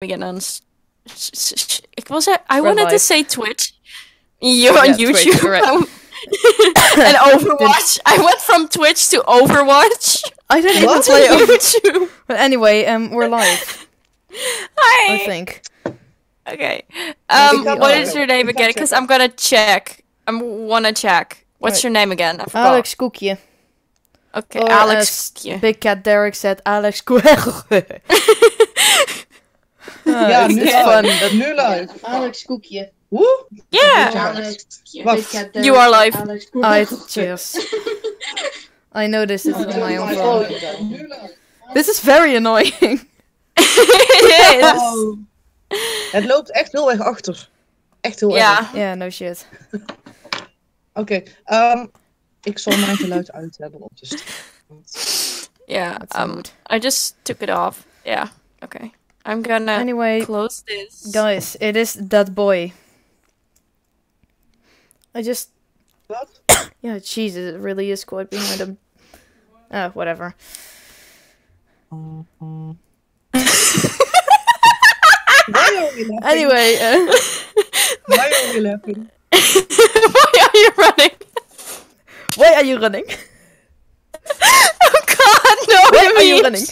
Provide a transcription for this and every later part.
again on. I wanted to say Twitch. You're on YouTube. Twitch, right. And Overwatch. I went from Twitch to Overwatch. I didn't even What? play YouTube. But anyway, we're live. Hi. I think. Okay. can't- What oh, is okay. your name We again? can't Because check. I'm gonna check. Wanna check. What's Right. your name again? I forgot. Alex Koekje. Okay, Or Alex. as Big Cat Derek said, Alex Koekje. Ja, it's nu fun. live. That, Nu live. Alex Koekje. Woe? Yeah. Alex. Wacht. You are live. Alex cheers. I know this is my own Oh, fault. nu live. This is very annoying. It is. Oh. Het loopt echt heel erg achter. Echt heel erg. Yeah. Yeah, no shit. Oké, ik zal mijn geluid uit hebben op de stream. Yeah. That's rude. I just took it off. Yeah. Okay. I'm gonna Anyway, close this. guys, it is that boy. I just... Wat? Yeah, Jesus, it really is quite behind him. Whatever. Why are we laughing? Anyway, Why are we laughing? Why are you running? why are you running? Oh God, no! Why are you Amy. running?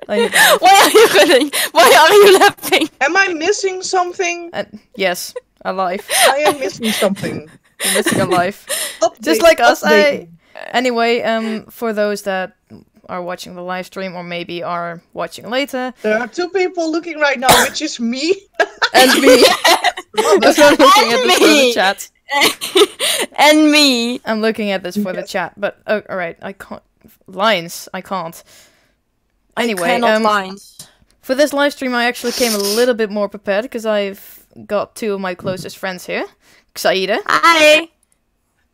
I need to- Why are you running? Why are you laughing? Am I missing something? yes, alive. I am missing something. You're missing a life. Update, Just like us, update. Anyway, for those that are watching the live stream or maybe are watching later, There are two people looking right now, which is me. and me, as I'm looking at this for the me. chat. And me. I'm looking at this for the chat, but alright, I can't. Lines, I can't. Anyway, Cannot lines. for this live stream, I actually came a little bit more prepared because I've got two of my closest friends here. Xayide. Hi.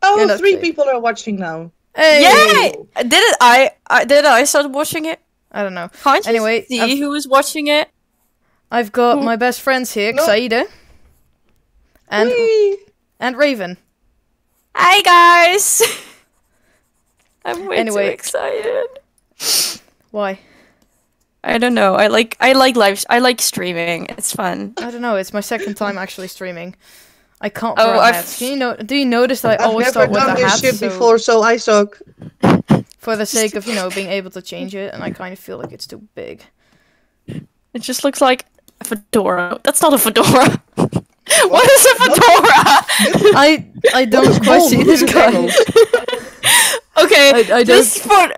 Oh, Yeah, that's 3 great. people are watching now. Hey! Yay! Did I start watching it? I don't know. Can't you Anyway, see who is watching it? I've got my best friends here, No. Xayide. Whee! And Raven. Hi guys. I'm way Anyway. too excited. Why? I don't know. I like streaming. It's fun. I don't know, it's my second time actually streaming. I can't Oh, wear a I've- hat. Do you notice that I I've always never start with done the this hat? shit so before, so I suck. for the sake of, being able to change it, and I kind of feel like it's too big. It just looks like a fedora. That's not a fedora. What is a fedora? I don't quite see this guy. Okay, I don't- just for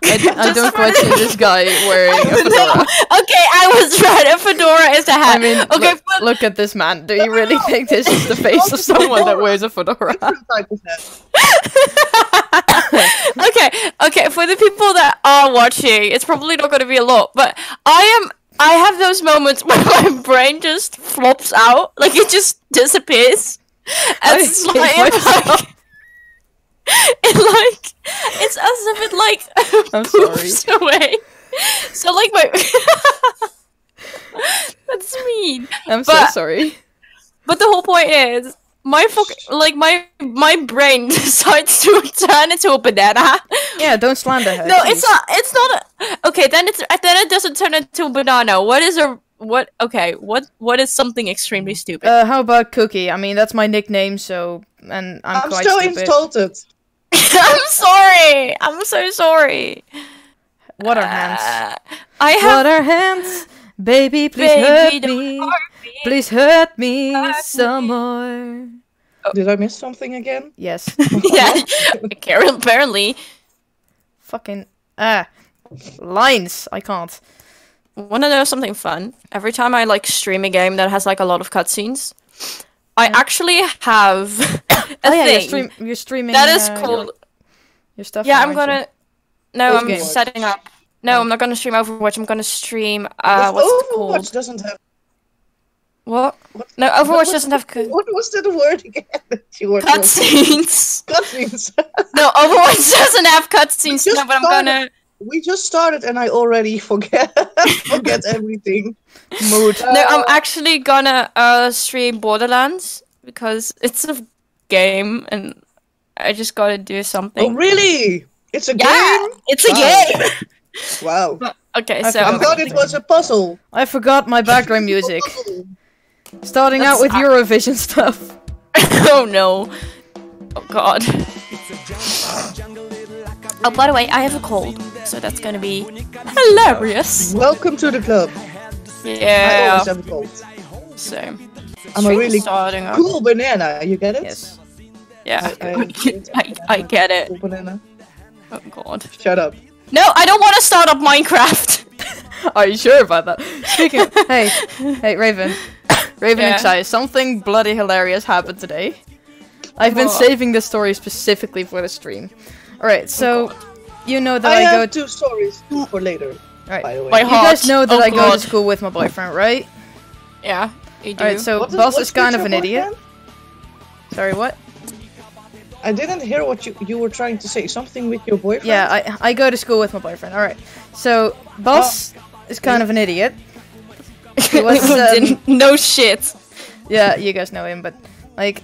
I don't quite see this guy wearing a fedora. Okay, I was right. A fedora is a hat. I mean, okay, look at this man. Do you really think this is the face of someone that wears a fedora? Different type of hat. okay. For the people that are watching, it's probably not going to be a lot, but I have those moments where my brain just flops out, like it just disappears. And it's hate like, myself. it's as if it like I'm poops away. So like my that's mean. I'm so But- sorry. But the whole point is my brain decides to turn into a banana. Yeah, don't slander her. No, please. it's not a, okay, then it doesn't turn into a banana. What is something extremely stupid? How about Cookie? I mean, that's my nickname, so... And I'm I'm quite so stupid. insulted. I'm sorry. I'm so sorry. What are hands? I have What are hands? Baby, please baby, hurt don't me. hurt me. Please hurt me Hurt me. some more. Did I miss something again? Yes. Yeah, apparently. Fucking... Lines. I can't. Wanna know something fun? Every time I stream a game that has a lot of cutscenes, I actually have a thing you're streaming... that is your- called. Your stuff. Yeah, now, I'm aren't you? gonna. No, Which I'm game? setting up. No, I'm not gonna stream Overwatch. I'm gonna stream. But What's it Overwatch called? doesn't have... What? What? No, Overwatch what- doesn't have What was that word again that you were talking- cutscenes. Cutscenes. No, Overwatch doesn't have cutscenes. just No, but I'm started. gonna. We just started and I already forget everything. Mood. No, I'm actually gonna stream Borderlands because it's a game and I just gotta do something. Oh, really? It's a Yeah, game? it's a Wow. game. Wow. Okay, I so I I'm thought it was a puzzle. I forgot my background music. Starting out with Eurovision stuff. Oh no. Oh god. Oh, by the way, I have a cold, so that's gonna be hilarious. Welcome to the club. I Yeah. always have a cold. So I'm a really starting up. cool banana. You get it? Yes. Yeah. I- I get it. Cool banana. Oh god. Shut up. No, I don't want to start up Minecraft. Are you sure about that? Speaking of, hey, Raven. Raven and Xayide, something bloody hilarious happened today. I've been What? saving this story specifically for the stream. Alright, so, you know that I I go... have 2 stories for later, Alright, by the way. My you heart. guys know that Oh I go god. to school with my boyfriend, right? Yeah, you do. Alright, so What Boss what's is kind with of an your idiot. boyfriend? Sorry, what? I didn't hear what you were trying to say. Something with your boyfriend? Yeah, I go to school with my boyfriend. Alright, so Boss is kind of an idiot. He was, No shit. yeah, you guys know him, but like,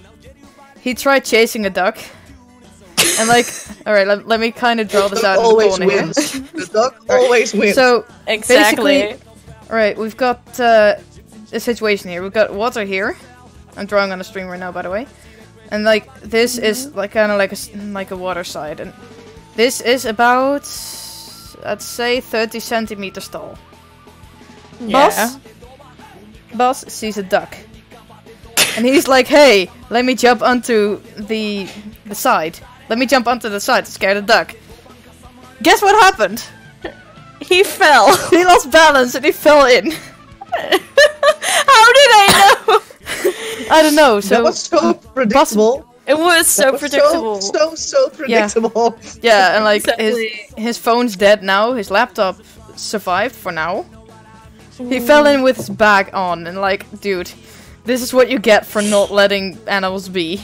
he tried chasing a duck, and like, all right, let me kind of draw this out in the always corner here. wins. The duck always wins. So Exactly. basically, all right, we've got a situation here. We've got water here. I'm drawing on the stream right now, by the way, and like this is like kind of like a water side, and this is about, I'd say, 30 centimeters tall. Yeah. Boss sees a duck. And he's like, hey, let me jump onto the side. Let me jump onto the side to scare the duck. Guess what happened? He fell. He lost balance and he fell in. How did I know? I don't know, that so... was so predictable. It was so That was predictable. So predictable. Yeah, and like, Exactly. his phone's dead now, his laptop survived for now. He fell in with his bag on, and like, dude, this is what you get for not letting animals be.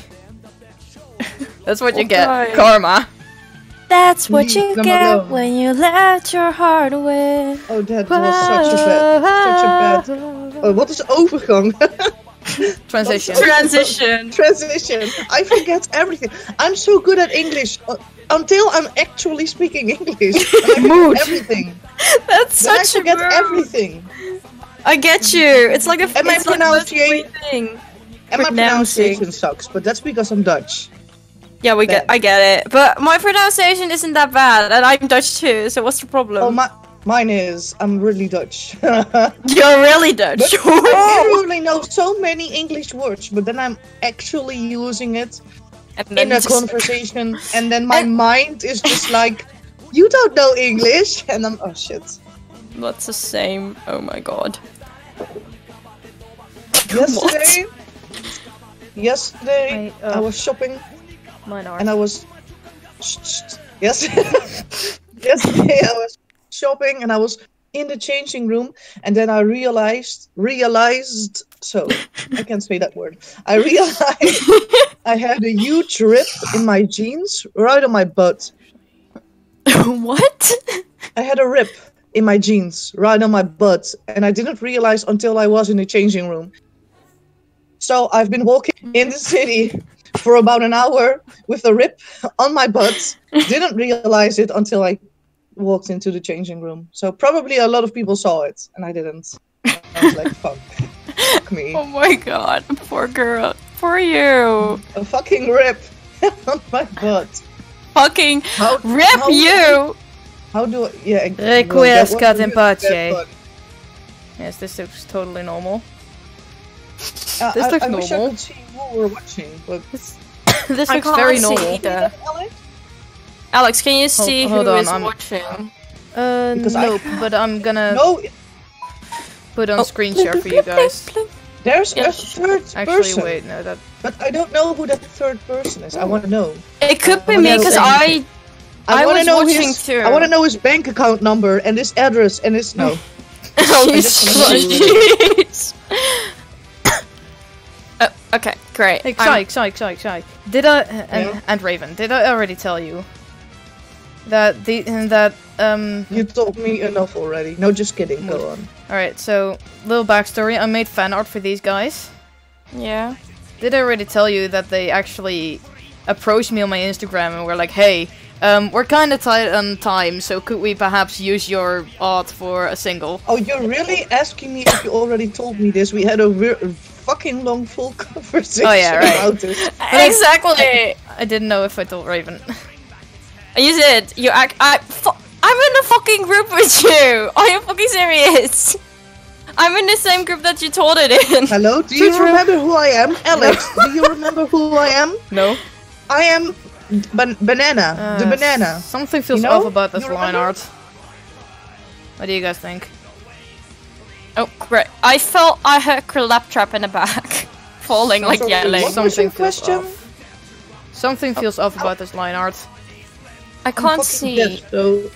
That's what you get. Okay. Karma. That's what you Leave them get alone. when you let your heart away. Oh, that was such a bad. Oh, what is overgang? Transition. Transition. Transition. I forget everything. I'm so good at English until I'm actually speaking English. And I Mood. forget everything. That's Then I such a forget mood. everything. I get you. It's like a And my it's like the most pronunciation- weird thing. And my Pronouncing. pronunciation sucks, but that's because I'm Dutch. Yeah, I get it. But my pronunciation isn't that bad, and I'm Dutch too. So what's the problem? Oh, mine is. I'm really Dutch. You're really Dutch. I really know so many English words, but then I'm actually using it And then in a just- conversation, and then my mind is just like, you don't know English, and I'm, oh shit. That's the same. Oh my god. Yesterday, I, I was shopping, Mine are. and I was, yes, yesterday I was shopping, and I was in the changing room, and then I realized, so, I can't say that word, I realized I had a huge rip in my jeans, right on my butt. What? I had a rip in my jeans, right on my butt, and I didn't realize until I was in the changing room. So I've been walking in the city for about an hour with a rip on my butt. Didn't realize it until I walked into the changing room. So probably a lot of people saw it, and I didn't. I was like, fuck me. Oh my god. Poor girl. Poor you. A fucking rip on my butt. Fucking How, rip how- you. How do I... Yeah, Requiescat in pace. that Yes, this looks totally normal. one. This looks I wish I normal. could see who we're watching, but... This I looks can't very see normal. either. Alex, can you see hold who on, is I'm- watching? Because I nope, but I'm gonna No, put Oh. on screen share for you guys. there's a Yes. third Actually, person. wait, no, that... But I don't know who that third person is. I want to know. It could be Oh, me no, because thank I wanna was know watching his, too. I want to know his bank account number and his address and his no. Oh, Jesus jeez. Okay, great. Hey, I'm- Xayide. Did I Yeah? and Raven? Did I already tell you that You told me enough already. No, just kidding. Go on. All right, so little backstory. I made fan art for these guys. Yeah. Did I already tell you that they actually approached me on my Instagram and were like, "Hey, We're kind of tight on time, so could we perhaps use your art for a single? Oh, you're really asking me if you already told me this? We had a fucking long, full conversation about this. Exactly. I didn't know if I told Raven. You did. You act. I'm in a fucking group with you. Are you fucking serious? I'm in the same group that you told it in. Hello? Do you remember who I am? Alex, do you remember who I am? No. I am Banana. The banana. Something feels off about this line art. What do you guys think? Oh, great. I felt I heard Claptrap in the back. Falling like yelling. Something feels off. Something feels off about this line art. I can't see. Dead, so...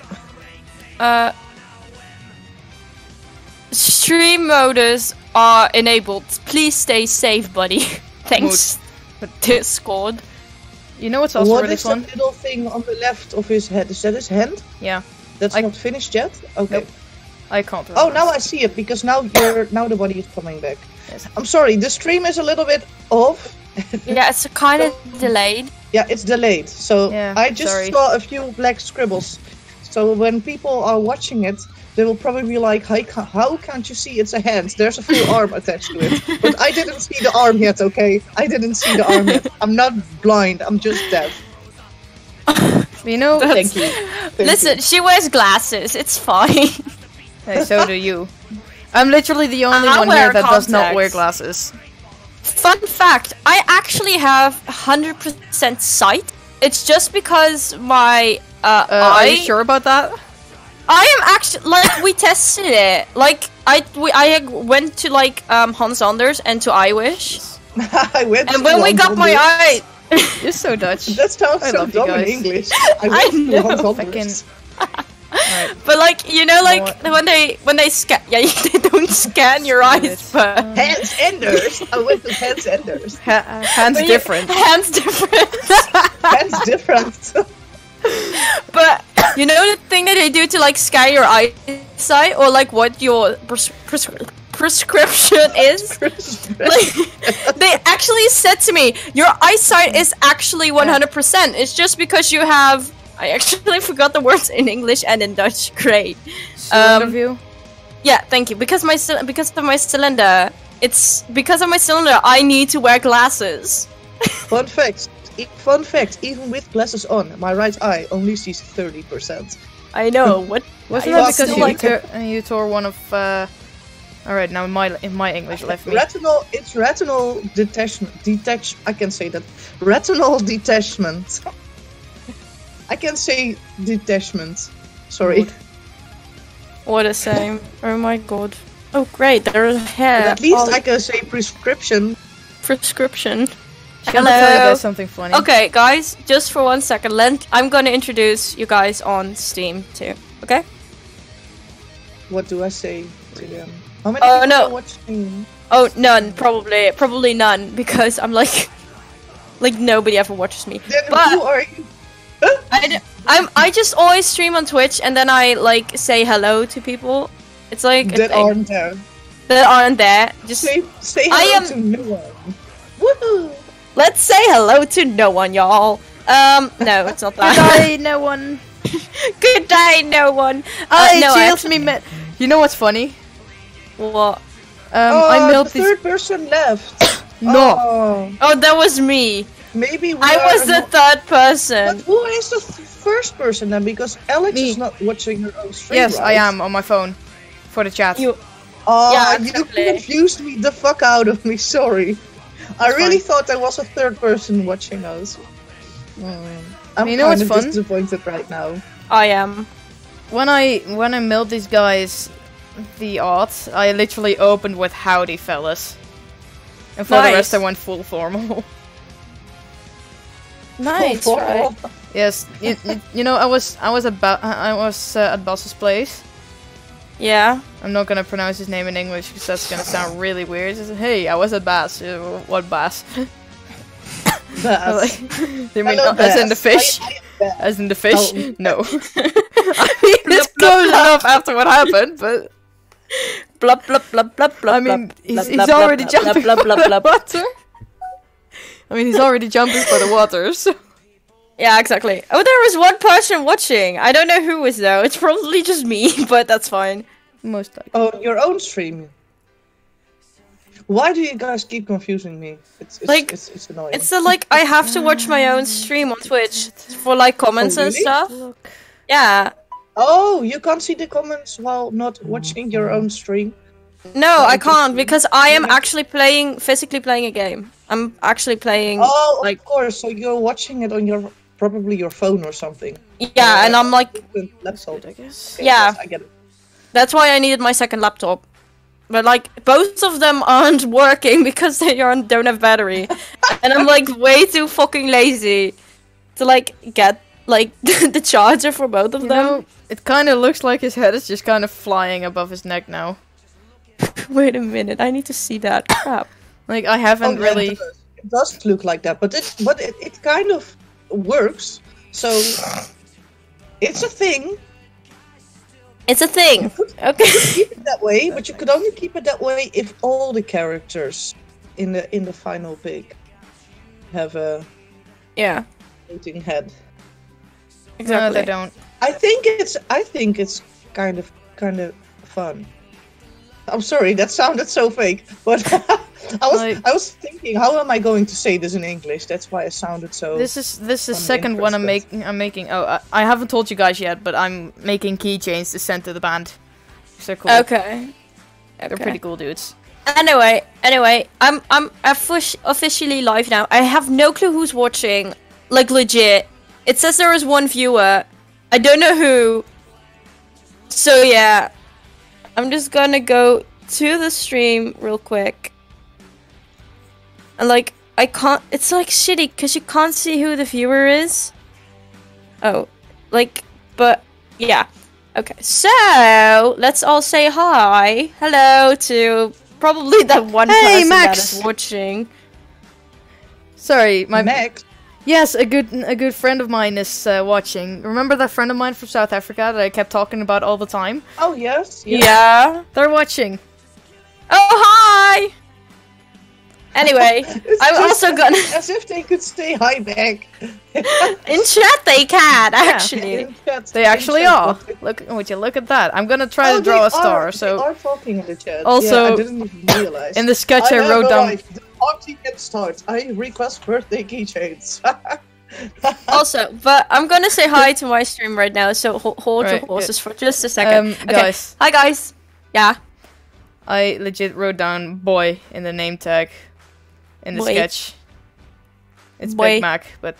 Stream modus are enabled. Please stay safe, buddy. Thanks. Discord. You know what's also really fun? What is that little thing on the left of his head? Is that his hand? Yeah. That's not finished yet? Okay. Nope. I can't remember. Oh, now I see it, because now the body is coming back. Yes. I'm sorry, the stream is a little bit off. Yeah, it's kind of delayed. Yeah, it's delayed. So yeah, I just saw a few black scribbles. So when people are watching it, they will probably be like, how can't you see it's a hand? There's a full arm attached to it. But I didn't see the arm yet, okay? I didn't see the arm yet. I'm not blind, I'm just deaf. You know, thank you. Listen, she wears glasses, it's fine. Hey, so do you. I'm literally the only one here that does not wear glasses. Fun fact, I actually have 100% sight. It's just because my are you sure about that? I am actually, like, we tested it. Like, I went to, like, Hans Anders and to iWish. I went and when we got my eye... You're so Dutch. That sounds so dumb in English. I know. Right. But like, you know, like when they scan, they don't scan your eyes, but Hans Anders. I went to Hans Anders. Hands different. Hands different. Hands different. But you know the thing that they do to like scan your eyesight, or like what your prescription is. Like, they actually said to me, your eyesight is actually 100%. It's just because you have. I actually forgot the words in English and in Dutch. Great. Cylinder view? Yeah, thank you. Because of my cylinder, I need to wear glasses. Fun fact. Even with glasses on, my right eye only sees 30%. I know. What? Wasn't that because you tore one of? All right, now my English left me. It's retinal detachment. I can say that. Retinal detachment. I can say detachment. Sorry. What a shame. Oh my god. Oh great, there's hair. But at least I can say prescription. Prescription. Hello. Tell you guys something funny. Okay, guys, just for 1 second, I'm gonna introduce you guys on Steam too. Okay? What do I say to them? How many people are watching? Oh, none. Probably none, because I'm like nobody ever watches me. Then but who are you? I just always stream on Twitch and then I like say hello to people. It's like that aren't there. That aren't there. Just say hello to no one. Woohoo! Let's say hello to no one, y'all. No, it's not that. Good day, no one. Good day, no one. You know what's funny? What? I milled the third person left. No. Oh, that was me. Maybe I was the third person. But who is the first person then? Because Alex is not watching her own stream. Yes, right? I am on my phone for the chat. You confused me the fuck out of me. Sorry. I really thought there was a third person watching us. I'm kind of disappointed right now. I am. When I milled these guys the art, I literally opened with "Howdy, fellas," and for the rest I went full formal. Nice, right? Yes, you know I was at Boss's place. Yeah. I'm not gonna pronounce his name in English because that's gonna sound really weird. Just, hey, I was at Bass. What Bass? Bass. They mean as in the fish? As in the fish? Oh. No. I mean, it's close enough after what happened, but. Blup blup blup blup blup. I mean, he's already jumping for the water. I mean, he's already jumping for the water, so. Yeah, exactly. Oh, there was one person watching. I don't know who is though. It's probably just me, but that's fine. Most likely. Oh, your own stream. Why do you guys keep confusing me? It's annoying. It's like I have to watch my own stream on Twitch for like comments and really? stuff. Look. Yeah. Oh, you can't see the comments while not watching your own stream. No, I can't because I am actually physically playing a game. I'm actually playing. Oh, like, of course. So you're watching it on probably your phone or something. yeah, and I'm like, laptop. I guess. Okay, yeah. yes, I get it. That's why I needed my second laptop. But like both of them aren't working because they don't have battery, and I'm like way too fucking lazy to like get like the charger for both of You them. know, it kind of looks like his head is just kind of flying above his neck now. Wait a minute, I need to see that. Crap. Like I haven't yeah, really. It does look like that, but it kind of works. So it's a thing. It's a thing. Okay. Keep it that way, but you could only keep it that way if all the characters in the final pick have a Yeah. floating head. Exactly. No, they don't. I think it's kind of fun. I'm sorry, that sounded so fake, but I was thinking, how am I going to say this in English? That's why it sounded so. This is the second one I'm making. Oh, I haven't told you guys yet, but I'm making keychains to send to the band. So cool. Okay. They're pretty cool dudes. Anyway, I'm officially live now. I have no clue who's watching. Like legit. It says there is one viewer. I don't know who. So yeah. I'm just gonna go to the stream real quick. And like I can't, it's like shitty because you can't see who the viewer is. Oh, like, but yeah. Okay, so let's all say hi. Hello to probably that one person Max! that is watching. Sorry, my Max. yes, a good friend of mine is watching. Remember that friend of mine from South Africa that I kept talking about all the time? Oh yes. Yeah. They're watching. Oh, hi! Anyway, I'm also gonna... As if they could say hi back. In chat they can, actually. They actually are. Look, would you look at that? I'm gonna try to draw a star. So they are talking in the chat. Also, yeah, I didn't even realize. in the sketch I wrote down. The party can start. I request birthday keychains. Also, but I'm gonna say hi to my stream right now, so hold your horses for just a second. Okay. Guys. Hi guys. Yeah. I legit wrote down boy in the name tag in the Boy. sketch. It's Boy. Big Mac, but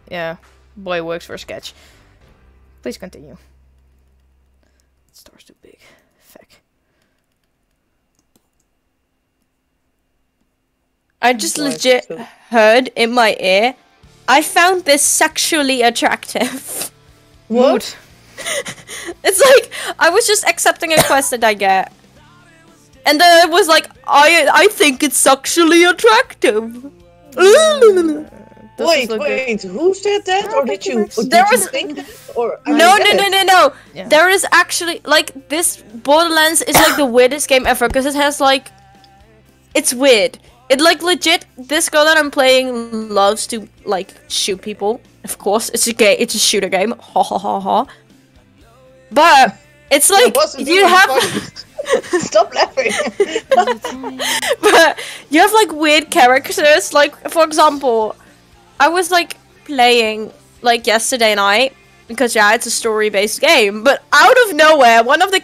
yeah, boy works for sketch. Please continue. Star's too big. Feck. I just Why is legit it so- heard in my ear, I found this sexually attractive. What? It's like, I was just accepting a quest that I get. And then it was like, I think it's sexually attractive. Wait, who said that? Or did you? Or There did you was- think that? Or No. Yeah. There is actually, like, this Borderlands is like the weirdest game ever, because it has like, it's weird. It like legit, this girl that I'm playing loves to like shoot people. Of course, it's a shooter game. Ha ha ha ha. But it's like you have, Stop laughing. but you have like weird characters. Like for example, I was like playing like yesterday night because yeah, it's a story-based game. But out of nowhere, one of the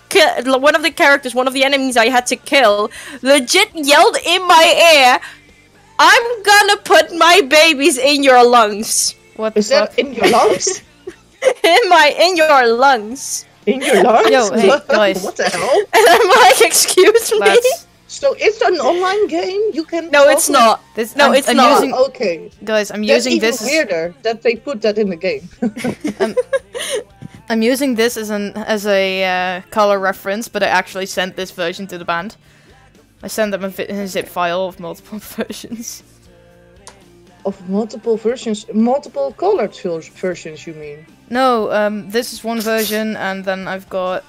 characters, one of the enemies I had to kill, legit yelled in my ear, "I'm gonna put my babies in your lungs." What the Is that fuck? in your lungs? in your lungs. In your lungs? Yo, hey, guys. What the hell? And I'm like, excuse me? Lads, So it's an online game? You can. No, it's not. this, No, it's not. Using, Okay. guys, I'm That's using even this. weirder that they put that in the game. I'm using this as a color reference, but I actually sent this version to the band. I sent them a zip file of multiple versions. Of multiple versions, multiple colored versions, you mean? No, this is one version, and then I've got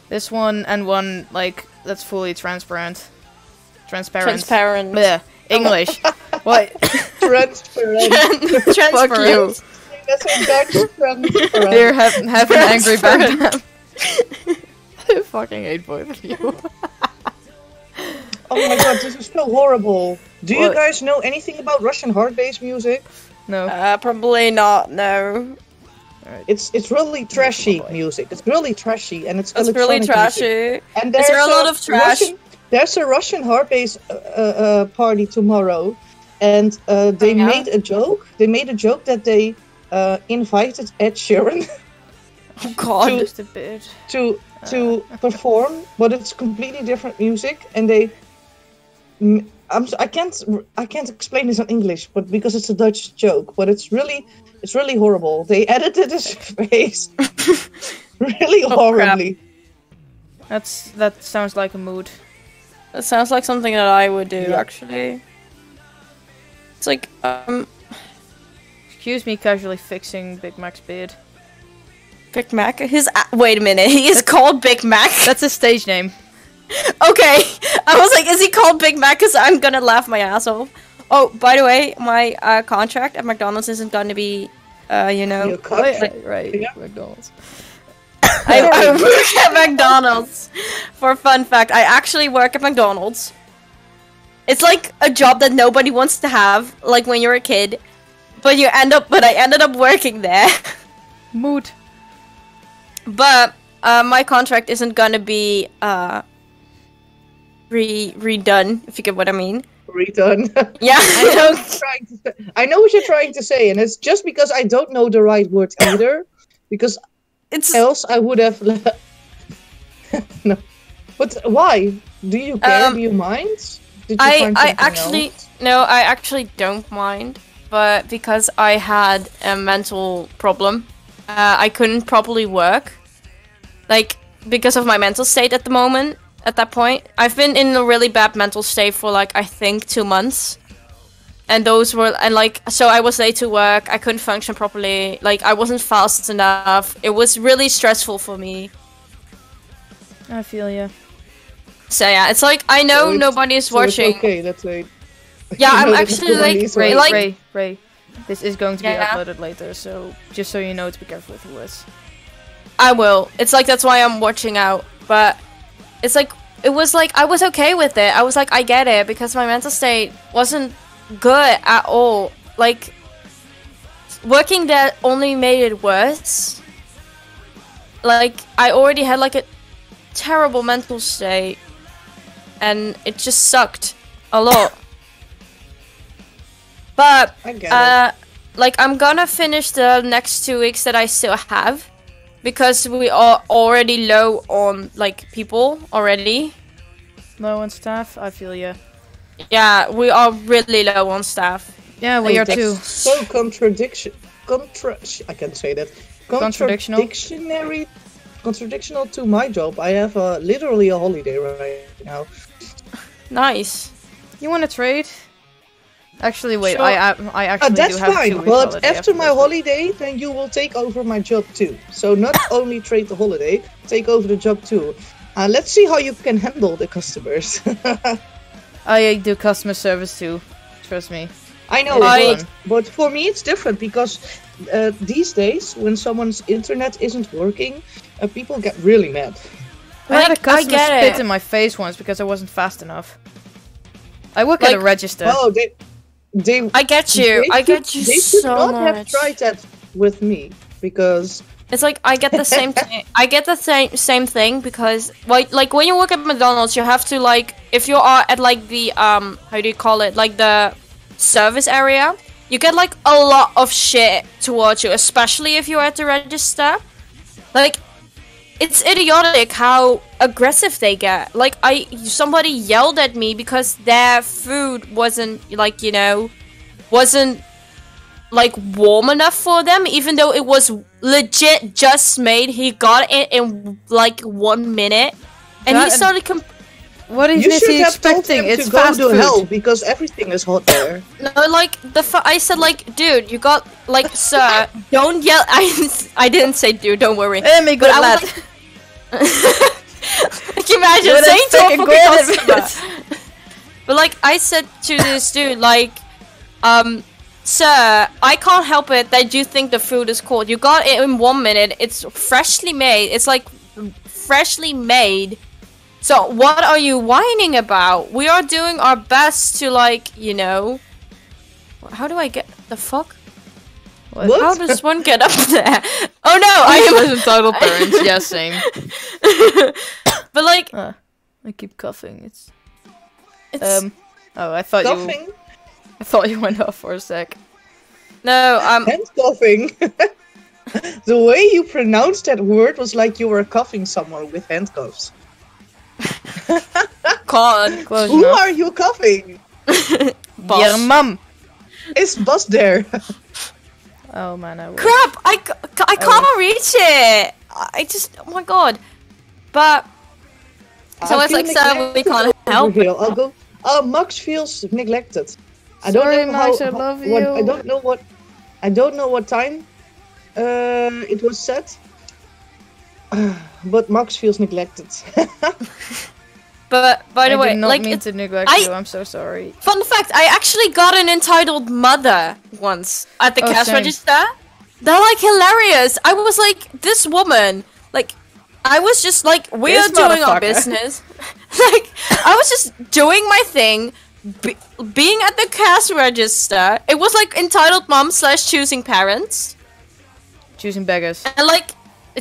this one and one like that's fully transparent. Transparent. Bleh. English. What? Transparent. Fuck you. That's a Dutch transparent. Here, have an angry Bam Bam. I fucking hate both of you. Oh my god, this is so horrible. Do you What? guys know anything about Russian hard bass music? No. Probably not. No. It's really trashy music. It's really trashy, and it's It's really electronic music. trashy. And Is there a lot of trash? There's a Russian hard bass party tomorrow, and they yeah? made a joke. They made a joke that they invited Ed Sheeran Oh god. Just a bit. to perform, but it's completely different music, and they. I can't explain this in English, but because it's a Dutch joke, but it's really horrible. They edited his face really horribly. That sounds like a mood. That sounds like something that I would do, Yeah. actually. It's like, Excuse me, casually fixing Big Mac's beard. Big Mac? Wait a minute, he is called Big Mac? That's a stage name. Okay, I was like, is he called Big Mac? Because I'm gonna laugh my ass off. Oh, by the way, my contract at McDonald's isn't gonna be, you know... You cut? Right. Yeah. McDonald's. I work at McDonald's. For a fun fact, I actually work at McDonald's. It's like a job that nobody wants to have, like when you're a kid. But I ended up working there. Mood. But my contract isn't gonna be redone, if you get what I mean. Redone. Yeah, I know what you're trying to say, and it's just because I don't know the right word either. Because it's else I would have. No, but why? Do you care? Do you mind? Did you find I something actually else? no, I actually don't mind, but because I had a mental problem, I couldn't properly work, like because of my mental state at the moment. At that point, I've been in a really bad mental state for like I think 2 months, and so I was late to work. I couldn't function properly. Like I wasn't fast enough. It was really stressful for me. I feel you. So yeah, it's like I know So nobody's so it's watching. okay, let's say. Yeah, You I'm know that actually nobody like is Ray, watching. Ray. This is going to be Yeah. uploaded later, so just so you know to be careful with your words. I will. It's like that's why I'm watching out. But it's like it was like I was okay with it. I was like I get it because my mental state wasn't good at all. Like working there only made it worse. Like I already had like a terrible mental state and it just sucked a lot. But I get it. like I'm gonna finish the next 2 weeks that I still have because we are already low on like people already. Low on staff, I feel you. Yeah, we are really low on staff. Yeah, we Oh, are that's too. So I can't say that. Contradictional? Contradictional to my job. I have literally a holiday right now. Nice. You want to trade? Actually, wait. Sure. I actually That's do have fine, 2 weeks but holiday after my this. holiday, then you will take over my job too. So not only trade the holiday, take over the job too. Let's see how you can handle the customers. I do customer service too. Trust me. I know, but for me it's different because these days, when someone's internet isn't working, people get really mad. I had a Like, I customer get spit it. in my face once because I wasn't fast enough. I work at a Like- register. Oh, they I get you. they I get should- you They should so not much. have tried that with me because It's like I get the same thing. I get the same thing because like when you work at McDonald's, you have to like if you are at like the how do you call it, like the service area, you get like a lot of shit towards you, especially if you're at the register. Like it's idiotic how aggressive they get. Like somebody yelled at me because their food wasn't like, you know, wasn't like warm enough for them, even though it was legit just made. He got it in like 1 minute, and he That- started. What is you he should have told expecting? them It's to go fast to food. hell because everything is hot there. No, like I said, like, dude, you got like, sir, don't yell. I didn't say, dude, don't worry. Hey, me good But I lad. was Can you imagine You're saying to a fucking fucking good. customer? But like I said to this dude, like, Sir, I can't help it that you think the food is cold. You got it in 1 minute. It's freshly made. It's like freshly made. So what are you whining about? We are doing our best to, like, you know. How do I get the fuck? What? How does one get up there? Oh no, I I was entitled parents. Yeah, same. But like, I keep coughing. It's Oh, I Coughing? thought you went off for a sec. no, And coughing. The way you pronounced that word was like you were cuffing someone with handcuffs. con. Close Who enough. are you cuffing? Your mum. Is Bus there? Oh man, I will. Crap! I can't reach it. I just, oh my god. But so I it's feel like, sir, we neglected can't over help. here. I'll go. Max feels neglected. I Sorry, don't know Max, how. I love what, you. I don't know what time it was set. But Max feels neglected. But by the I way, did not like, mean to neglect you. I'm so sorry. fun fact, I actually got an entitled mother once at the Oh, cash same. register. They're like hilarious. I was like, this woman, like, I was just like, we are This doing our motherfucker. business. Like, I was just doing my thing, being at the cash register. It was like entitled mom / choosing parents. Choosing beggars. And like,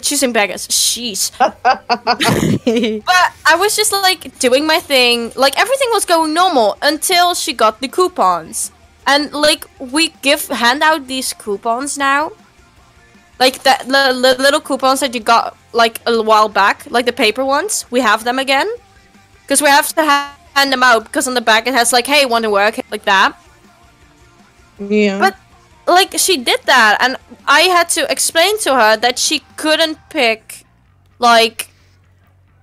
choosing beggars. Sheesh. But I was just like doing my thing. Like everything was going normal until she got the coupons. And like we hand out these coupons now. Like the little coupons that you got like a while back, like the paper ones. We have them again. Because we have to hand them out because on the back it has like, hey, want to work? Like that. Yeah. But like she did that and I had to explain to her that she couldn't pick like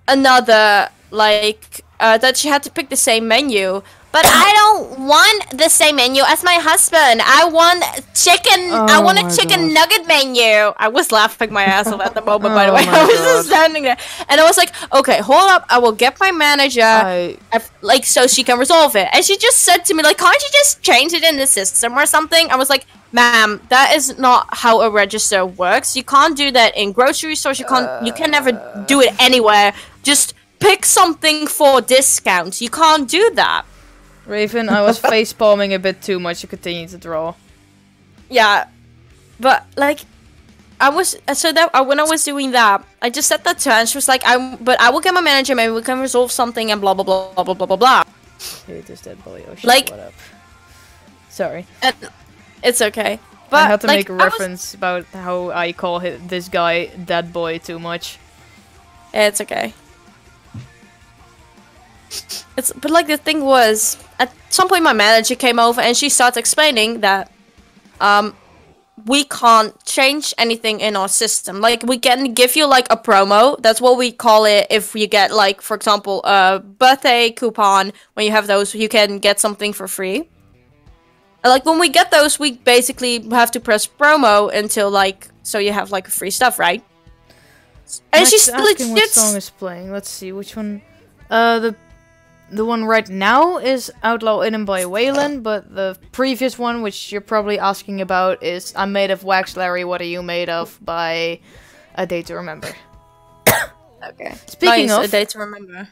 another like that she had to pick the same menu. But I don't want the same menu as my husband. I want chicken. I want a my chicken nugget menu. I was laughing my ass off at the moment, by the Oh way. my I was God. just standing there, and I was like, "Okay, hold up. I will get my manager, like, so she can resolve it." And she just said to me, "Like, can't you just change it in the system or something?" I was like, "Ma'am, that is not how a register works. You can't do that in grocery stores. You can never do it anywhere. Just pick something for discounts. You can't do that." Raven, I was face palming a bit too much to continue to draw. Yeah, but like, I was when I was doing that, I just said that to her, and she was like, but I will get my manager. Maybe we can resolve something, and blah blah blah blah blah blah blah blah. Here it is, dead boy. Oh shit, Like- what up? Sorry. And it's okay. But I had to like, make a reference about how I call this guy dead boy too much. It's okay. But like the thing was, at some point my manager came over and she started explaining that we can't change anything in our system. Like we can give you like a promo. That's what we call it. If you get like, for example, a birthday coupon, when you have those, you can get something for free. And like when we get those, we basically have to press promo until like, so you have like free stuff, right? And Max she's asking what legit. song is playing. Let's see which one. The one right now is Outlaw In 'Em by Waylon, but the previous one, which you're probably asking about, is I'm Made of Wax, Larry, What Are You Made Of by A Day to Remember. Okay. Speaking Nice, of, a day to remember.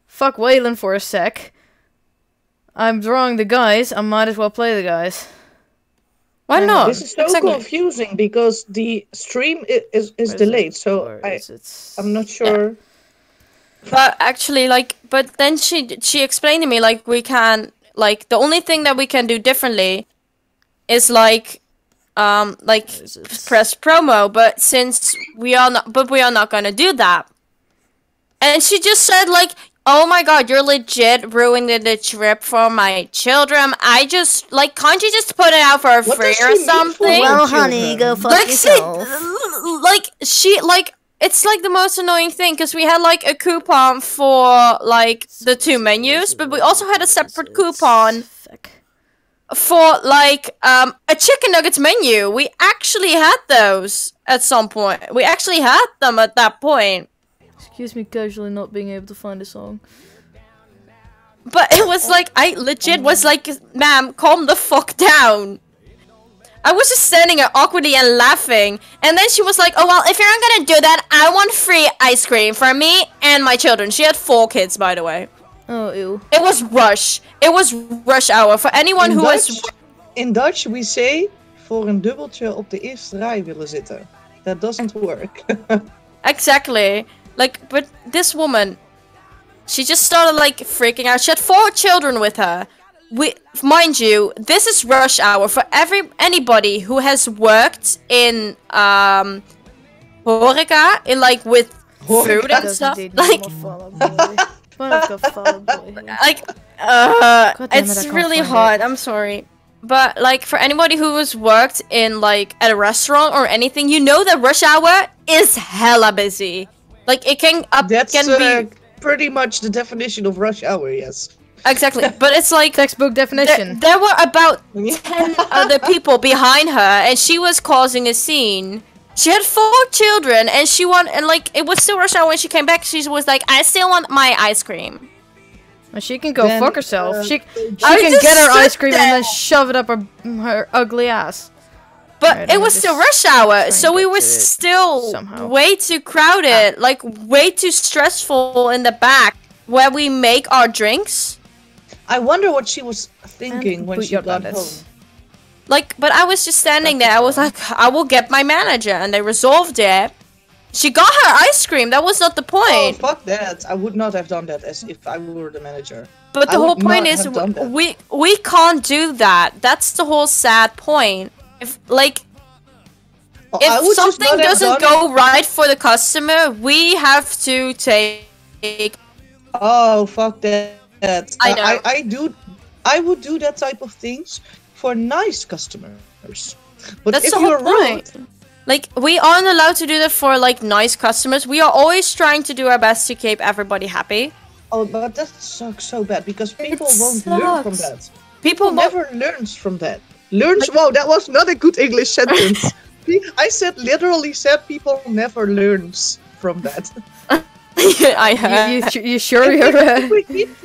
fuck Waylon for a sec. I'm drawing the guys, I might as well play the guys. Why And not? This is so Exactly. confusing because the stream is Where is delayed, it? so Or is it- I'm not sure. But actually, like, but then she explained to me like we can like the only thing that we can do differently is like is it? press promo. But since we are not gonna do that. And she just said like, "Oh my god, you're legit ruining the trip for my children. I just like, can't you just put it out for What free does or she mean for something?" your Well, honey, children? go fuck Like yourself. it's like the most annoying thing because we had like a coupon for like the two menus, but we also had a separate coupon Fuck. for like a chicken nuggets menu. We actually had those at some point. We actually had them at that point. Excuse me casually not being able to find a song. But it was like, I legit was like, ma'am, calm the fuck down. I was just standing there awkwardly and laughing. And then she was like, oh, well, if you're not gonna do that, I want free ice cream for me and my children. She had 4 kids, by the way. Oh, ew. It was rush. It was rush hour. For anyone who was... In Dutch we say, voor een dubbeltje op de eerste rij willen zitten. That doesn't work. Exactly. Like, but this woman, she just started like freaking out. She had 4 children with her. Mind you, this is rush hour for anybody who has worked in horeca, in like with food and stuff. Like, it's really hard. I'm sorry. But like for anybody who has worked in like at a restaurant or anything, you know that rush hour is hella busy. Like it can be pretty much the definition of rush hour, yes. Exactly, but it's like textbook definition. There were about 10 other people behind her, and she was causing a scene. She had 4 children, and like it was still rush hour when she came back. She was like, "I still want my ice cream." Well, she can go fuck herself. She can get her ice cream and then shove it up her ugly ass. But right, it was still rush hour, so we were still way too crowded, like way too stressful in the back where we make our drinks. I wonder what she was thinking when she got home. Like, but I was just standing there. I was like, I will get my manager, and they resolved it. She got her ice cream. That was not the point. Oh, fuck that. I would not have done that as if I were the manager. But the whole point is we can't do that. That's the whole sad point. If if something doesn't go right for the customer, we have to take. Oh, fuck that. I know. I would do that type of things for nice customers. But that's if the whole you're point. Rude, like, we aren't allowed to do that for, like, nice customers. We are always trying to do our best to keep everybody happy. Oh, but that sucks so bad, because people won't learn from that. People never learns from that. Wow, that was not a good English sentence. I literally said people never learns from that. I heard. You sure you're if we keep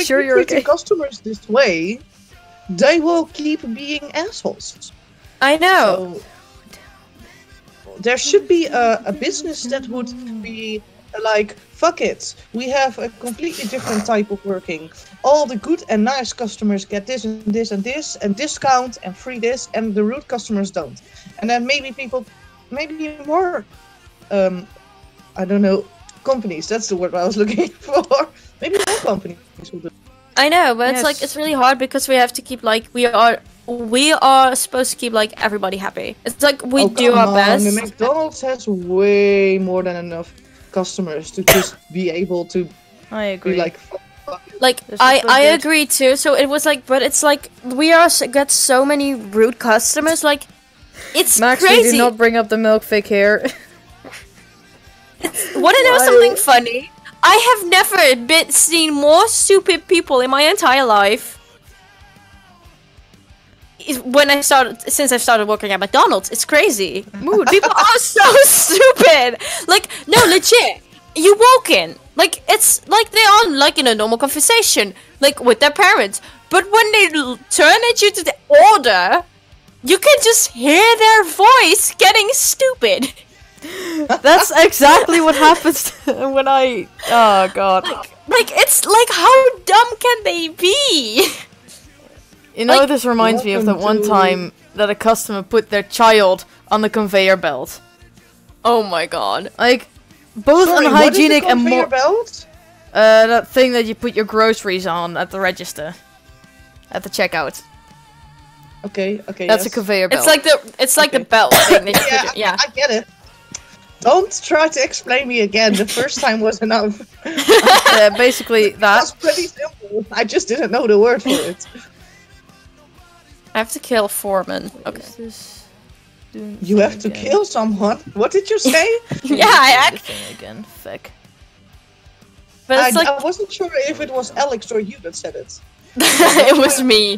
treating customers this way, they will keep being assholes. I know. So, there should be a business that would be like, fuck it, we have a completely different type of working. All the good and nice customers get this and this and this, and discount and free this, and the rude customers don't. And then maybe more, I don't know, companies, that's the word I was looking for. Maybe more companies will do. I know, but it's like, it's really hard because we have to keep, like, we are supposed to keep, like, everybody happy. It's like, we do our best. The McDonald's has way more than enough customers to just be able to be like... Like, I agree too, so it was like, but it's like, we get so many rude customers, like, it's Max, crazy. do not bring up the milk fake hair. Wanna know something funny? I have never seen more stupid people in my entire life. Since I started working at McDonald's, it's crazy. Mood. People are so stupid. Like, no, legit. You walk in, like, it's like they're on, like, in a normal conversation, like, with their parents. But when they turn at you to the order, you can just hear their voice getting stupid. That's exactly what happens when I... Oh, God. Like, it's like, how dumb can they be? You know, like, this reminds me of that one time that a customer put their child on the conveyor belt. Oh my god. Like, both unhygienic and more... belt? That thing that you put your groceries on at the register. At the checkout. Okay, That's a conveyor belt. It's like the belt thing that you I get it. Don't try to explain me again. The first time was enough. Yeah, basically that. That's pretty simple. I just didn't know the word for it. I have to kill Foreman. Okay. You have to kill someone? What did you say? Yeah, I again. Fuck. But it's I wasn't sure if it was Alex or you that said it. It was me.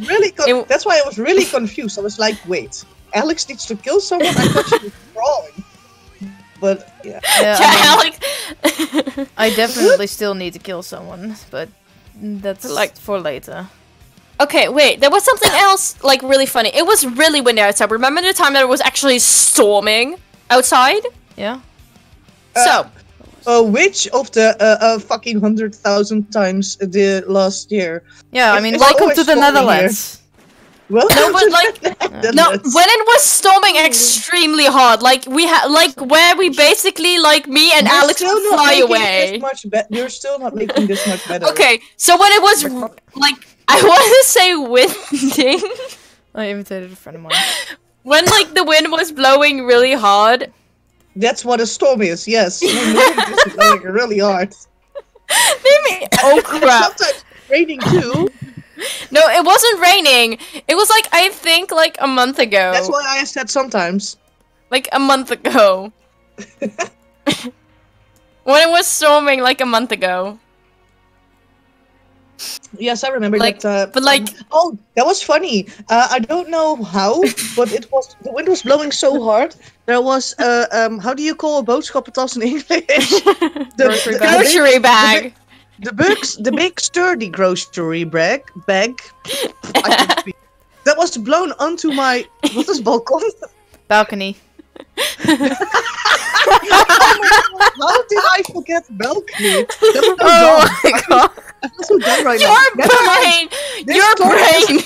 That's why I was really confused. I was like, wait, Alex needs to kill someone? I thought she was drawing. But, yeah. Alex. I definitely still need to kill someone, but That's Like- for later. Okay, wait. There was something else like really funny. It was really windy outside. Remember the time that it was actually storming outside? Yeah. So Which of the fucking 100,000 times the last year? Yeah, I It's- mean, it's welcome always to the stormy Netherlands. Well, No, but, like, the no, nuts. when it was storming extremely hard, like we had, like where we basically, like me and You're Alex still would not fly making away. this much you're still not making this much better. Okay, so when it was like, I want to say winding, I imitated a friend of mine. when like the wind was blowing really hard. That's what a storm is. Yes, when the wind is blowing really hard. Oh crap! Sometimes raining too. No, it wasn't raining. It was like I think like a month ago. That's why I said sometimes. Like a month ago. When it was storming like a month ago. Yes, I remember Like, that. but like, Oh, that was funny. I don't know how, but the wind was blowing so hard. There was how do you call a boodschappentas in English? Grocery bag. grocery bag. The big sturdy grocery bag. I can't speak. That was blown onto my what is balkon? Balcony. How did I forget balcony? That was so Oh dumb. my god. I feel so dumb right Your now. Never mind. brain! This Your story brain!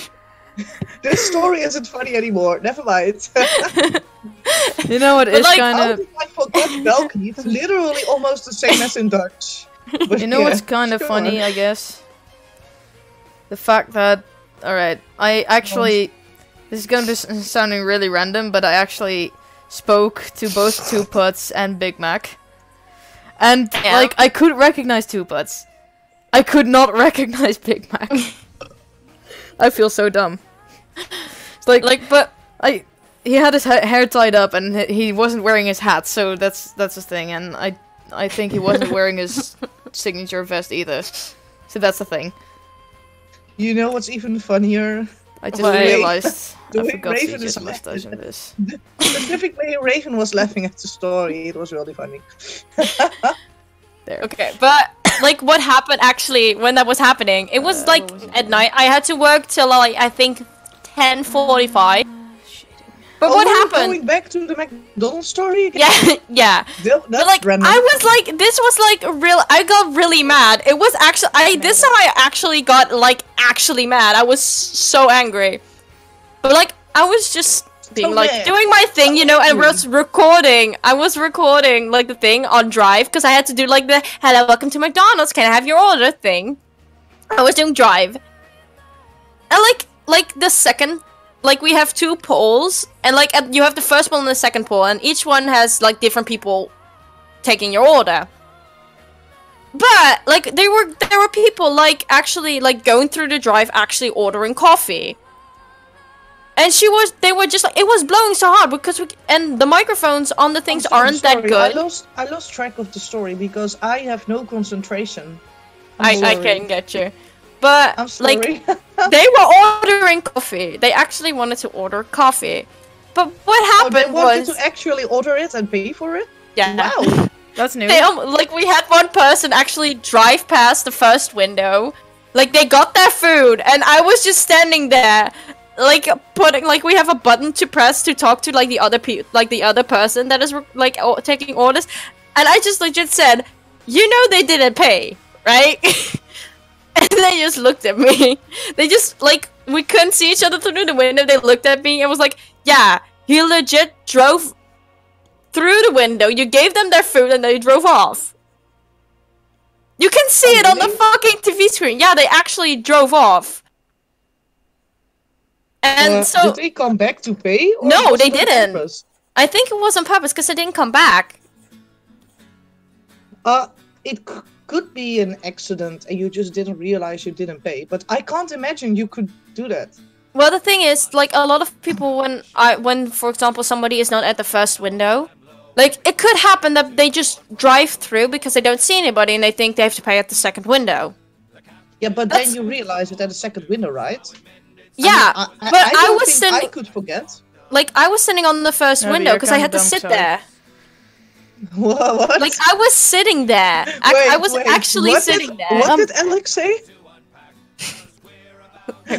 This story isn't funny anymore. Never mind. You know what is like, kind How of... did I forget balcony? It's literally almost the same as in Dutch. But You know yeah, what's kind of sure. funny, I guess? The fact that... Alright, I actually... This is going to be sounding really random, but I actually spoke to both Two Putts and Big Mac. And, Yeah. like, I could recognize Two Putts. I could not recognize Big Mac. I feel so dumb. It's like, but he had his hair tied up and he wasn't wearing his hat, so that's the thing. And I think he wasn't wearing his signature vest either, so that's the thing. You know what's even funnier? I just Why? realized The I way forgot to Raven just is mustache in this. Specifically, Raven was laughing at the story. It was really funny. There. okay, but like what happened actually when that was happening? It was like what was it at night. I had to work till like I think 10:45. But Oh, what we're happened? Going back to the McDonald's story again? Yeah, yeah. That's But like random. I was like this was like a real I got really mad. It was actually this is how I actually got like actually mad. I was so angry. But like I was just being like mad. doing my thing, you know, and was recording. I was recording like the thing on Drive because I had to do like the hello, welcome to McDonald's, can I have your order thing. I was doing Drive. And like the second like we have two polls and like you have the first poll and the second poll and each one has like different people taking your order. But like there were people like actually like going through the Drive actually ordering coffee. And they were just like it was blowing so hard because and the microphones on the things aren't that good. I lost track of the story because I have no concentration. I can get you. But I'm sorry. like they were ordering coffee. They actually wanted to order coffee. But what Oh, they happened wanted was to actually order it and pay for it? yeah. Wow. That's new. They like we had one person actually drive past the first window. Like they got their food and I was just standing there like putting like we have a button to press to talk to like the other person that is like taking orders and I just legit said, "You know they didn't pay, right?" And they just looked at me. They just like we couldn't see each other through the window. They looked at me and was like, "Yeah, he legit drove through the window. You gave them their food and they drove off." You can see it on the really? fucking TV screen. Yeah, they actually drove off. And so did they come back to pay? Or No, was they it on didn't. purpose? I think it was on purpose because they didn't come back. It could be an accident and you just didn't realize you didn't pay. But I can't imagine you could do that. Well, the thing is, like a lot of people, when for example somebody is not at the first window, like it could happen that they just drive through because they don't see anybody and they think they have to pay at the second window. Yeah, but That's- then you realize it at the second window, right? Yeah, I but I don't was think sitting, I could forget. like I was sitting on the first No, but window you're because I kinda had to dumb, sit so- there. What? Like I was sitting there. I was Wait, actually what sitting did, there. What did Alex say?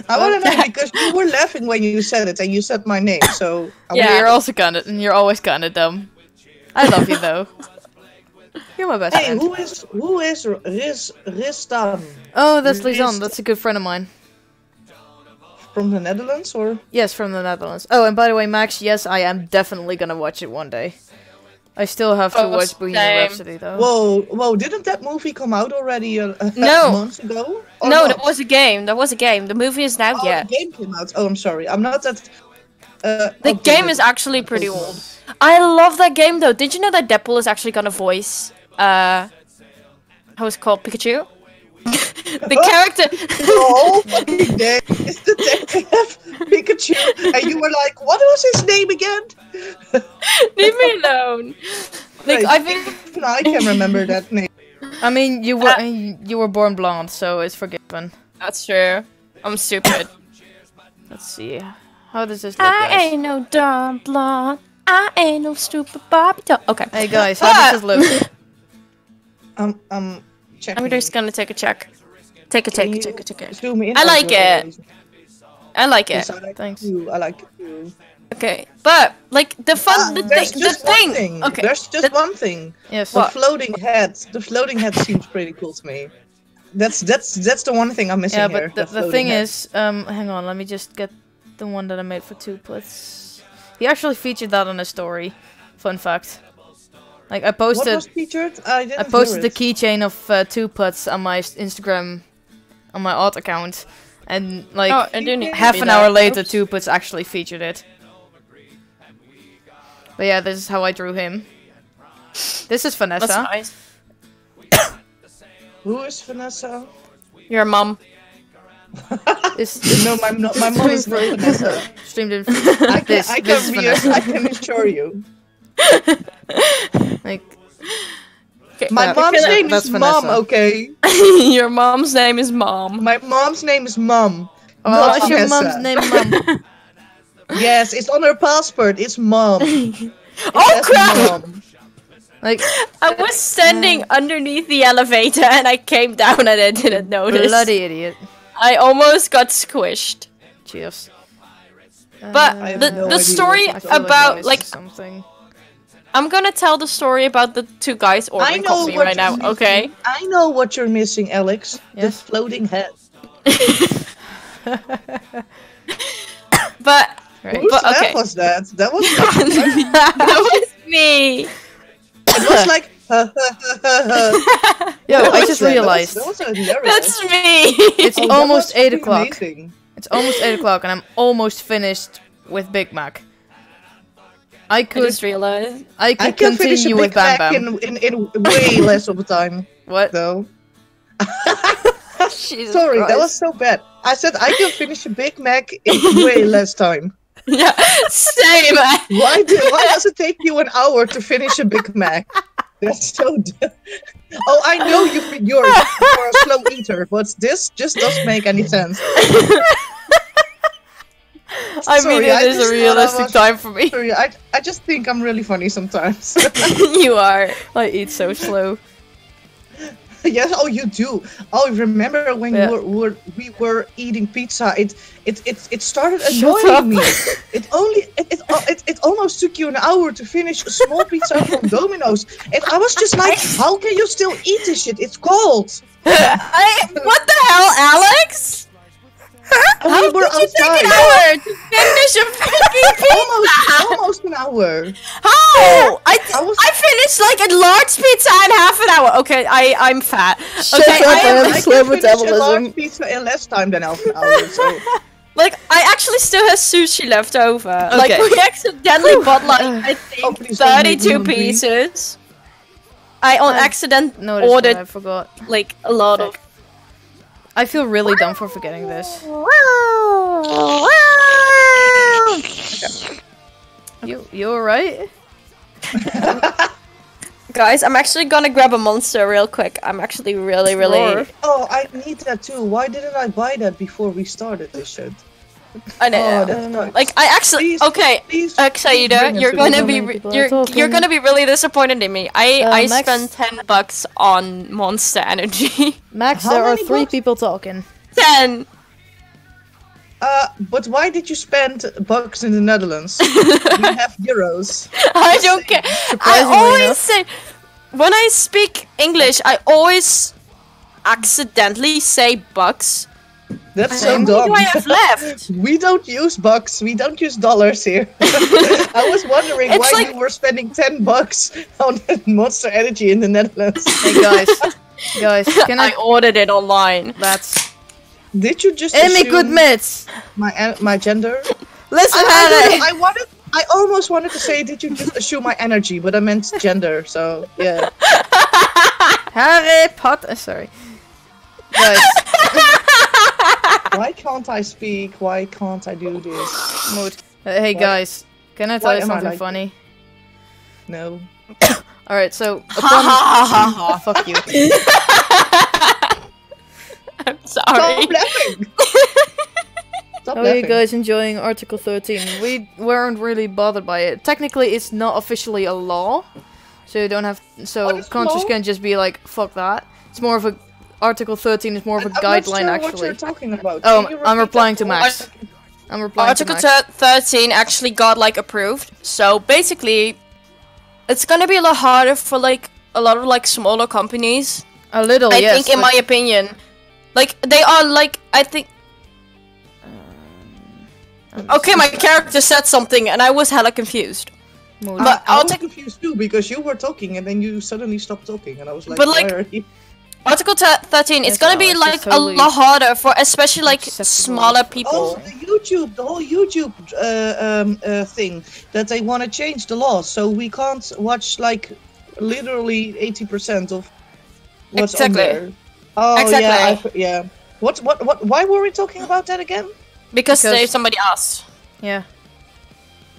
I want to know because you were laughing when you said it, and you said my name. So Yeah. You're also kinda, and you're always kinda dumb. I love you though. You're my best Hey, friend. who is Ristan Oh, that's Lisanne. That's a good friend of mine. from the Netherlands, or? Yes, from the Netherlands. Oh, and by the way, Max, yes, I am definitely gonna watch it one day. I still have to Oh, watch Bohemian same. Rhapsody though. Whoa! Didn't that movie come out already No. months ago? Or No, not? that was a game. That was a game. The movie is now. Oh, Yeah. the game came out. Oh, I'm sorry. I'm not that. The game is actually pretty old. I love that game though. Did you know that Deadpool is actually gonna voice how is it called? Pikachu? The character Oh, fucking day. It's Detective Pikachu, and you were like, "What was his name again?" leave me alone. Like Wait, I think even I can remember that name. I mean, you were born blonde, so it's forgiven. that's true. I'm stupid. Let's see. How does this look, I guys? ain't no dumb blonde. I ain't no stupid Barbie doll. Okay. Hey guys, how does this look? Checking. I'm just gonna take a check. Take a. Zoom in. I like it. I like it. Yes, I like Thanks. you. I like you. Okay, but like the fun, the There's thing, just the one thing. thing. Okay, There's just one thing. Yes. The floating head. The floating head seems pretty cool to me. That's the one thing I'm missing Yeah, here. but the floating thing head. is, hang on, let me just get the one that I made for 2plits. He actually featured that on his story. Fun fact. Like I What posted, was featured? I didn't I posted the hear it. keychain of 2plits on my Instagram, on my art account, and like Oh, I didn't half see an that. hour later, Oops. 2plits actually featured it. But yeah, this is how I drew him. This is Vanessa. That's nice. Who is Vanessa? Your mom. This No, my mom is not Vanessa. streamed in. I can, This is Vanessa. I can assure you. Like Okay, My Yeah, mom's name that's is Mom, Vanessa. okay? your mom's name is Mom. My mom's name is Mom. oh, not what's your Vanessa. mom's name, Mom? Yes, it's on her passport. It's Mom. It Oh says crap! Mom. Like I was standing underneath the elevator and I came down and I didn't notice. bloody idiot. I almost got squished. Cheers. But I have the no the idea story what I feel about noise like is something. I'm gonna tell the story about the two guys I ordering know coffee what right now. you're Okay. missing. I know what you're missing, Alex. The Yes? floating head. But Right. Whose But, okay. laugh was that? That was that was me. it was like Yo, I What just was that? realized That was hilarious. That's me. it's Oh, that almost was 8 freaking o'clock. amazing. It's almost 8 o'clock, and I'm almost finished with Big Mac. I I could just realized. I I could can finish a continue Big with Bam Mac Bam. in way less of a time, What? though. Jesus Sorry, that Christ. was so bad. I said I can finish a Big Mac in way less time. Yeah, same. Why does it take you an hour to finish a Big Mac? That's so dumb. Oh, I know you're a slow eater, but this just doesn't make any sense. I mean, Sorry, it I is just a thought I realistic was- time for me. Sorry, I just think I'm really funny sometimes. You are. I eat so slow. Yes, oh you do. Oh, remember when Yeah. we were eating pizza? It started Shut annoying up. me. It almost took you an hour to finish a small pizza from Domino's, and I was just like, how can you still eat this shit? It's cold. What the hell, Alex? And How we were did you take outside. an hour to finish a fucking pizza? Almost an hour. How? I was- finished like a large pizza in half an hour. Okay, I'm fat. Shut Okay, up, I am, Alex. I slow can finish a metabolism. large pizza in less time than half an hour. So like I actually still have sushi left over. Like Okay. we accidentally bought like I Oh, think please don't make me 32 hungry. pieces. I on accident Notice what I ordered forgot. like a lot of. I feel really dumb for forgetting this. You alright? Guys, I'm actually gonna grab a monster real quick. I'm actually really. Roar. oh, I need that too. Why didn't I buy that before we started this shit? I know. Oh, that's nice. Like I actually Please, okay. please bring Xayide, it you're to gonna me. be many people are you're talking. gonna be really disappointed in me. I Max- spent $10 on Monster Energy. Max, How there are many 3 bucks? people talking. 10. But why did you spend bucks in the Netherlands? We have euros. I don't care. I always say, when I speak English, I always accidentally say bucks. That's so How many dumb. do I have left? We don't use bucks. We don't use dollars here. I was wondering It's why like- you were spending 10 bucks on Monster Energy in the Netherlands. Hey guys, can I ordered it online. That's Did you just Amy good assume mitts. my gender? Listen, Harry. I almost wanted to say, did you just assume my energy? But I meant gender. So yeah. Harry Potter. Sorry, guys. Why can't I speak? Why can't I do this? Mood. Hey guys, can I tell Why you am I something like funny? No. All right, so upon fuck you. I'm sorry. Stop laughing. Stop How are you laughing. guys enjoying Article 13? We weren't really bothered by it. Technically, it's not officially a law, so you don't have. So What is countries law? can just be like, "Fuck that." It's more of a. Article 13 is more of a I'm not guideline, sure what actually. you're talking about. Oh, Can you I'm repeat replying that to for me? Max. I'm replying Article to Max. 13 actually got like approved. So basically, it's gonna be a lot harder for like a lot of like smaller companies. A little, I yes. think, in but- my opinion, like they are like I think. Okay, my character said something and I was hella confused. Mood. But I I'll was take confused too because you were talking and then you suddenly stopped talking and I was like, But, like, why are you? Article 13. It's Yes, gonna be Alex, like it's totally a lot harder for especially like acceptable. smaller people. Oh, the whole YouTube thing that they want to change the law so we can't watch like literally 80% of what's Exactly. on there. Oh Exactly. yeah. What? Why were we talking about that again? Because Because- somebody asked. Yeah.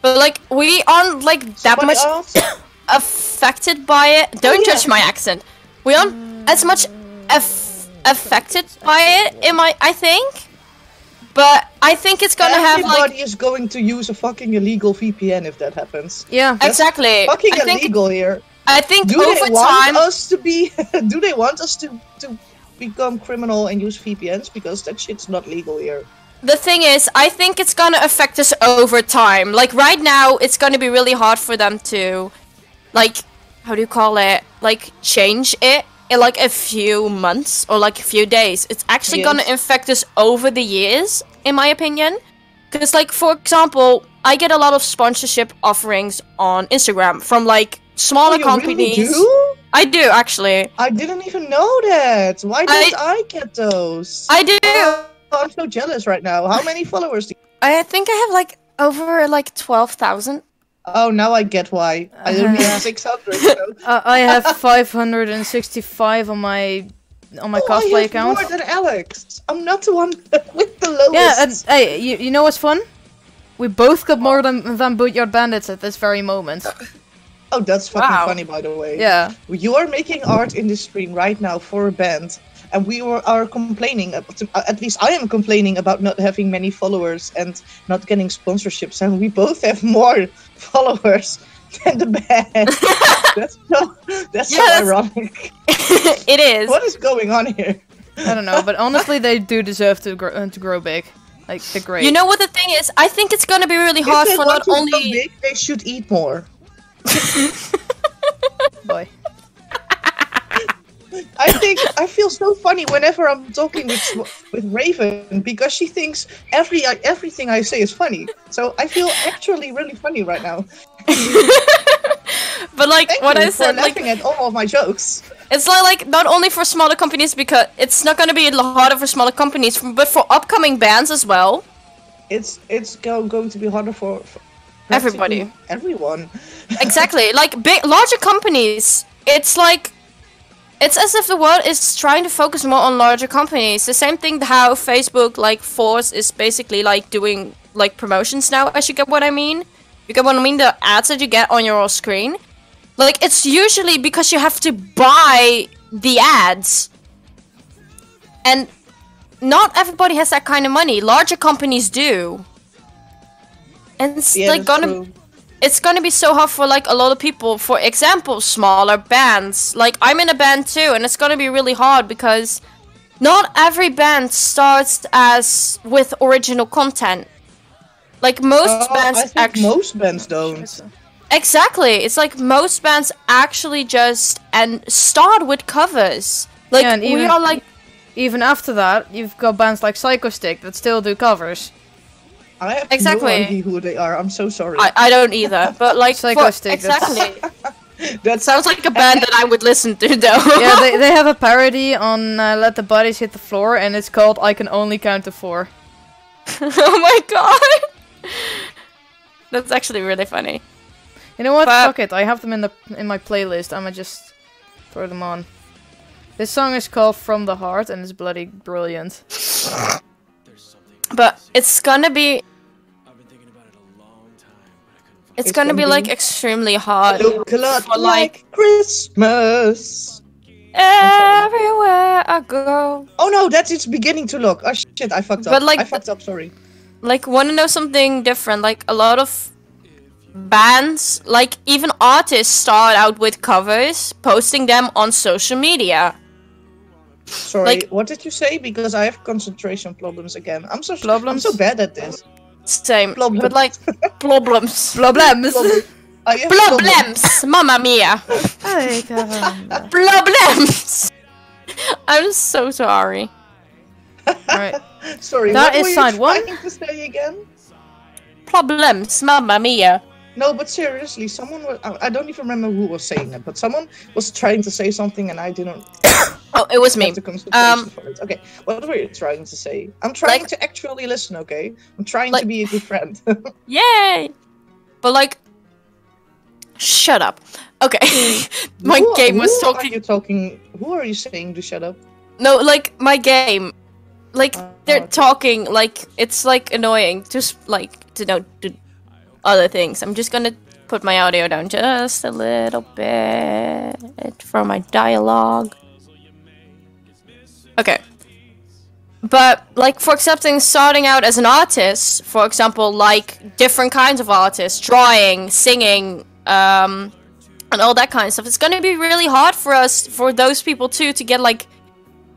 But like we aren't like that Somebody much asked? affected by it. Don't yeah. judge my accent. We aren't as much affected by it. I think. But I think it's gonna have Everybody like is going to use a fucking illegal VPN if that happens. Yeah. exactly. Fucking I think illegal here. I think Do over they want time. us to be? Do they want us to become criminal and use VPNs? Because that shit's not legal here. The thing is, I think it's gonna affect us over time. Like right now, it's gonna be really hard for them to, like, how do you call it? Like change it in like a few months or like a few days. It's actually Yes. gonna affect us over the years, in my opinion. Because like for example, I get a lot of sponsorship offerings on Instagram from like smaller Oh, you companies. really do? I do actually. I didn't even know that. Why don't I get those? I do. Oh, I'm so jealous right now. How many followers do you... I think I have like over like 12,000. Oh, now I get why. I only have 600. So. I have 565 on my I cosplay have account. more than Alex. I'm not the one with the lowest. Yeah, and hey, you know what's fun? We both got more than Bootyard Bandits at this very moment. Oh, that's fucking Wow. funny, by the way. Yeah. You are making art in the stream right now for a band, and we are complaining. At least I am complaining about not having many followers and not getting sponsorships, and we both have more followers than the band. that's so that's- ironic. It is. What is going on here? I don't know, but honestly, they do deserve to grow big. Like, they're great. You know what the thing is? I think it's gonna be really hard If they for want not to grow only. big, they should eat more. Boy. I feel so funny whenever I'm talking with Raven because she thinks everything I say is funny. So I feel actually really funny right now. But like Thank what you I for said, like laughing at all of my jokes. it's like not only for smaller companies because it's not gonna be harder for smaller companies, but for upcoming bands as well. It's going to be harder for Everybody. practically everyone. Exactly. Like larger companies, it's like it's as if the world is trying to focus more on larger companies. The same thing how Facebook like Force is basically like doing like promotions now. As you get what I mean? You get what I mean? The ads that you get on your screen. Like it's usually because you have to buy the ads. And not everybody has that kind of money. Larger companies do. And it's Yeah, like that's gonna true. it's gonna be so hard for like a lot of people. For example, smaller bands. Like I'm in a band too, and it's gonna be really hard because not every band starts as with original content. Like most bands I think most bands don't. Exactly. It's like most bands actually just start with covers. Like Yeah, and we are like even after that, you've got bands like Psycho Stick that still do covers. I have Exactly. no idea who they are. I'm so sorry. I don't either, but like Psycho Stick, exactly. That Sounds like a band that I would listen to though. Yeah, they have a parody on Let the Bodies Hit the Floor, and it's called I Can Only Count to 4. Oh my god. That's actually really funny. You know what? But- Fuck it. I have them in my playlist. I'ma just throw them on. This song is called From the Heart and it's bloody brilliant. But it's gonna be it's gonna be like extremely hard look a lot for, like Christmas. everywhere I go. Oh no, that's its beginning to look. Oh shit, I fucked up. But, like, I fucked up, sorry. Like, wanna know something different? Like, a lot of bands, like, even artists start out with covers, posting them on social media. Sorry, like- what did you say? Because I have concentration problems again. I'm so Problems? I'm so bad at this. Same. Problems. But, like, problems. Problems! I have Problems! Mamma mia! Ay, caramba. Problems! I'm so sorry. Alright. Sorry, That what is were you side one. trying to say again? Problems, mamma mia. No, but seriously, someone was, I don't even remember who was saying it, but someone was trying to say something and I didn't Oh, it was me. have the concentration for it. Okay, what were you trying to say? I'm trying Like- to actually listen, okay? I'm trying Like- to be a good friend. Yay! But like, shut up. Okay, my Who- game was who talking. Are you talking? Who are you saying to shut up? No, like my game. Like they're okay. talking. Like it's like annoying. Just like to know do other things. I'm just gonna put my audio down just a little bit for my dialogue. Okay. But, like, for accepting starting out as an artist, for example, like, different kinds of artists, drawing, singing, and all that kind of stuff, it's gonna be really hard for us, for those people too, to get, like,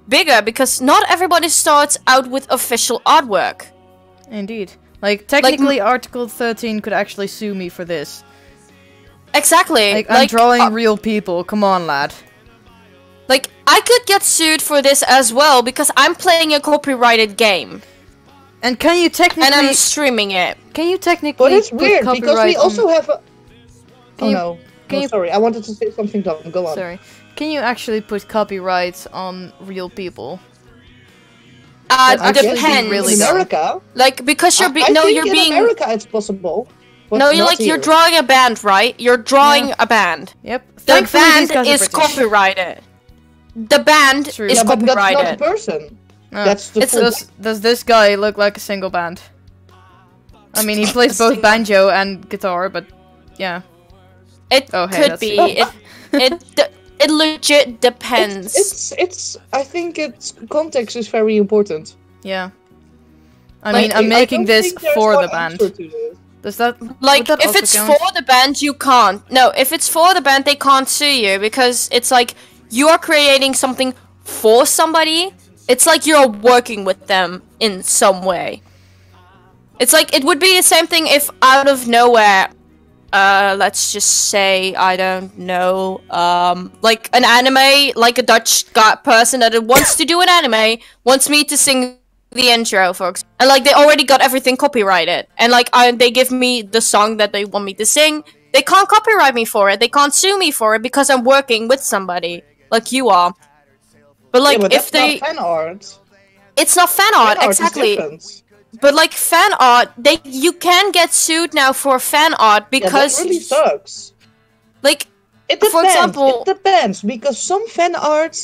bigger, because not everybody starts out with official artwork. Indeed. Like, technically, Article 13 could actually sue me for this. Exactly. Like, I'm drawing real people. Come on, lad. Like, I could get sued for this as well, because I'm playing a copyrighted game, And can you technically... and I'm streaming it. Can you technically But it's put weird because we copyright also on... have a. Can Oh you- no! can No, you- sorry, I wanted to say something dumb. Go on. Sorry. Can you actually put copyrights on real people? I guess Depends. really in dumb. America. Like, because you're I think you're in being America it's possible. But no, you're not like you're here. drawing a band, right? You're drawing a band. Yep. The Thankfully, these band guys are is British. copyrighted. The band True. is Yeah, but that's not the copyrighted. person. No. That's the It's full- Does this guy look like a single band? I mean, he plays both banjo and guitar, but yeah. It Oh, hey, could that's- be. It legit depends. It's. I think its context is very important. Yeah. I Like, mean, I'm I making don't this think there's for one the band. answer to this. Does that... Like, would that if also it's count? for the band, you can't. No, if it's for the band, they can't sue you because it's like you are creating something for somebody. It's like you're working with them in some way. It's like it would be the same thing if out of nowhere, let's just say, I don't know, like an anime, like a Dutch person that wants to do an anime, wants me to sing the intro, for example. And like they already got everything copyrighted. And like they give me the song that they want me to sing. They can't copyright me for it. They can't sue me for it because I'm working with somebody, like you are. But like Yeah, but if that's they, not fan art. it's not fan art, Fan art is exactly. different. But like fan art, you can get sued now for fan art Yeah, because that really sucks. like It depends. For example- it depends because some fan art.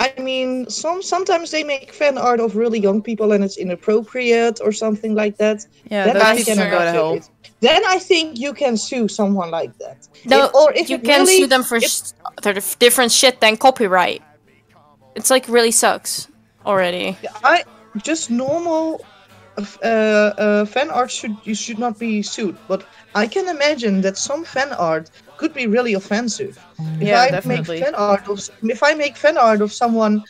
I mean, sometimes they make fan art of really young people and it's inappropriate or something like that. Yeah, Then those I people can cannot go to do hell. it. Then I think you can sue someone like that. no, or if you it can really- sue them for different shit than copyright. It's like really sucks already. I just normal fan art should not be sued, but I can imagine that some fan art could be really offensive. Yeah, If definitely. If I make fan art of someone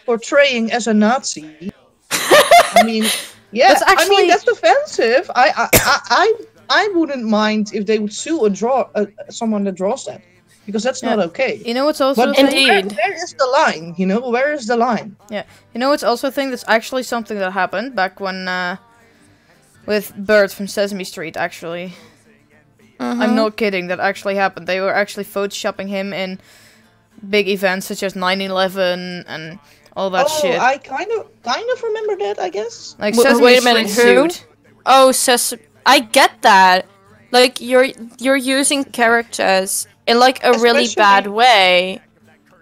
portraying as a Nazi, I mean, yeah, That's actually- that's offensive. I wouldn't mind if they would sue someone that draws that, because that's not okay. You know what's also But a thing? Indeed. where is the line? You know, where is the line? Yeah. You know what's also a thing that's actually something that happened back when with Bert from Sesame Street actually. I'm not kidding, that actually happened. They were actually photoshopping him in big events such as 9/11 and all that shit. I kind of remember that, I guess. Like Wait Sesame a minute, Street who? sued. Oh, I get that. Like you're using characters in like a really Especially- bad way.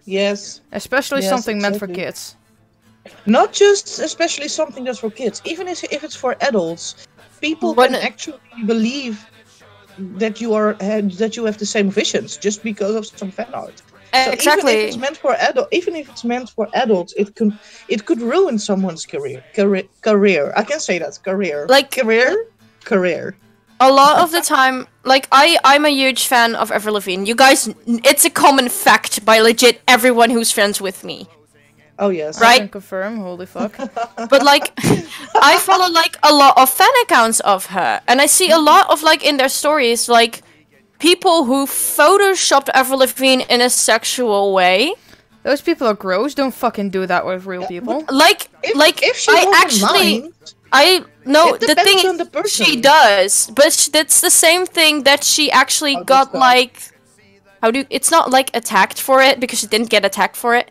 Yes. Especially Yes, something meant for exactly. kids. Not just especially something that's for kids. Even if it's for adults, people When- can actually believe that you have the same visions just because of some fan art. So Exactly. even if it's meant for adults, it could ruin someone's career. I can say that career. Like- career. A lot of the time, like I'm a huge fan of Avril Lavigne. You guys, it's a common fact by legit everyone who's friends with me. Oh yes. Right. I can confirm, holy fuck. But like, I follow like a lot of fan accounts of her, and I see a lot of like in their stories like people who photoshopped Avril Lavigne in a sexual way. Those people are gross, don't fucking do that with real people. Like, If she I wouldn't actually. mind, I no, It the depends thing on the is, she person. does, but that's the same thing that she actually Oh, got that's bad. like, it's not like attacked for it because she didn't get attacked for it,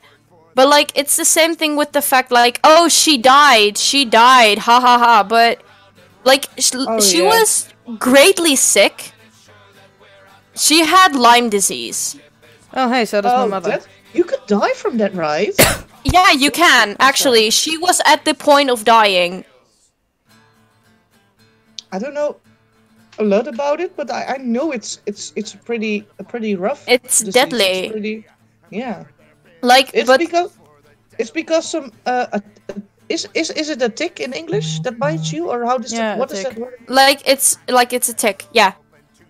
but like it's the same thing with the fact like, oh, she died, ha ha ha, but like she yeah. was greatly sick. She had Lyme disease. Oh hey, so does my mother. You could die from that, right? Yeah, you can actually. She was at the point of dying. I don't know a lot about it, but I know it's a pretty rough. It's disease. deadly. It's pretty, yeah. Like, It's but because some is it a tick in English that bites you, or how does Yeah, what a is tick. that word? like it's a tick. Yeah.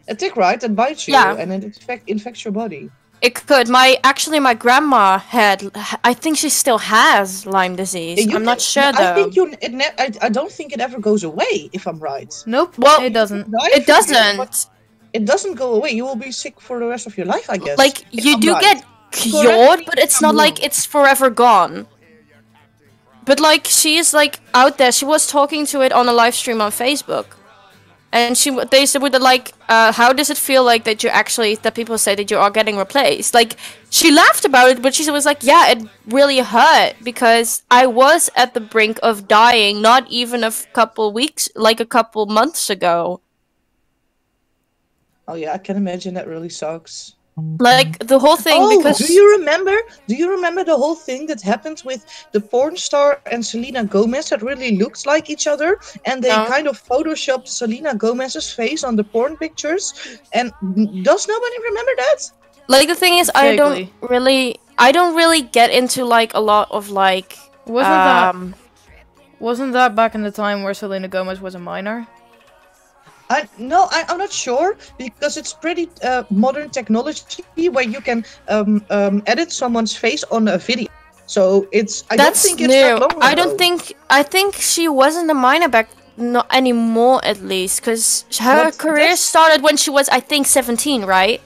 A tick, right? That bites you, Yeah. and it infects your body. It could. My grandma had. I think she still has Lyme disease. You I'm not can- sure though. I think I don't think it ever goes away, if I'm right. Nope, Well, it doesn't. Die It from doesn't. It doesn't go away. You will be sick for the rest of your life, I guess. Like if you I'm do right. get cured, me but it's if not I'm like wrong. it's forever gone. But like she is like out there. She was talking to it on a live stream on Facebook, and they said with the like, how does it feel like that people say that you are getting replaced? Like she laughed about it, but she was like, yeah, it really hurt because I was at the brink of dying, not even a couple months ago. Oh yeah, I can imagine that really sucks. Like the whole thing because do you remember the whole thing that happened with the porn star and Selena Gomez that really looked like each other, and they No. kind of photoshopped Selena Gomez's face on the porn pictures? And does nobody remember that? like the thing is I Vaguely. don't really get into like a lot of like Wasn't that back in the time where Selena Gomez was a minor? I'm not sure, because it's pretty modern technology where you can edit someone's face on a video. So I don't that's think it's new. that long ago. I think she wasn't a minor back not anymore at least because her But career that's- started when she was I think 17, right?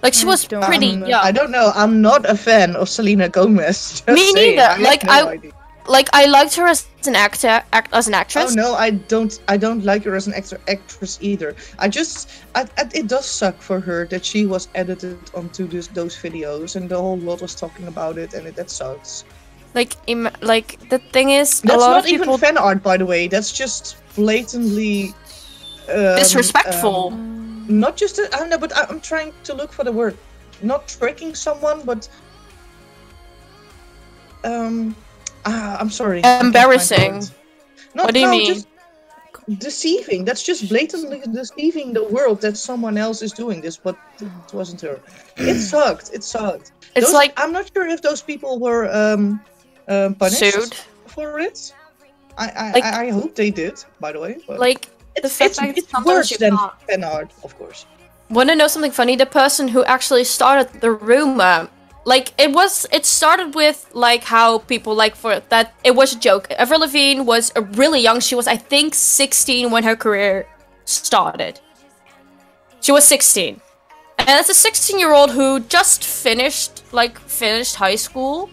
Like she was don't pretty remember. young. I don't know. I'm not a fan of Selena Gomez. just Me saying. neither. I have Like, no idea. Like I liked her as an as an Oh actress. no, I don't like her as an actress either. It does suck for her that she was edited onto those videos, and the whole world was talking about it, and that sucks. Like the thing is, That's a lot not of people even fan art, by the way. That's just blatantly disrespectful. Not just I don't know, but I'm trying to look for the word. Not tricking someone, but I'm sorry. I can't find the Embarrassing. word. What do you mean? Just deceiving. That's just blatantly deceiving the world that someone else is doing this, but it wasn't her. It sucked. It sucked. It's like I'm not sure if those people were punished sued. for it. Like- I hope they did. By the way, but Like the fact that it's sometimes worse you than can't. fan art, of course. Want to know something funny? The person who actually started the rumor, like it started with like how people like for that it was a joke. Avril Lavigne was really young. She was I think 16 when her career started. She was 16, and as a 16-year-old who just finished high school,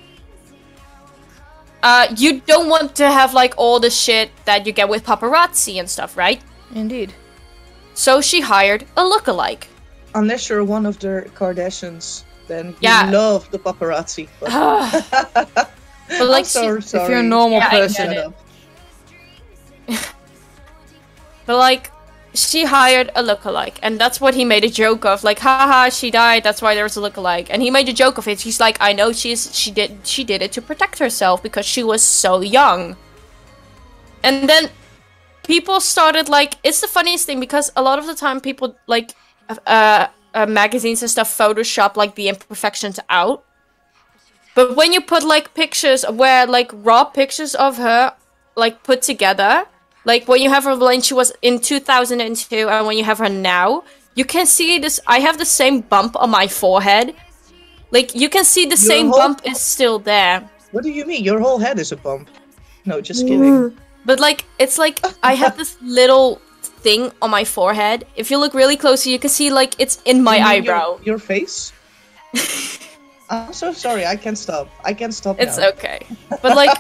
you don't want to have like all the shit that you get with paparazzi and stuff, right? Indeed. So she hired a lookalike. Unless you're one of the Kardashians, then Yeah. you love the paparazzi. But But like, I'm so sorry. If you're a normal Yeah, I person, get it. But like, she hired a lookalike, and that's what he made a joke of. Like, haha, she died. That's why there was a lookalike, and he made a joke of it. He's like, I know she did it to protect herself because she was so young. And then people started like, it's the funniest thing because a lot of the time people like, magazines and stuff Photoshop like the imperfections out. But when you put like pictures where like raw pictures of her like put together. Like, when you have her when she was in 2002 and when you have her now, you can see this. I have the same bump on my forehead. Like, you can see the same bump is still there. What do you mean? Your whole head is a bump. No, just kidding. But, like, it's like I have this little thing on my forehead. If you look really closely, you can see, like, it's in my eyebrow. Your face? I'm so sorry. I can't stop. It's now. okay. But, like...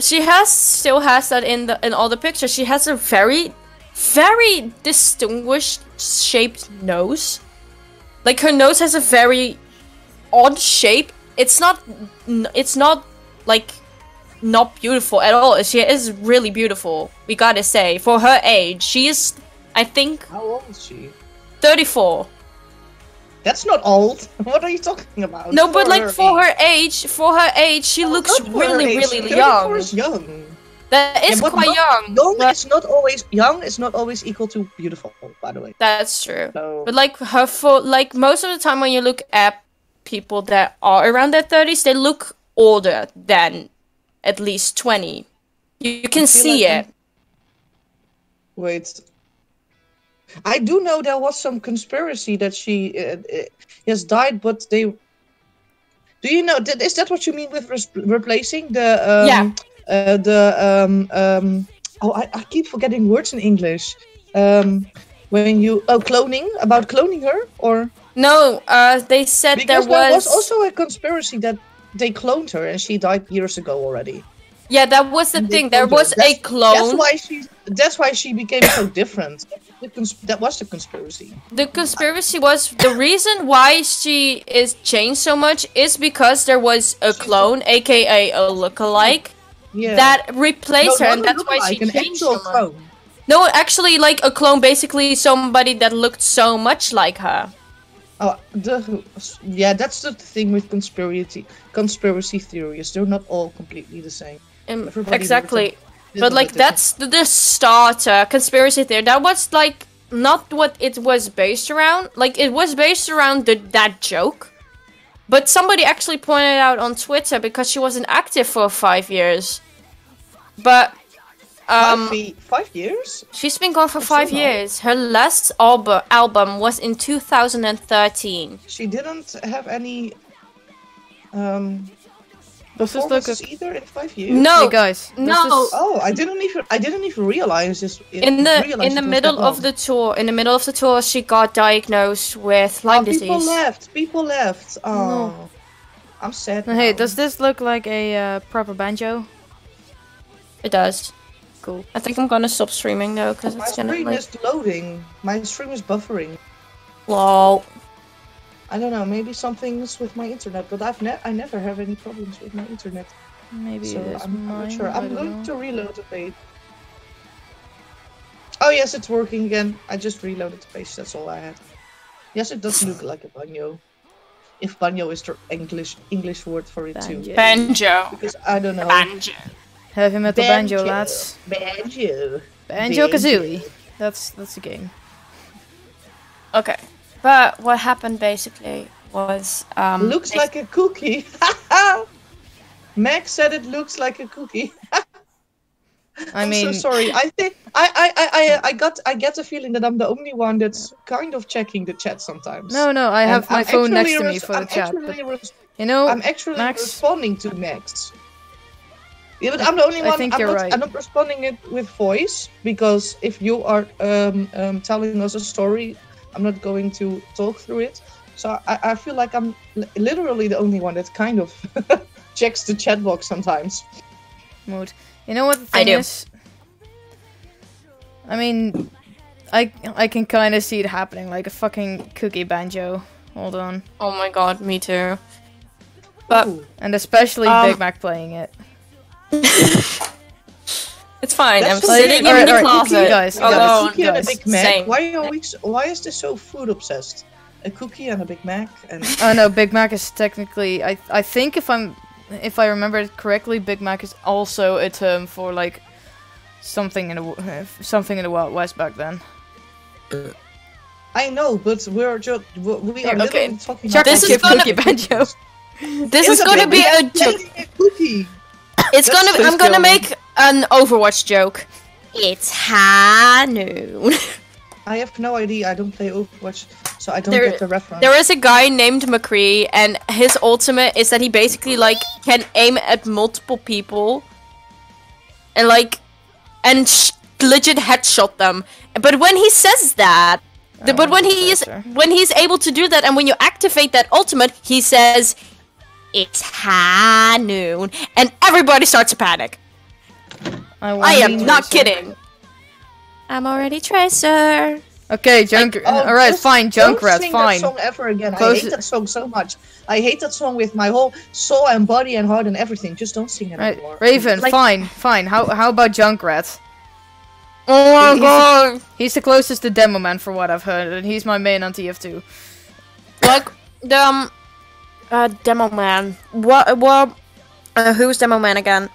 She still has that in all the pictures. She has a very, very distinguished shaped nose. Like, her nose has a very odd shape. It's not like not beautiful at all. She is really beautiful. We gotta say, for her age, she is, I think. How old is she? 34. That's not old. What are you talking about? No, but like for her age, she looks really, really young. 34 is young. That is quite young. Young is not always equal to beautiful, by the way. That's true. So... But like like most of the time when you look at people that are around their 30s, they look older than at least 20. You can see it. Wait. I do know there was some conspiracy that she has died, but they... Do you know? Is that what you mean with replacing the... I keep forgetting words in English. When you... Oh, cloning? About cloning her? Or... No, they said because there was also a conspiracy that they cloned her and she died years ago already. Yeah, that was the thing. There was a clone. That's why she became so different. That was the conspiracy. The conspiracy was the reason why she is changed so much is because there was a clone, aka a lookalike, that replaced her, and that's why she changed so much. Clone. No, actually, like a clone, basically somebody that looked so much like her. Oh, that's the thing with conspiracy theories. They're not all completely the same. Exactly. But like that's the starter conspiracy theory. That was like not what it was based around. Like it was based around that joke. But somebody actually pointed out on Twitter because she wasn't active for 5 years. But 5 years? She's been gone for 5 years. Her last album was in 2013. She didn't have any performances either in 5 years. No, hey guys. No. Oh, I didn't even realize this. In the middle of the tour, she got diagnosed with Lyme disease. People left. Oh, no. I'm sad. Hey, does this look like a proper banjo? It does. Cool. I think I'm gonna stop streaming though, because it's gonna like... My stream is loading. My stream is buffering. Lol. I don't know, maybe something's with my internet, but I never have any problems with my internet. Maybe so it is I'm mine, not sure. I'm going know. to reload the page. Oh yes, it's working again. I just reloaded the page, that's all I had. Yes, it does look like a banjo. If banjo is the English word for it too. Banjo. Because I don't know. Banjo. Heavy metal banjo, lads. Banjo. Banjo-Kazooie. That's the game. Okay. But what happened basically was looks like a cookie. Max said it looks like a cookie. I'm so sorry. I get the feeling that I'm the only one that's kind of checking the chat sometimes. No, I have my phone next to me for the chat. But, you know, I'm actually Max, responding to Max. Yeah, but I'm the only one. think you're right. I'm not responding it with voice because if you are telling us a story, I'm not going to talk through it. So I feel like I'm literally the only one that kind of checks the chat box sometimes. Mood. You know what the thing is? I mean, I can kind of see it happening, like a fucking cookie banjo. Hold on. Oh my god, me too. But and especially Big Mac playing it. It's fine. That's I'm sitting in the closet. Guys, alone. Cookie and a Big Mac. Same. Why is this so food obsessed? A cookie and a Big Mac and oh no, Big Mac is technically I think if I remember it correctly, Big Mac is also a term for like something in the Wild West back then. I know, but we are literally talking about this is gonna cookie banjo. This is gonna be a joke. Cookie. I'm gonna make an Overwatch joke. It's high noon. I have no idea. I don't play Overwatch, so I don't get the reference. There is a guy named McCree, and his ultimate is that he basically like can aim at multiple people, and like, legit headshot them. But when he says that, when he's able to do that, and when you activate that ultimate, he says, "It's high noon," and everybody starts to panic. I am not kidding. I'm already Tracer. Okay, alright, fine, Junkrat, sing fine. That song ever again. I hate that song so much. I hate that song with my whole soul and body and heart and everything. Just don't sing it anymore. Raven, fine. How about Junkrat? Oh my god. He's the closest to Demo Man for what I've heard, and he's my main on TF2. Like the Demo Man. Who's Demo Man again?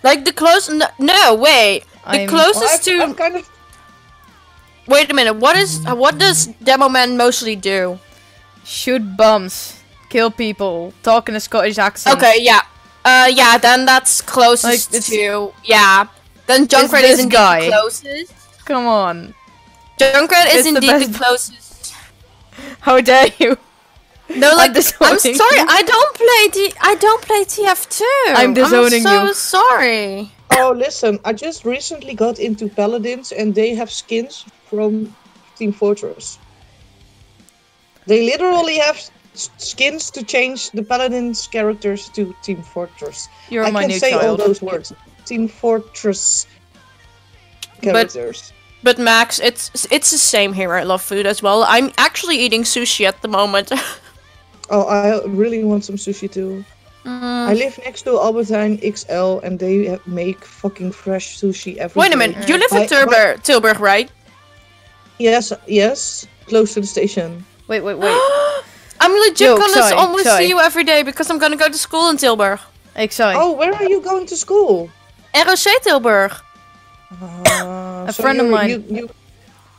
Like the closest. No, wait. The closest to. I'm kind of. Wait a minute. What does Demo Man mostly do? Shoot bombs, kill people, talk in a Scottish accent. Okay, yeah. Yeah. Then that's closest to. Yeah. Then Junkrat is indeed the closest. Come on. Junkrat is indeed the closest. How dare you? No, like I'm sorry. I don't play TF2. I'm disowning you. I'm so sorry. Oh, listen, I just recently got into Paladins and they have skins from Team Fortress. They literally have skins to change the Paladins characters to Team Fortress. You're my new child. I can say all those words. Team Fortress characters. But Max, it's the same here. I love food as well. I'm actually eating sushi at the moment. Oh, I really want some sushi too. I live next to Albertijn XL and they make fucking fresh sushi every day. Wait a minute, you live in Tilburg, right? Yes, close to the station. Wait. I'm legit gonna almost see you every day because I'm gonna go to school in Tilburg. Excited. Oh, where are you going to school? ROC Tilburg. A friend of mine.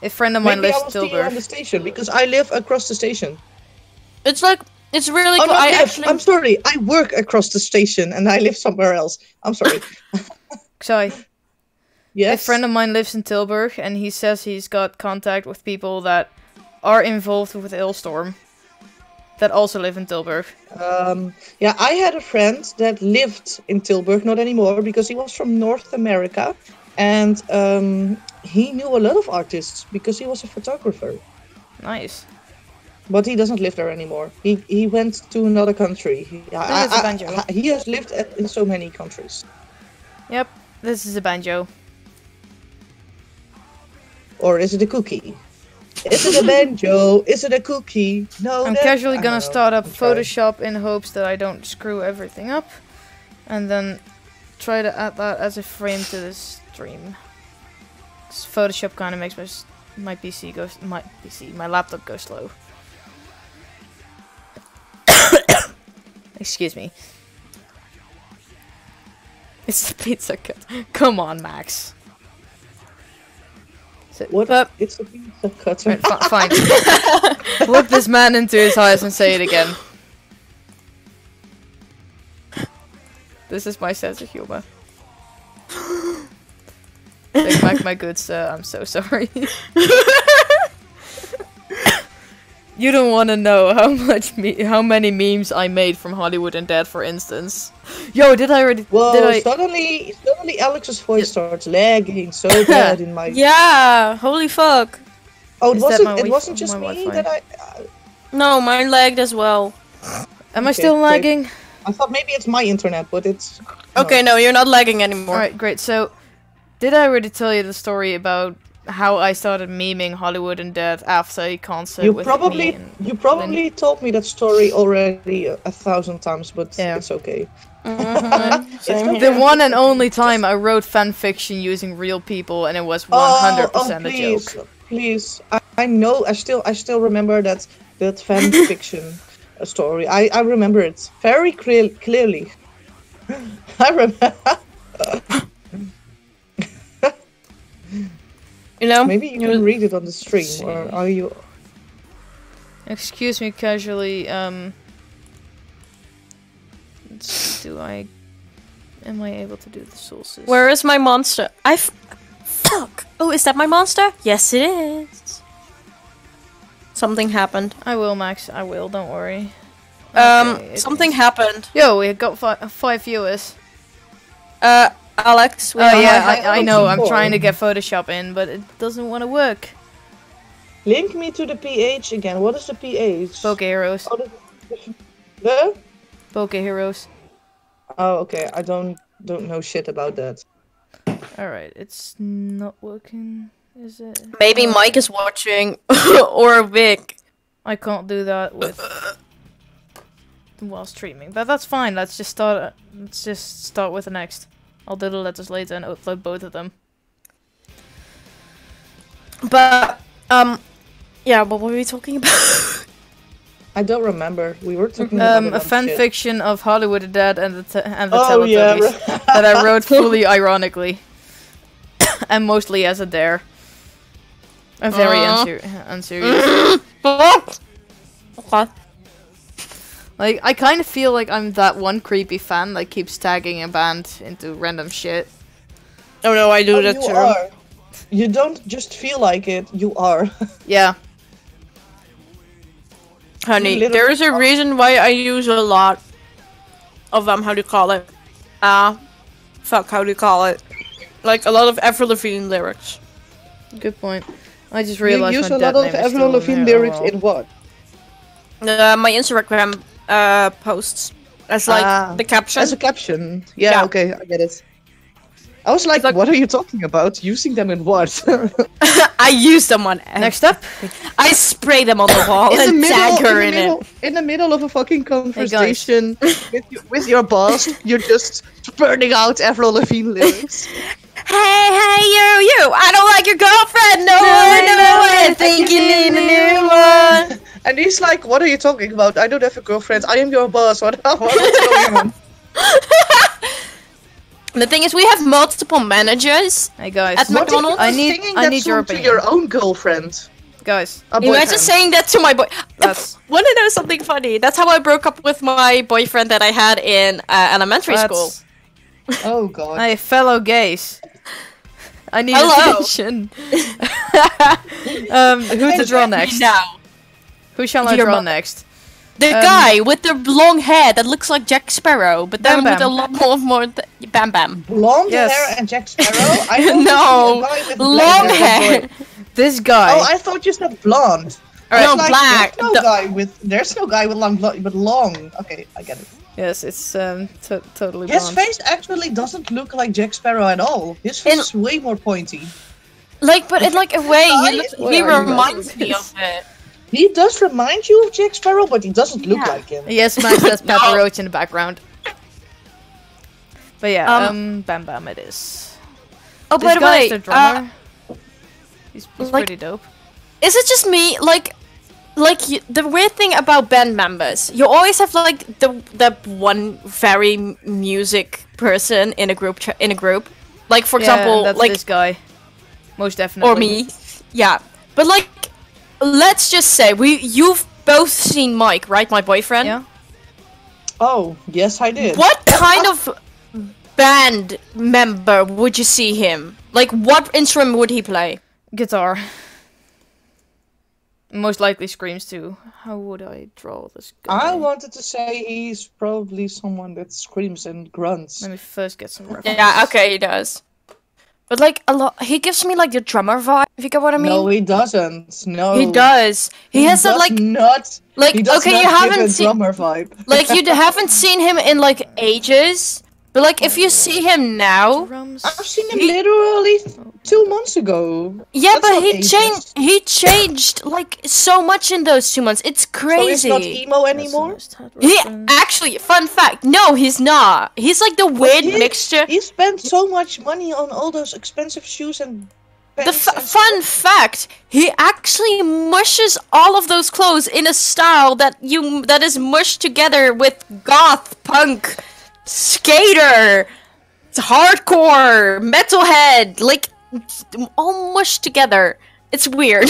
A friend of mine lives in Tilburg. Maybe I will see you on the station because I live across the station. It's really cool. I'm sorry. I work across the station and I live somewhere else. I'm sorry. Sorry. Yes. A friend of mine lives in Tilburg and he says he's got contact with people that are involved with Hailstorm that also live in Tilburg. Yeah, I had a friend that lived in Tilburg, not anymore because he was from North America and he knew a lot of artists because he was a photographer. Nice. But he doesn't live there anymore. He went to another country. He has lived in so many countries. Yep, this is a banjo. Or is it a cookie? Is it a banjo? Is it a cookie? No. I'm casually gonna start up Photoshop in hopes that I don't screw everything up. And then try to add that as a frame to this stream. Photoshop kind of makes my laptop go slow. Excuse me. It's the pizza cut. Come on, Max. What? It's a pizza cutter. Right, fine. Look this man into his eyes and say it again. This is my sense of humor. back my goods. I'm so sorry. You don't want to know how many memes I made from Hollywood and Dead, for instance. Yo, did I already? Well, did I? suddenly Alex's voice starts lagging so bad in my. Yeah, holy fuck. Oh, Is that my it wasn't just my me Wi-Fi? that I. No, mine lagged as well. Am I Okay, still great. lagging? I thought maybe it's my internet, but it's. Okay, no, you're not lagging anymore. Alright, great. So, did I already tell you the story about how I started memeing Hollywood and Dead after a concert You with probably me and you probably told me that story already 1,000 times, but Yeah. it's okay. Mhm, same not The here. one and only time I wrote fan fiction using real people, and it was 100% a please, joke. please. I know. I still remember that fan fiction story. I remember it very clearly. I remember. You know? Maybe you can read it on the stream, or are you? Excuse me casually, am I able to do the sources? Where is my monster? Fuck! Oh, is that my monster? Yes, it is. Something happened. I will, Max, I will, don't worry. Okay, it Something is. happened. Yo, we got 5 viewers. Alex. Oh yeah, I I know, I'm before. trying to get Photoshop in, but it doesn't want to work. Link me to the PH again. What is the PH? Poke Heroes. Oh, the? Poke Heroes. Oh, okay. I don't know shit about that. Alright, it's not working, is it? Maybe Oh, Mike is watching, or Vic. I can't do that with while streaming, but that's fine. Let's just start with the next. I'll do the letters later and upload both of them. But yeah. What were we talking about? I don't remember. We were talking about A fan shit. fiction of Hollywood Dead and the Oh yeah. Teletubbies that I wrote fully ironically and mostly as a dare. A very unserious. Okay. Like, I kind of feel like I'm that one creepy fan that keeps tagging a band into random shit. Oh no, I do that you too. are. You don't just feel like it. You are. Yeah. Honey, You there is a literally- reason why I use a lot of how do you call it? Fuck, how do you call it? Like a lot of Avril Lavigne lyrics. Good point. I just You realized use my a dead lot of name is Avril still in Lavigne there. lyrics Oh, well. in what? My Instagram posts as like the caption. As a caption. Yeah, Yeah. okay, I get it. I was like, like- what are you talking about? Using them in what? I use them on Next up, I spray them on the wall and tag her in it. in the middle of a fucking conversation with your boss, you're just burning out Avril Lavigne lyrics. Hey, you! I don't like your girlfriend. No, I think you need a new one. And he's like, what are you talking about? I don't have a girlfriend. I am your boss. What's going on? The thing is, we have multiple managers. hey guys, At McDonald's? I need your to opinion. your own girlfriend. Guys, A Imagine boyfriend. saying that to my boy. That's- Want to know something funny? That's how I broke up with my boyfriend that I had in elementary school. that's Oh god. hey fellow gays. I need Hello. attention. Who to draw next? Now, Who shall I Your draw mo- next? the guy with the long hair that looks like Jack Sparrow, but then Bam with a Bam. lot more. Bam Bam. Blonde Yes. hair and Jack Sparrow? I thought No, you said a guy with long black hair. This guy. Oh, I thought you said blonde. Alright, I no, was like, black. There's no guy with long blonde, but long. Okay, I get it. Yes, it's totally His blonde. face actually doesn't look like Jack Sparrow at all. His face In- is way more pointy. Like, but in like a way, he looks. What He are you reminds guys? me of it. He does remind you of Jack Sparrow, but he doesn't look Yeah. like him. Yes, Max, that's No. Pepper Roach in the background. But yeah, Bam Bam it is. Oh, This by the guy's way, the drummer. He's like- pretty dope. is it just me? Like the weird thing about band members, you always have like the one very music person in a group. Like for example, that's like this guy. Most definitely. or me. Yeah, but like, let's just say you've both seen Mike, right? My boyfriend. Yeah. Oh, yes, I did. What kind of band member would you see him? Like, what instrument would he play? Guitar. Most likely screams too. How would I draw this guy? I wanted to say he's probably someone that screams and grunts. Let me first get some reference. Yeah, okay, he does. But like a lot, he gives me like the drummer vibe. If you get what I mean? No, he doesn't. No, He does. He has that does like, not. like He does okay, not you give haven't a seen, drummer vibe. like you haven't seen him in like ages. But like, if you see him now, Drums. I've seen him literally 2 months ago. yeah, That's but not he ages. changed. He changed like so much in those 2 months. It's So he's crazy. not emo anymore. He actually, fun fact, no, he's not. He's like the weird mixture. He spent so much money on all those expensive shoes and The pants and fun fact, he actually mushes all of those clothes in a style that is mushed together with goth, punk, skater, hardcore, metalhead, like all mushed together. It's weird.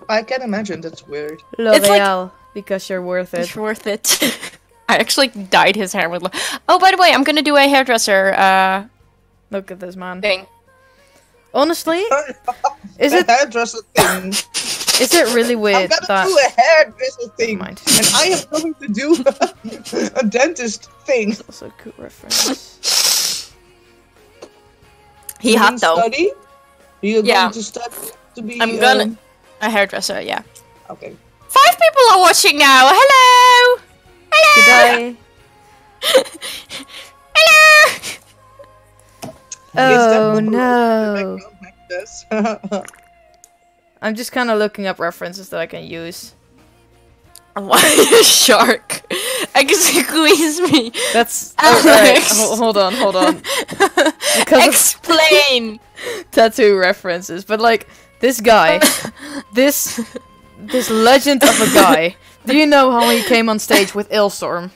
I can imagine that's weird. L'Oreal, because you're worth it. It's worth it. I actually dyed his hair with. Oh, by the way, I'm gonna do a hairdresser Look at this man. thing. Honestly, is a it hairdresser thing? is it really I'm weird gonna that do a hairdresser thing, Mind. and I am going to do a dentist thing. also a good reference? He You hot mean though. Study? You're Yeah. going to study to be. I'm gonna a hairdresser. Yeah. Okay. 5 people are watching now. Hello. Good day. Hello. Oh no. Yes. I'm just kind of looking up references that I can use. Why a shark? Excuse me. That's Alex. hold on. Because of Explain. tattoo references, but like this guy, this legend of a guy. Do you know how he came on stage with Illstorm?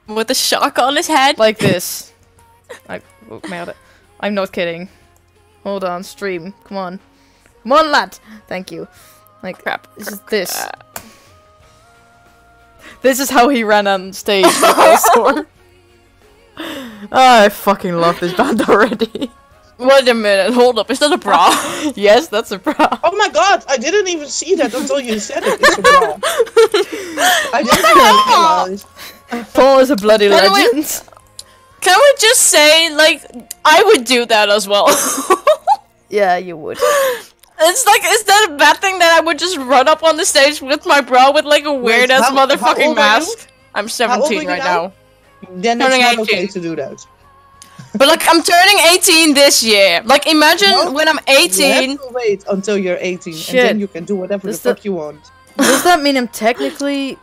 With a shark on his head. Like this. Like, oh, merde. I'm not kidding. Hold on, stream. Come on, lad. Thank you. Like, Crap. this is this. This is how he ran on stage with Illstorm. I fucking love this band already. Wait a minute. Hold up. Is that a bra? Yes, that's a bra. Oh my god, I didn't even see that until you said it. It's a bra. I didn't even realize. Paul is a bloody By the way- legend. Can we just say, like, I would do that as well. Yeah, you would. It's like, is that a bad thing that I would just run up on the stage with my bra with like a weird ass how old motherfucking are you? mask? I'm old are 17 you right now? now. Then it's Turning not 18. okay to do that. But like, I'm turning 18 this year. Like, imagine No, when I'm You 18. have to wait until you're 18, Shit. and then you can do whatever Does the the- fuck you want. Does that mean I'm technically...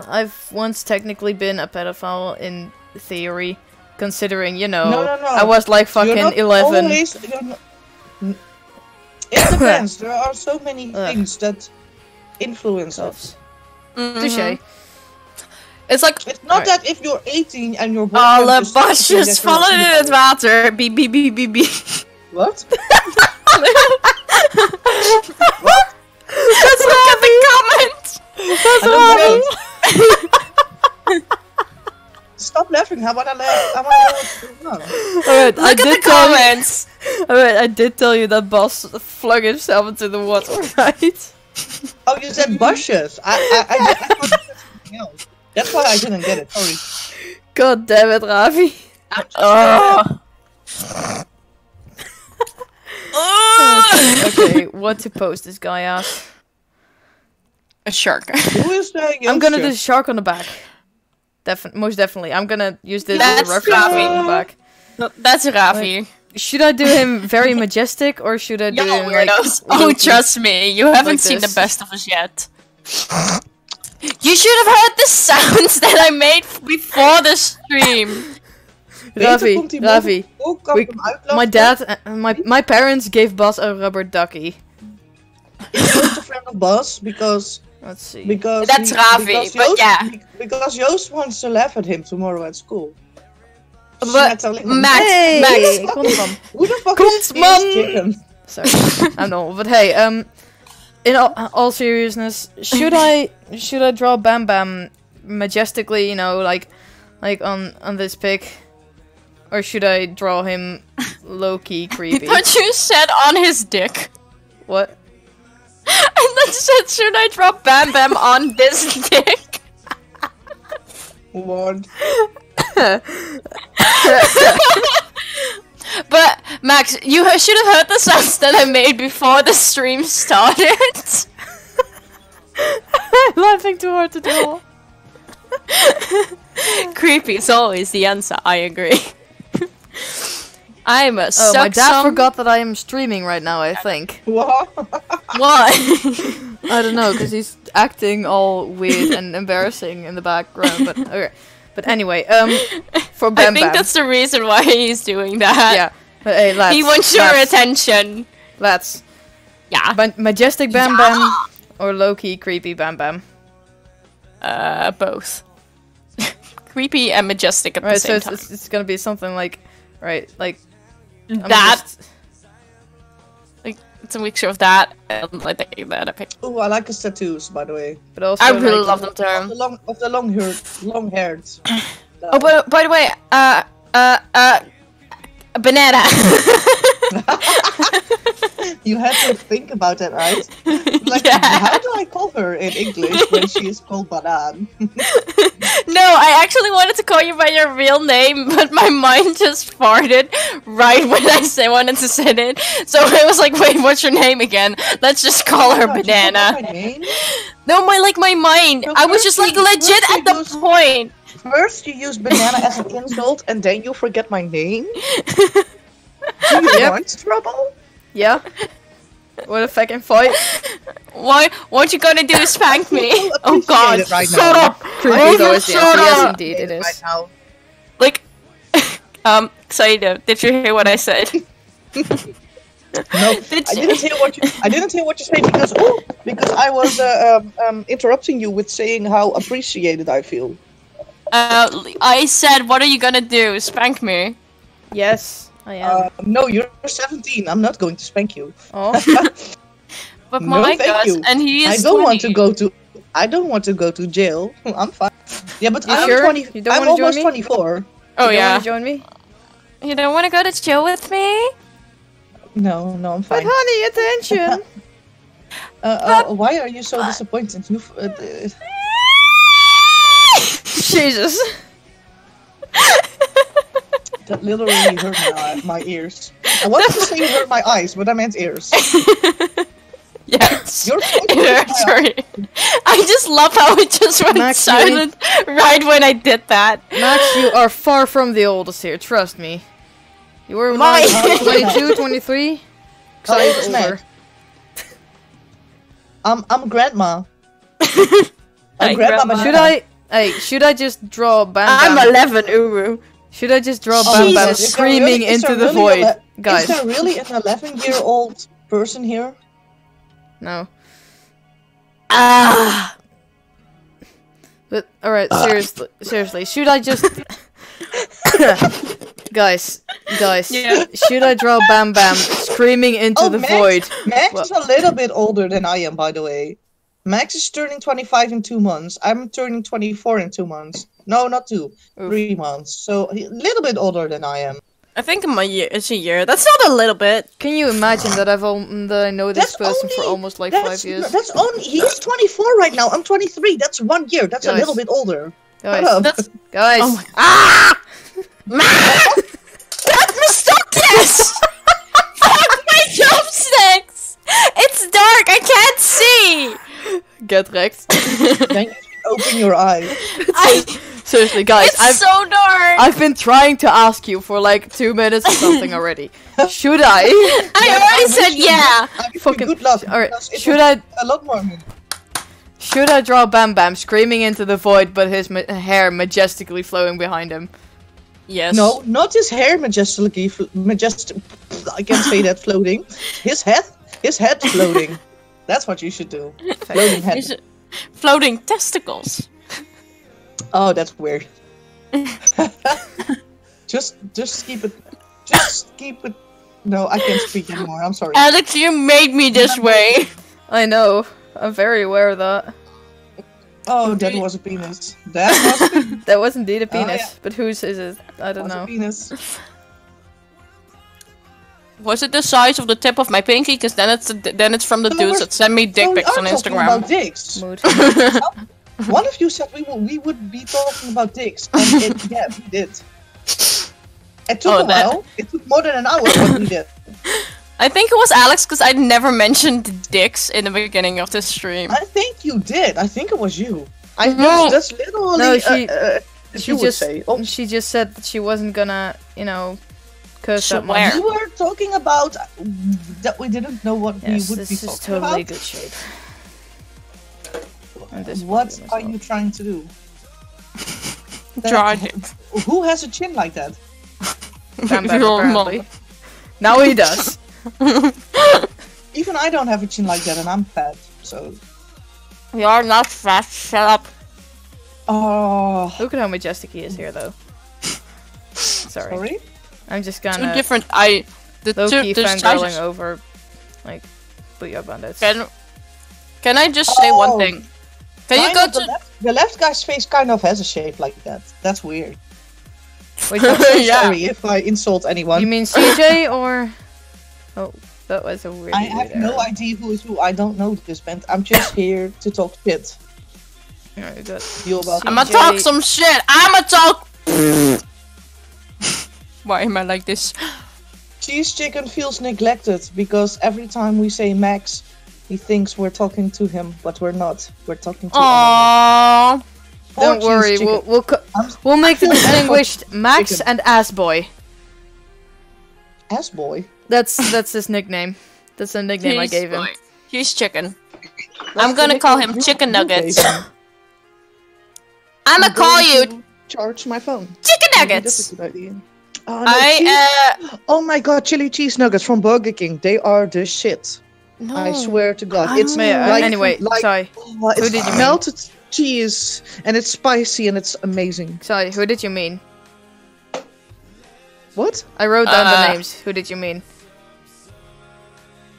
I've once technically been a pedophile in theory, considering, you know, No. I was like You're fucking not 11. you're not- It depends. There are so many things that influence us. Mhm. Touché. It's like, It's not Alright. that if you're 18 and your alle boyfriend is 17 basjes that you're vallen in het pedophile. water. Biep, biep, biep, biep, biep. What? Let's look at the comments. That's I Robbie! don't get it. Stop laughing. How about I laugh? Alright, I Look at did the tell you. comments. Alright, I did tell you that boss flung himself into the water, right? Oh, you said bushes. I thought you said something else. That's why I didn't get it. Sorry. God damn it, Ravi. Oh. Okay, what to post this guy as? A shark. Who is the I'm gonna do youngster? the shark on the back. Most definitely. I'm gonna use this as That's a reference Ravi. on the back. That's Rafi. Should I do him very majestic or should I do Yo, him like... weirdos. Oh, trust me, you haven't Like seen this. the best of us yet. You should have heard the sounds that I made before the stream. Beter komt die Ravi. man ook kan We- hem uitlachen. My dad, my parents gave Bas a rubber ducky. He's just a friend of Bas because Let's see. That's Ravi, because but Joost, yeah. Because Joost wants to laugh at him tomorrow at school. But Max, Hey, Max, kom van. Who the fuck Komt, is man. this chicken? Sorry, I know, but hey, in all seriousness, should I draw Bam Bam majestically? You know, like on this pic. Or should I draw him low-key creepy? But you said on his dick. What? I thought you said, should I draw Bam Bam on this dick? Lord. But, Max, you should have heard the sounds that I made before the stream started. I'm laughing too hard to draw. Creepy is always the answer, I agree. I'm a Oh, my dad forgot that I am streaming right now, I think. What? What? I don't know, because he's acting all weird and embarrassing in the background, but okay. But anyway, for Bam I think Bam. that's the reason why he's doing that. Yeah. But hey, lads. He wants your attention. Lads. Yeah. Majestic Bam Bam or low-key creepy Bam Bam? Both. Creepy and majestic at the same time. It's gonna be something like, right, like... Like, it's a mixture of that and like that I picked. Oh, I like his tattoos, by the way. But also, I really like, love them too. Of the long haired. Oh, but by the way, banana. You had to think about that, right? Like, Yeah. how do I call her in English when she is called Banan? No, I actually wanted to call you by your real name, but my mind just farted right when I wanted to say it. So I was like, wait, what's your name again? Let's just call her Oh, you Banana. forgot my name? No, my mind. No, I was first just like you- legit first you at the use- point. First you use banana as an insult, and then you forget my name? Do you Yep. want trouble? Yeah. What a fucking fight. What you gonna do is spank me? People Oh god, appreciate it right shut now. up! Creepy Oh, is always the shut answer. Yes, up! indeed, it Right is. now. Like, Xayide, did you hear what I said? No, Did I you- didn't hear what you said because I was interrupting you with saying how appreciated I feel. I said, what are you gonna do? Spank me? Yes, I am. No, you're 17. I'm not going to spank you. Oh. But No, my thank god, you. and he is I don't want 20. to go to. I don't want to go to jail. I'm fine. Yeah, but You I'm sure? 20. You don't I'm wanna join almost me? 24. Oh You yeah. wanna join me? You don't want to go to jail with me? No, I'm But fine. honey, attention! Why are you so disappointed? You've. Jesus. That literally hurt my ears. I wanted to say you hurt my eyes, but I meant ears. Yes. You're Sorry. I just love how it just went Max, silent right when I did that. Max, you are far from the oldest here, trust me. You were My- like 22, 23? How old is Older. Max? I'm grandma. Hi, I'm grandma. Grandma. Should I just draw Bam I'm Bam? 11, Uru. Should I just draw Oh, Bam Bam Jesus. screaming into the void? Guys, Is there really an 11-year-old person here? no. Ah. But, alright, seriously, should I just... guys, Yeah. should I draw Bam Bam screaming into the Max, void? Max Well- is a little bit older than I am, by the way. Max is turning 25 in 2 months. I'm turning 24 in 2 months. No, not 2. Oof. 3 months. So, a little bit older than I am. I think it's a year. That's not a little bit. Can you imagine that that I know this That's person for only- almost like That's 5 years? That's only. He's 24 right now. I'm 23. That's 1 year. That's Guys. a little bit older. Guys, Shut up. That's guys, oh my ah! Stop this! Fuck my chopsticks! It's dark. I can't see. get wrecked. Then you should open your eyes. Seriously, guys, It's so dark. I've been trying to ask you for like 2 minutes or something already. Should I? I already said yeah. I wish you Fucking- good luck. Alright, because it should was I a lot more. should I draw Bam Bam screaming into the void, but his hair majestically flowing behind him? Yes. No, not his hair majestically. I can't say that floating. His head floating. That's what you should do. Floating head. Is it floating testicles? Oh, that's weird. just keep it. Just keep it. No, I can't speak anymore. I'm sorry. Alex, you made me this way. I know. I'm very aware of that. Oh, that was a penis. That was a penis. That was indeed a Oh, penis, yeah. but whose is it? I don't Was a know. penis. Was it the size of the tip of my pinky? Because then it's from the No, dudes we're- that send me dick So we pics are on talking Instagram. about dicks. Mood. One of you said we would be talking about dicks, and yeah, we did. It took Oh, a while. It took more than an hour, but we did. I think it was Alex because I never mentioned dicks in the beginning of this stream. I think you did. I think it was you. I No. that's literally. No, she- if She you would just say. Oh, she just said that she wasn't gonna, you know, curse that Swear. much. we were talking about that we didn't know what Yes, we would be this is talking totally about. good shape. And this What volume as are well. you trying to do? Try it. Who has a chin like that? Bam Bam, Your apparently. mom. Now he does. Even I don't have a chin like that, and I'm fat. So. You're not fat. Shut up. Oh. Look at how majestic he is here, though. Sorry. Sorry. I'm just Two gonna different. The low-key two fangirling sizes. over, like, Bootyard Bandits. Can I just say one Oh. thing? Can you Kind go of, to? the left guy's face kind of has a shape like that. That's weird. Wait, Yeah. Sorry if I insult anyone. you mean CJ or? Oh, that was a weird. I have no idea who is who. I don't know this band. I'm just here to talk shit. Alright, good. You about I'ma CJ. talk some shit. I'ma talk. Why am I like this? Cheese Chicken feels neglected because every time we say Max, he thinks we're talking to him, but we're not. We're talking to Aww. Don't Cheese worry, Chicken. we'll make the I'm- distinguished Max Chicken. and Ass Boy. Ass boy. That's his nickname. That's the nickname I gave him. He's chicken. That's I'm the gonna call nickname him you- Chicken you Nuggets. gave him. I'ma I'm call going you to charge my phone. Chicken Maybe Nuggets. that's a good idea. Oh, no, cheese- I Oh my god, chili cheese nuggets from Burger King. They are the shit. no. I swear to god. Oh. It's Yeah, like, anyway, like sorry. it's Who did you mean? melted cheese and it's spicy and it's amazing. Sorry, who did you mean? What? I wrote down the Uh, names. Who did you mean?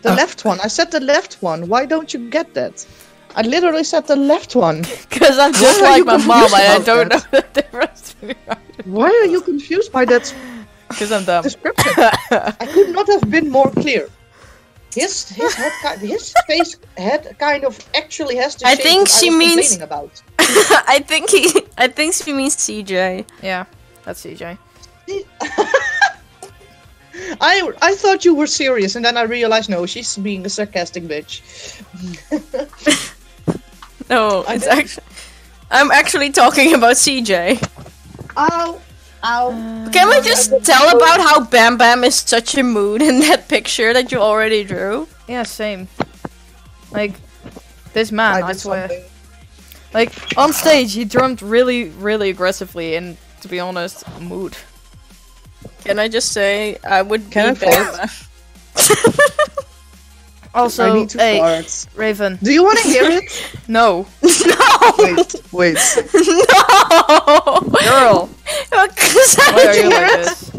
The left one. I said the left one. Why don't you get that? I literally said the left one. Because I'm just Why are like you my confused mom. I about don't know that? the difference. Why are you confused by that Because I'm dumb. description? I could not have been more clear. His face head kind of actually has the I shape think that she I was means- complaining about. I think she means CJ. Yeah, that's CJ. I thought you were serious, and then I realized no, she's being a sarcastic bitch. No, I it's don't- actually. I'm actually talking about CJ. Ow, ow. Can we just tell about how Bam Bam is such a mood in that picture that you already drew? Yeah, same. Like, this man, I did swear. something. Like, on stage, he drummed really, really aggressively, and to be honest, mood. Can I just say I would Can be I Bam fart? Bam. I Also, need to hey, fart. Raven, Do you want to hear it? no. Wait. No! Girl, Because why are you hear like it? this?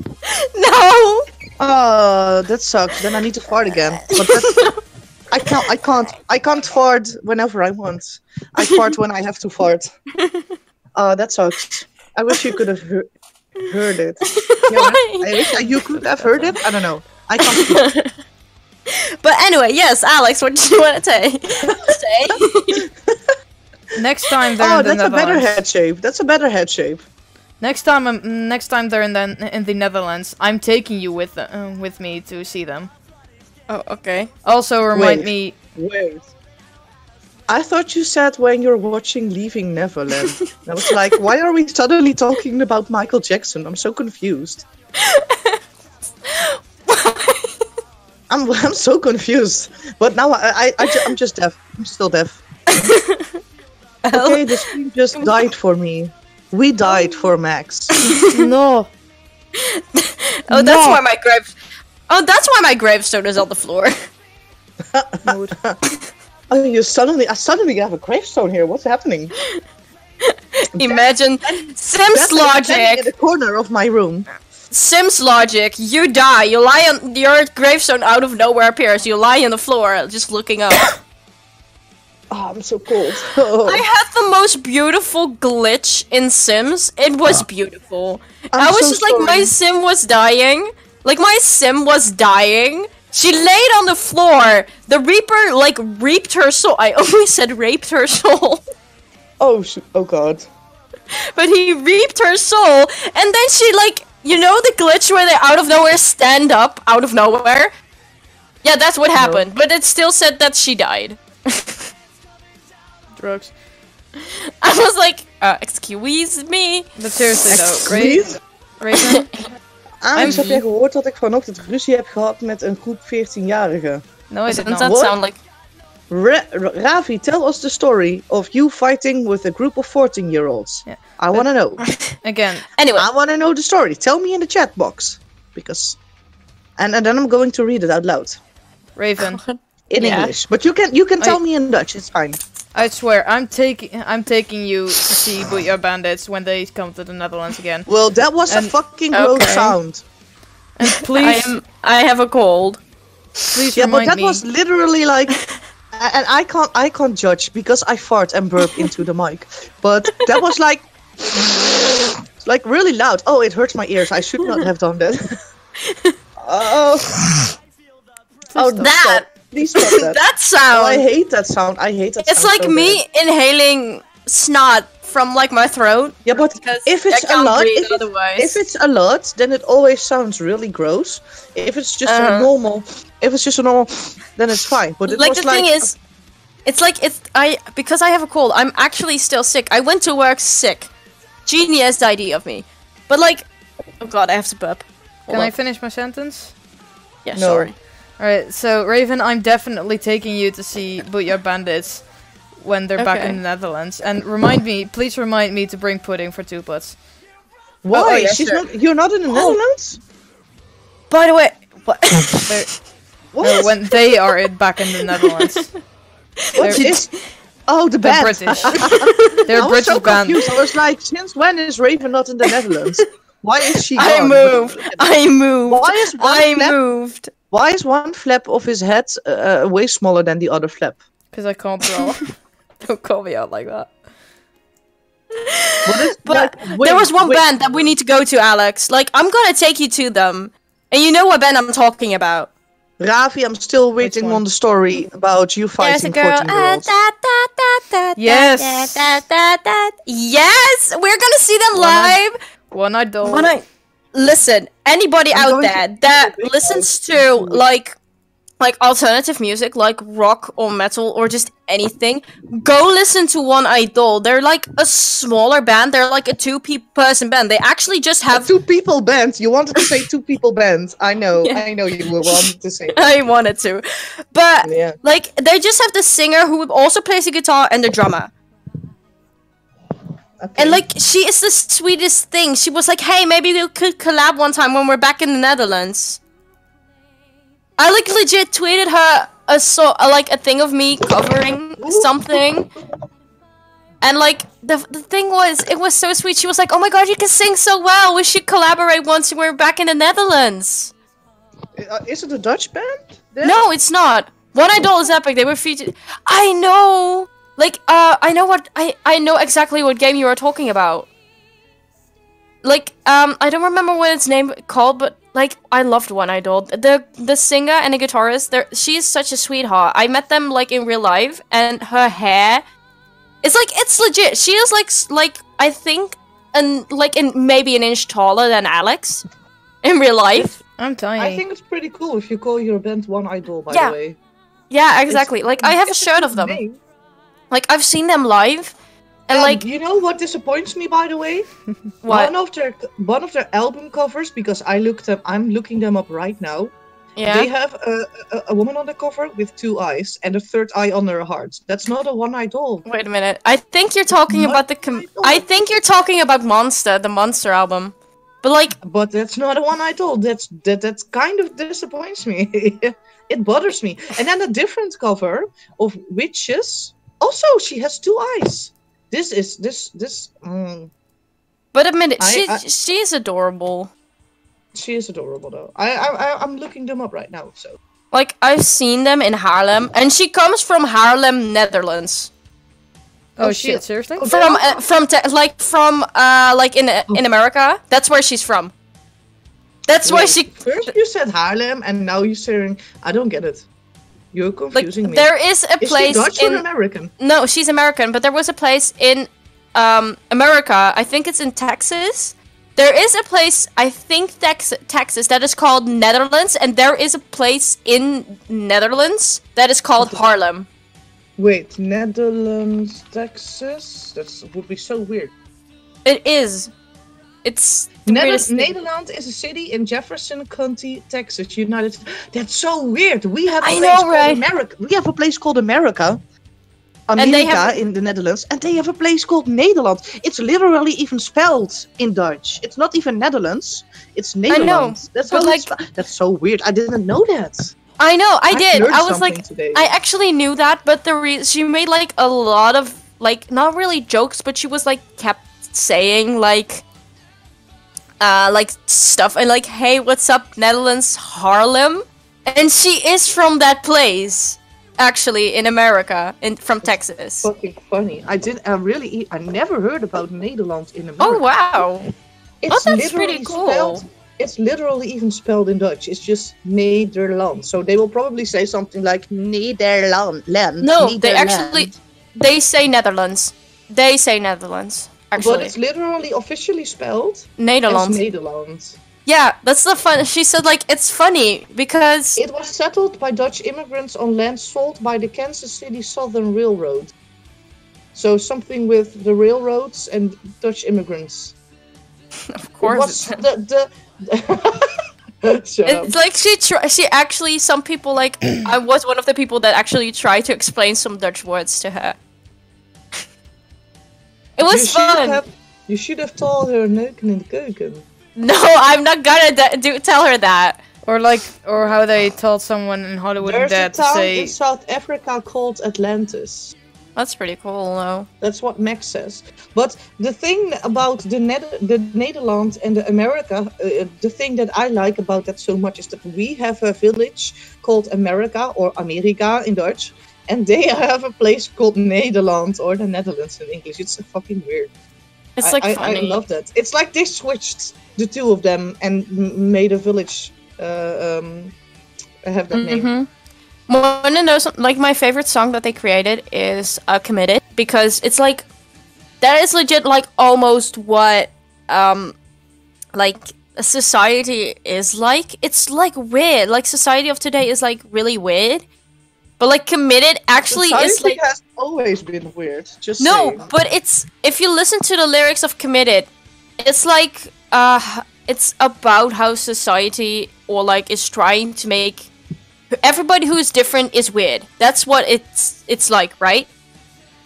No! Oh, that sucks. Then I need to fart again. But that's, I can't fart whenever I want. I fart when I have to fart. That sucks. I wish you could have heard it. Yeah, I wish you could have heard it. I don't know. I can't speak. But anyway, yes, Alex, what did you want to say? Next time they're Oh, in the that's a better Netherlands. head shape. That's a better head shape. Next time they're in the Netherlands, I'm taking you with me to see them. Oh, okay. Also, remind Wait. me. Wait. I thought you said when you're watching Leaving Neverland. I was like, why are we suddenly talking about Michael Jackson? I'm so confused. I'm so confused. But now I'm just deaf. I'm still deaf. Okay, the stream just died for me. We died for Max. No. Oh, that's why my grave. Oh, that's why my gravestone is on the floor. Mood. Oh, I suddenly have a gravestone here. What's happening? Imagine Sims That's like standing in logic. the corner of my room. Sims logic. You die. You lie on your gravestone out of nowhere appears. You lie on the floor, just looking up. Oh, I'm so cold. Oh. I had the most beautiful glitch in Sims. It was beautiful. I was so just like, my sorry. sim was dying. Like, my sim was dying. She laid on the floor. The Reaper, like, reaped her soul. I always said raped her soul. Oh, oh god. But he reaped her soul. And then she, like, you know the glitch where they out of nowhere stand up out of nowhere? Yeah, that's what happened. But it still said that she died. Drugs. I was like, excuse me? But seriously though, Please? Raven? Alex, heb jij gehoord dat ik vanochtend ruzie heb gehad met een groep 14-jarigen? No, I did Doesn't not. that What? sound like... Ravi, tell us the story of you fighting with a group of 14-year-olds. Yeah. I want to know. Again, Anyway. I want to know the story. Tell me in the chat box. Because... And then I'm going to read it out loud. Raven. In Yeah. English. But you can tell me in Dutch, it's fine. I swear, I'm taking you to see Bootyard Bandits when they come to the Netherlands again. Well, that was a fucking gross okay. sound. And please, I have a cold. please Yeah, but remind that me. was literally like... And I can't judge because I fart and burp into the mic. But that was like... like really loud. Oh, it hurts my ears. I should not have done that. Oh, That! please stop that. That Oh, sound! I hate that sound. I hate that It's sound like so me bad. inhaling snot from like my throat. Yeah, but Because if I it's a can't lot, breathe otherwise. if it's a lot, then it always sounds really gross. If it's just a normal, then it's fine. But it Like was the thing is, because I have a cold, I'm actually still sick. I went to work sick. Genius idea of me. But like, oh god, I have to burp. Can I finish my sentence? Yeah, No. sorry. Alright, so Raven, I'm definitely taking you to see Bootyard Bandits when they're back Okay. in the Netherlands. And please remind me to bring pudding for 2 pots. why? yeah, She's sure. not. You're not in the Netherlands. By the way, what? What? No, when they are back in the Netherlands. What they're- is? Oh, the They're band. British. They're I a was so British band. confused. I was like, since when is Raven not in the Netherlands? Why is she I gone? moved. I moved. Why is one I flap? moved. Why is one flap of his head way smaller than the other flap? Because I can't draw. Don't call me out like that. But there was one band that we need to go to, Alex. Like, I'm gonna take you to them. And you know what band I'm talking about. Ravi, I'm still waiting one? on the story about you There's a fighting girl. 14-year-olds. Yes. Yes! We're gonna see them live! One-eyed doll. Listen, anybody I'm out going there to- that listens to like alternative music, like rock or metal or just anything, go listen to One Idol. They're like a smaller band. They're like a two-person band. They actually just have. Two-people band. You wanted to say two-people band. I know. Yeah. I know you will want to say that. I wanted to, but Yeah. like they just have the singer who also plays the guitar and the drummer. Okay. And like she is the sweetest thing. She was like, "Hey, maybe we could collab one time when we're back in the Netherlands." I like legit tweeted her a thing of me covering something, and like the thing was, it was so sweet. She was like, "Oh my god, you can sing so well. We should collaborate once we're back in the Netherlands." Is it a Dutch band? then? No, it's not. One Idol is epic. They were featured. I know. Like, I know exactly what game you are talking about. Like, I don't remember what its name called, but like, I loved One Idol. The singer and the guitarist, she is such a sweetheart. I met them like in real life, and her hair, it's legit. She is like I think, maybe an inch taller than Alex, in real life. I'm tiny. I think it's pretty cool if you call your band One Idol, by Yeah. the way. Yeah, exactly. Like, I have a It's shirt of good them. name. Like, I've seen them live, and like, You know what disappoints me, by the way? what? One of their album covers, because I'm looking them up right now. Yeah. They have a woman on the cover with 2 eyes and a third eye on her heart. That's not a One Idol. Wait a minute. I think you're talking What? about I think you're talking about Monster, the Monster album. But like, But that's not a One Idol. That's kind of disappoints me. It bothers me. And then a different cover of Witches. Also, she has 2 eyes. This. but a minute, I- she's adorable. She is adorable though. I'm looking them up right now. So Like, I've seen them in Haarlem, and she comes from Haarlem, Netherlands. Oh shit! Seriously? In America. That's where she's from. That's where she. First you said Haarlem, and now you're saying I don't get it. You're confusing me. There is a place. Is she Dutch or American? No, she's American, but there was a place in America. I think it's in Texas. There is a place, I think Texas, that is called Netherlands, and there is a place in Netherlands that is called Haarlem. Wait, Netherlands, Texas? That would be so weird. It is. It's Nederland is a city in Jefferson County, Texas, United States. That's so weird. We have America. We have a place called America. America in the Netherlands, and they have a place called Nederland. It's literally even spelled in Dutch. It's not even Netherlands. It's Nederland. I know. That's how that's so weird. I didn't know that. I know. I did. I was like, today. I actually knew that, but she made like a lot of like not really jokes, but she was like kept saying like stuff and like, hey, what's up, Netherlands, Haarlem, and she is from that place. Actually, in America, from Texas. Fucking funny. I never heard about Nederland in America. Oh wow! That's pretty cool. It's literally even spelled in Dutch. It's just Nederland. So they will probably say something like Nederland. No, they say Netherlands. They say Netherlands. Actually, but it's literally officially spelled Nederland. As Nederland. Yeah, that's the fun. She said, like, it's funny because it was settled by Dutch immigrants on land sold by the Kansas City Southern Railroad. So something with the railroads and Dutch immigrants. Of course, it's like she actually. Some people like I was one of the people that actually tried to explain some Dutch words to her. It was fun. You should have told her neuken in the keuken. No, I'm not gonna tell her that. Or how they told someone in Hollywood There's that a town to say in South Africa called Atlantis. That's pretty cool, though. That's what Max says. But the thing about the Netherlands and the America, the thing that I like about that so much is that we have a village called America or Amerika in Dutch, and they have a place called Nederland or the Netherlands in English. It's fucking weird. It's like funny. I love that. It's like they switched the two of them and made a village have that name. One of those, like my favorite song that they created is "Committed" because it's like that is legit like almost what like a society is like. It's like weird. Like society of today is like really weird. But like Committed actually is like has always been weird. Just no, saying. But it's if you listen to the lyrics of Committed, it's like it's about how society or like is trying to make everybody who is different is weird. That's what it's like, right?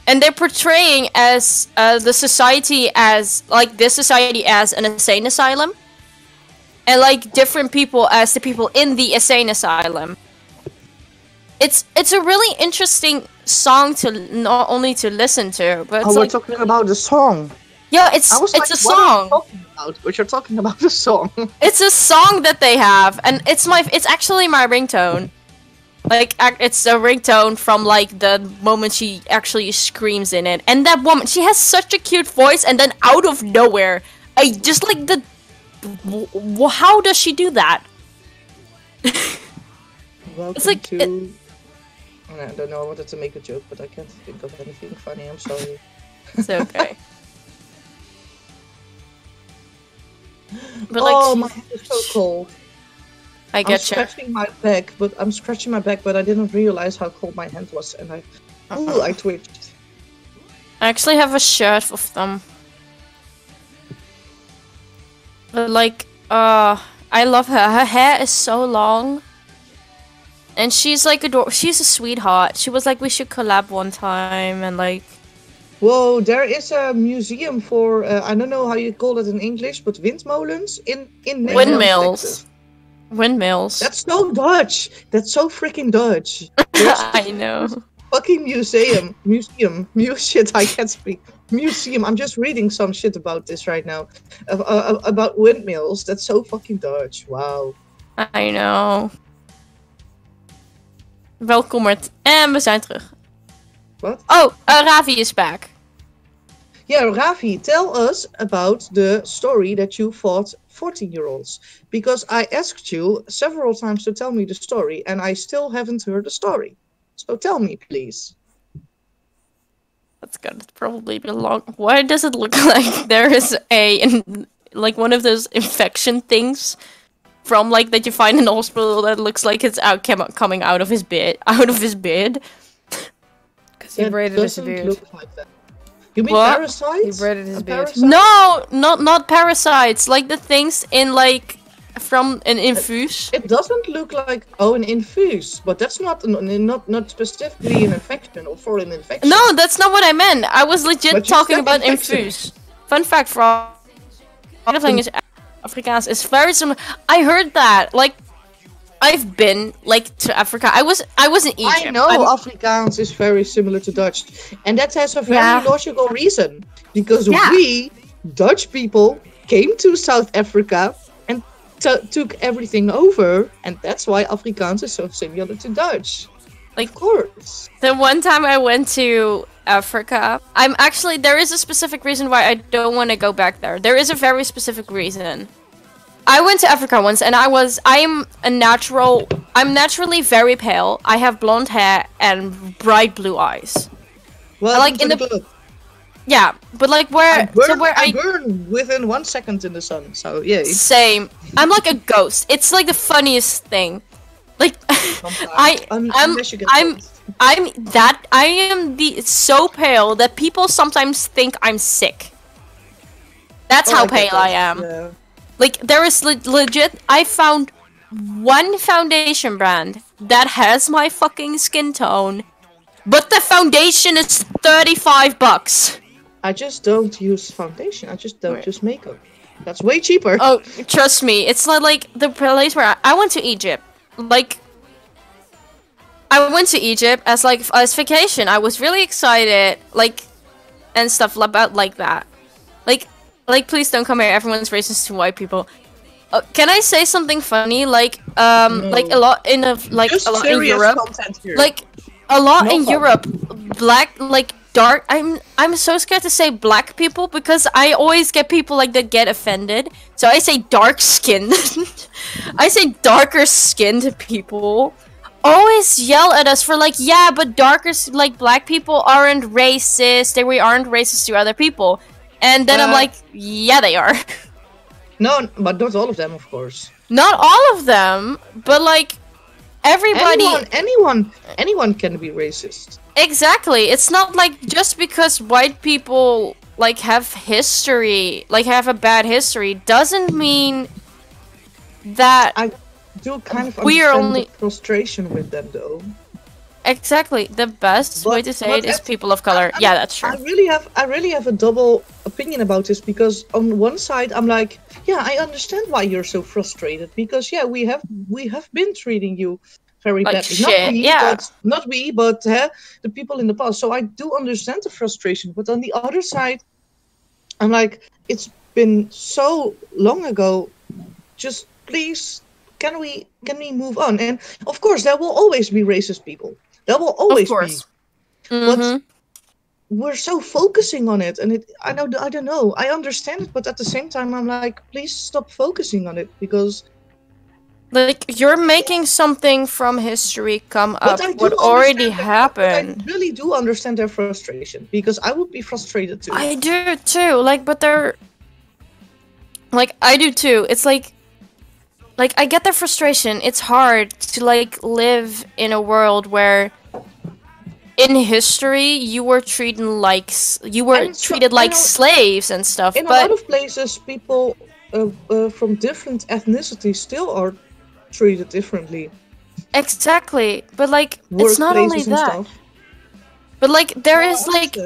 And they're portraying as the society as like this society as an insane asylum, and like different people as the people in the insane asylum. It's a really interesting song to not only to listen to, but we're talking about the song. Yeah, it's a song. But you're talking about the song. It's a song that they have, and it's actually my ringtone. Like it's a ringtone from like the moment she actually screams in it, and that woman, she has such a cute voice, and then out of nowhere, I just like the. How does she do that? Welcome it's like to. I don't know. I wanted to make a joke, but I can't think of anything funny. I'm sorry. It's okay. But oh, my hand is so cold. I get you. I'm scratching my back, but I didn't realize how cold my hand was, and I twitched. I actually have a shirt of them. But like, I love her. Her hair is so long. And she's like she's a sweetheart. She was like, we should collab one time, and like. Whoa, there is a museum for I don't know how you call it in English, but windmolens in windmills. Windmills. That's so Dutch. That's so freaking Dutch. I know. Fucking museum. Shit, I can't speak. Museum. I'm just reading some shit about this right now. About windmills. That's so fucking Dutch. Wow. I know. Welkommerd. En we zijn terug. What? Oh, Ravi is back. Yeah, Ravi, tell us about the story that you fought 14-year-olds. Because I asked you several times to tell me the story, and I still haven't heard the story. So tell me, please. That's gonna probably be long. Why does it look like there is like one of those infection things from like that you find in the hospital that looks like it's coming out of his bed? Because he braided his beard. Look like that. You mean What? parasites? He braided his beard. Parasite? No, not parasites. Like the things in like from an infuse. It doesn't look like an infuse, but that's not specifically an infection or for an infection. No, that's not what I meant. I was legit But you talking said about infection. infuse. Fun fact for everything is Afrikaans is very similar. I heard that. Like I've been like to Africa. I was in Egypt. I know Afrikaans is very similar to Dutch, and that has a very Yeah. logical reason. Because Yeah. we, Dutch people, came to South Africa and took everything over, and that's why Afrikaans is so similar to Dutch. Like, of course. The one time I went to Africa, there is a specific reason why I don't want to go back there. There is a very specific reason. I went to Africa once and I'm naturally very pale. I have blonde hair and bright blue eyes. Well, like in the club. Yeah, but like I burn within 1 second in the sun, so yeah. Same. I'm like a ghost. It's like the funniest thing. Like I am so pale that people sometimes think I'm sick. That's how pale I am. Yeah. Like there is legit. I found one foundation brand that has my fucking skin tone, but the foundation is $35. I just don't use foundation. I just don't use makeup. That's way cheaper. Oh, trust me, it's not like the place where I went to Egypt. Like, I went to Egypt as vacation. I was really excited, like, and stuff about like that. Like, please don't come here. Everyone's racist to white people. Can I say something funny? Like, like a lot in Europe. Like, a lot in Europe, black, like dark. I'm so scared to say black people because I always get people like that get offended. So I say dark skinned. I say darker skinned people always yell at us for like, yeah, but like black people aren't racist. We aren't racist to other people. And then I'm like, yeah, they are. No, but not all of them, of course. Not all of them, but like everybody. Anyone can be racist. Exactly. It's not like just because white people like have history, like have a bad history, doesn't mean that I do kind of we are understand only the frustration with them, though. Exactly. The best way to say it is people of color. Yeah, that's true. I really have a double opinion about this because on one side I'm like, yeah, I understand why you're so frustrated because yeah, we have been treating you very like badly. Shit, Not we, but the people in the past. So I do understand the frustration. But on the other side, I'm like, it's been so long ago. Just please, can we move on? And of course, there will always be racist people. There will always be. But we're so focusing on it, and I don't know. I understand it, but at the same time, I'm like, please stop focusing on it because. Like, you're making something from history come up what already happened. I really do understand their frustration, because I would be frustrated too. I do too, like, but they're... Like, I do too. It's like, I get their frustration. It's hard to, like, live in a world where... In history, you were treated like slaves and stuff, in a lot of places, people from different ethnicities still are treated differently. Exactly, but like it's not only that. But like there is like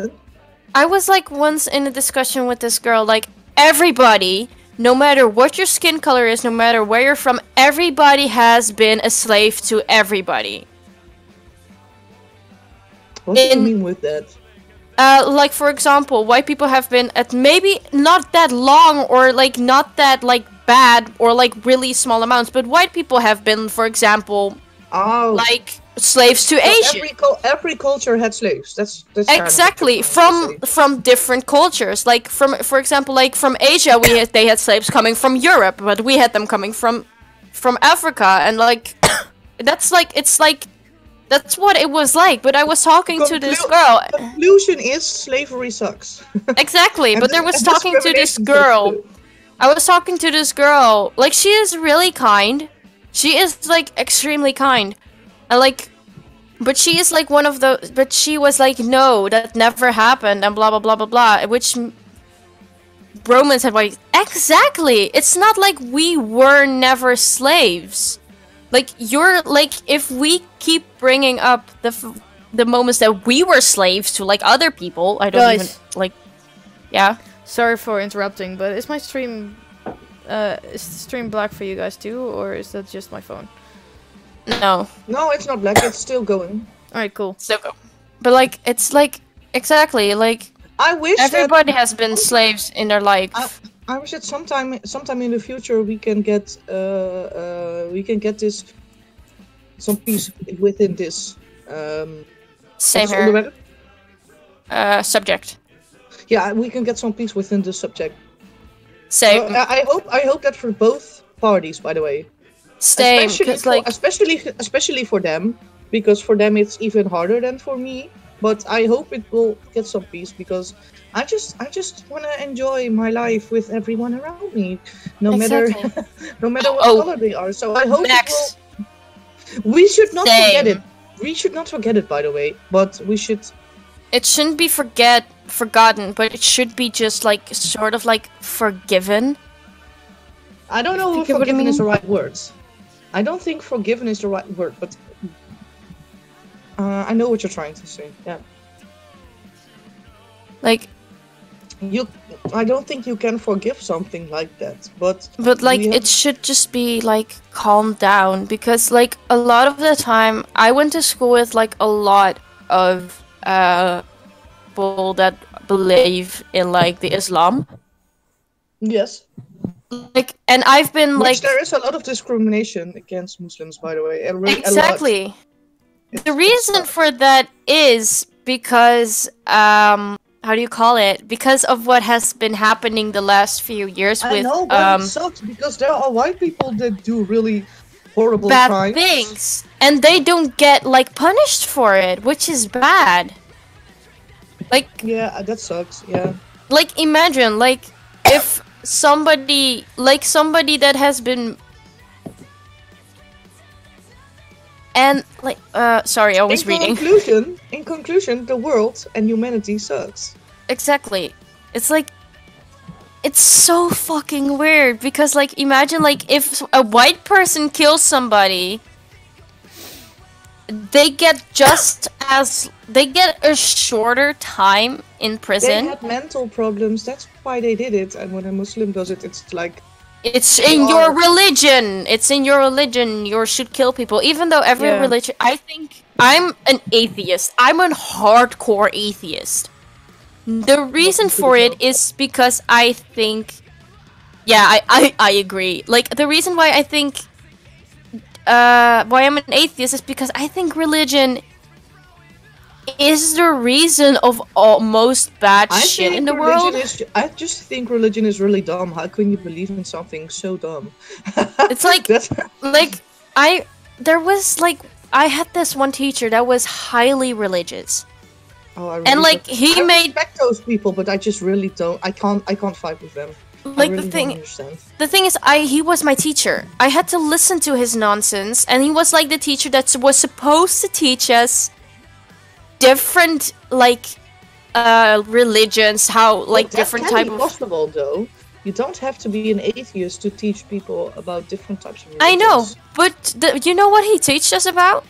I was like once in a discussion with this girl, like everybody, no matter what your skin color is, no matter where you're from, everybody has been a slave to everybody. What do you mean with that? Like for example, white people have been at maybe not that long or like not that like bad or like really small amounts, but white people have been, for example, Oh, like slaves to so Asian. every culture had slaves. That's kind of Exactly, what you're trying to say. from different cultures. Like for example, like from Asia, they had slaves coming from Europe, but we had them coming from Africa, and like that's what it was like. But I was talking to this girl. Conclusion is slavery sucks. Exactly, but there was and talking to this discrimination girl. sucks too. I was talking to this girl. Like, she is really kind. She is like extremely kind, and like. But she is like one of the. But she was like, no, that never happened, and blah blah blah blah blah. Which Romans had like, exactly. It's not like we were never slaves. Like, you're like, if we keep bringing up the moments that we were slaves to like other people, I don't Guys. even like. Yeah. Sorry for interrupting, but is my stream, is the stream black for you guys too, or is that just my phone? No. No, it's not black. It's still going. Alright, cool. Still go. But like, it's like exactly like I wish everybody has been slaves in their life. I wish that sometime in the future we can get this some peace within this. Same what's on the here. Reddit? Subject. Yeah, we can get some peace within this subject. Same. I hope that for both parties, by the way. Same. Especially Because for, like, especially for them, because for them it's even harder than for me. But I hope it will get some peace, because I just want to enjoy my life with everyone around me, no Exactly. matter no matter what Oh. color they are. So I hope Max. we should not Same. forget it. We should not forget it, by the way. But we should. It shouldn't be forgotten, but it should be just like sort of like forgiven. I don't know if You get what I forgiven is the mean? right word. I don't think forgiven is the right word, but I know what you're trying to say. Yeah. Like, I don't think you can forgive something like that, but like we have- it should just be like calmed down, because like a lot of the time I went to school with like a lot of people that believe in like the Islam. yes. Like, and I've been Which like there is a lot of discrimination against Muslims, by the way. exactly. The reason for that is because how do you call it? Because of what has been happening the last few years I with know, but it sucks because there are white people that do really horrible bad crimes. things, and they don't get like punished for it, which is bad. Like, Yeah, that sucks. Yeah. like imagine like if somebody that has been and like sorry, I was reading. In conclusion, the world and humanity sucks. Exactly. It's like, it's so fucking weird, because like imagine like if a white person kills somebody, they get a shorter time in They prison. had mental problems. That's why they did it. And when a Muslim does it, it's like It's in your religion. It's in your religion. You should kill people. Even though every Yeah. religion, I think I'm an atheist. I'm a hardcore atheist. The reason for it is because I think, yeah, I agree. Like, the reason why I think, why I'm an atheist is because I think religion is the reason of most bad shit in the world. I just think religion is really dumb. How can you believe in something so dumb? It's like, That's, like, I had this one teacher that was highly religious. I And, like, I respect those people, but I just really don't. I can't fight with them. Like, I really don't understand. The thing is, he was my teacher. I had to listen to his nonsense, and he was like the teacher that was supposed to teach us different, like, religions, how, like, different type of... possible, though. You don't have to be an atheist to teach people about different types of religions. I know, but you know what he teached us about?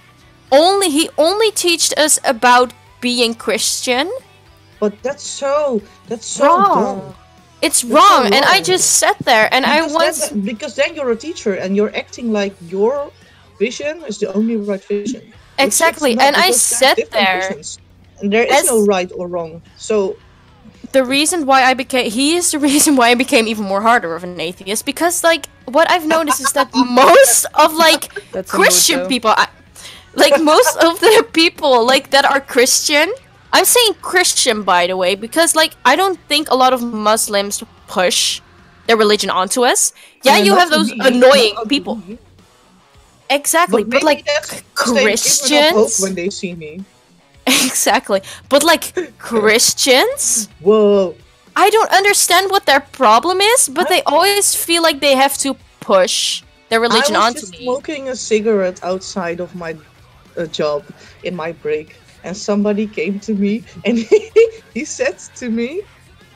He only taught us about being Christian. But that's so Wrong. dumb. It's so wrong, and I wrong. just sat there, and Because then you're a teacher and you're acting like your vision is the only right vision. Which Exactly, it's not, and I because there's sat different there. visions. And there is no right or wrong. So The reason why he is the reason why I became even more harder of an atheist, because like what I've noticed is that most of like That's a mood, Christian though. people, Like most of the people like that are Christian. I'm saying Christian, by the way, because like I don't think a lot of Muslims push their religion onto us. Yeah, you have those annoying people. Exactly, but like Christians when they see me. Exactly, but like Christians, whoa, I don't understand what their problem is, but they always feel like they have to push their religion onto just me. Smoking a cigarette outside of my job in my break, and somebody came to me and he said to me,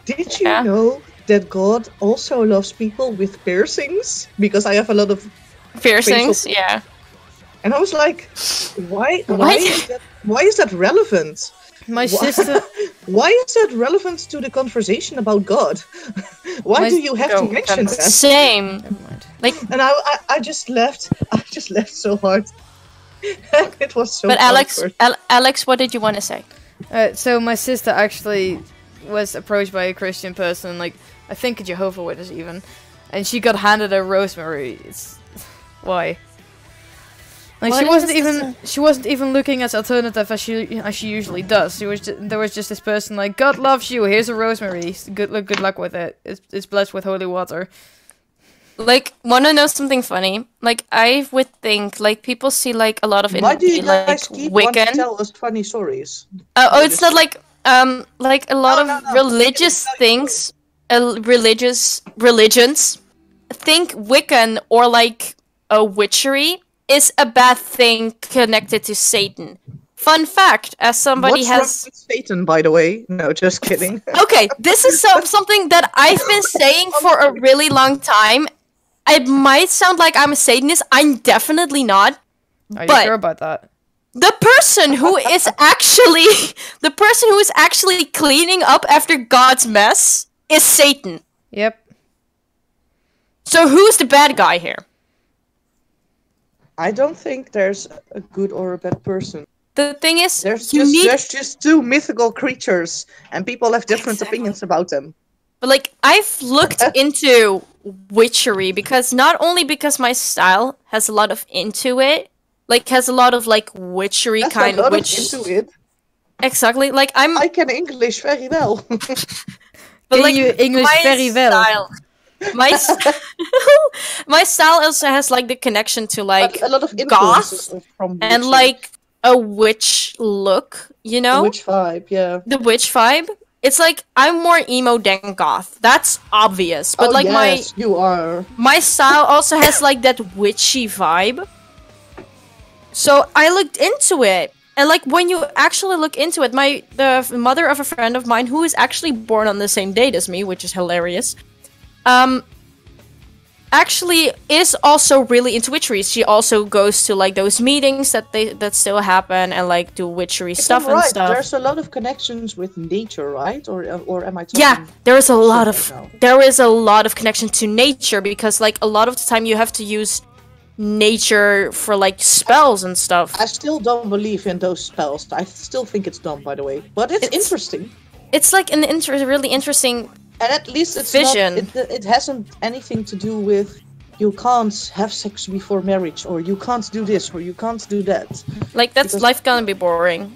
"Did you know that God also loves people with piercings?" Because I have a lot of piercings, yeah. And I was like, "Why is that relevant?" My sister. Why is that relevant to the conversation about God? Why do you have to mention that? Same. Like, and I just left. I just left so hard. It was so. But Alex, what did you want to say? So my sister actually was approached by a Christian person, like I think a Jehovah's Witness even, and she got handed a rosemary. Why? Like she wasn't even looking at alternative as she usually does. There was just this person like, God loves you. Here's a rosemary. Good luck with it. It's blessed with holy water. Like, wanna know something funny? Like, I would think like people see like a lot of Why do you guys keep Wiccan. Want to tell us funny stories? It's not like a lot of religious things, religions think Wiccan or like a witchery is a bad thing connected to Satan. Fun fact, as somebody What's wrong with Satan, by the way? No, just kidding. Okay, this is something that I've been saying for a really long time. It might sound like I'm a Satanist. I'm definitely not. Are you sure about that? The person who is actually cleaning up after God's mess is Satan. Yep. So who's the bad guy here? I don't think there's a good or a bad person. The thing is, there's just two mythical creatures, and people have different opinions about them. But like, I've looked into witchery because not only because my style has a lot of into it, like has a lot of like witchery kind of witch. Into it. Exactly, like I can English very well. But like, you English very well. My style also has like the connection to like a lot of goth and like a witch look, you know? The witch vibe, yeah. The witch vibe. It's like I'm more emo than goth. That's obvious. But like you are. My style also has like that witchy vibe. So I looked into it. And like when you actually look into it, the mother of a friend of mine who is actually born on the same date as me, which is hilarious. Actually is also really into witchery. She also goes to like those meetings that still happen and like do witchery stuff and stuff. There's a lot of connections with nature, right? Or am I talking? Yeah, there is a lot of connection to nature because like a lot of the time you have to use nature for like spells and stuff. I still don't believe in those spells. I still think it's dumb, by the way. But it's interesting. It's like an really interesting. And at least it's vision. It hasn't anything to do with you can't have sex before marriage, or you can't do this, or you can't do that. Like life gonna be boring.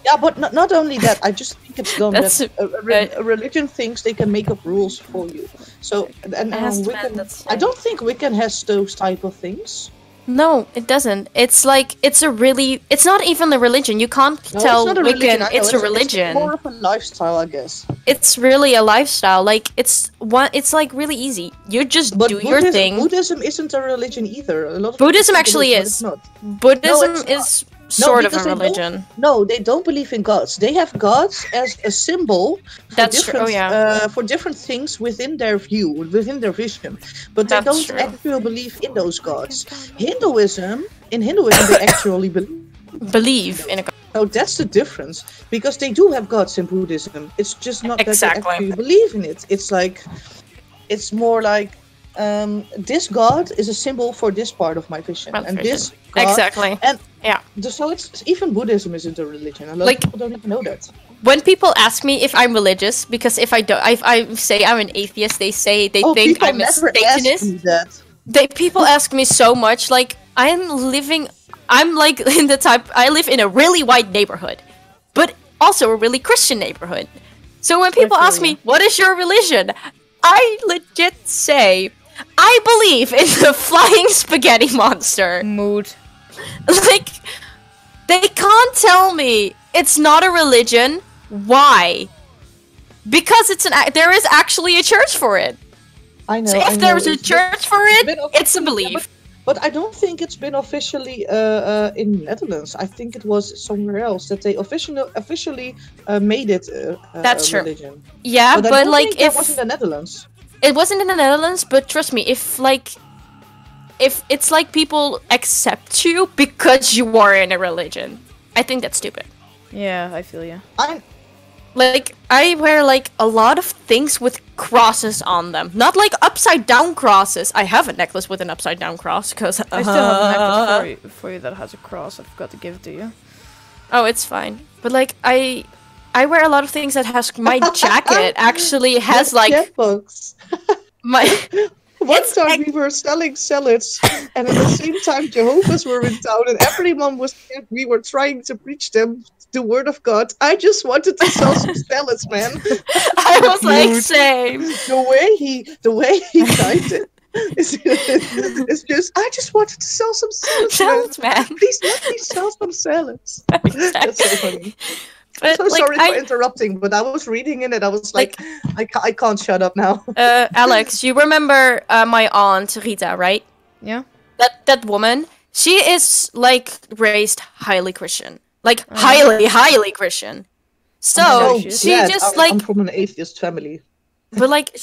Yeah, but not only that. I just think it's dumb that a religion thinks they can make up rules for you. So Wiccan, I don't think Wiccan has those type of things. No, it doesn't. It's like it's not even a religion. You can't tell Wiccan it's a religion. It's more of a lifestyle, I guess. It's really a lifestyle. Like it's like really easy. You just do your thing. Buddhism isn't a religion either. A lot of Buddhism actually is. Buddhism is sort of a religion. No, they don't believe in gods. They have gods as a symbol for different things within their view, within their vision. But they don't actually believe in those gods. In Hinduism, they actually believe in a god. So that's the difference. Because they do have gods in Buddhism. It's just not that they actually believe in it. It's more like this god is a symbol for this part of my vision, and this god, and so it's even Buddhism isn't a religion. A lot of people don't even know that. When people ask me if I'm religious, because if I say I'm an atheist, they think I'm a Satanist. People ask me so much. Like I'm living I'm like in the type. I live in a really white neighborhood, but also a really Christian neighborhood. So when people ask me, "What is your religion?" I legit say, "I believe in the flying spaghetti monster." Mood. Like, they can't tell me it's not a religion. Why? Because there is actually a church for it. I know. So if there's a church for it, it's a belief. But I don't think it's been officially in Netherlands. I think it was somewhere else that they officially made it That's a true. religion. Yeah, But I but don't like think that was in the Netherlands. it wasn't in the Netherlands, but trust me, if it's like people accept you because you are in a religion, I think that's stupid. Yeah, I feel you. Like, I wear, like, a lot of things with crosses on them. Not, like, upside-down crosses. I have a necklace with an upside-down cross, because... I still have a necklace for you that has a cross. I forgot to give it to you. Oh, it's fine. But, like, I wear a lot of things that has... My jacket actually has, like... Checkbooks. My... One time we were selling salads, and at the same time Jehovah's were in town, and everyone was there. We were trying to preach them the word of God. I just wanted to sell some salads, man. I was like, same. The way he typed it. It's just, I just wanted to sell some salads, man. Please let me sell some salads. Exactly. That's so funny. But, I'm so sorry for interrupting, but I was reading in it. I was like, I can't shut up now. Alex, you remember my aunt Rita, right? Yeah. That woman, she is like raised highly Christian, like highly Christian. So she just like I'm from an atheist family. But like,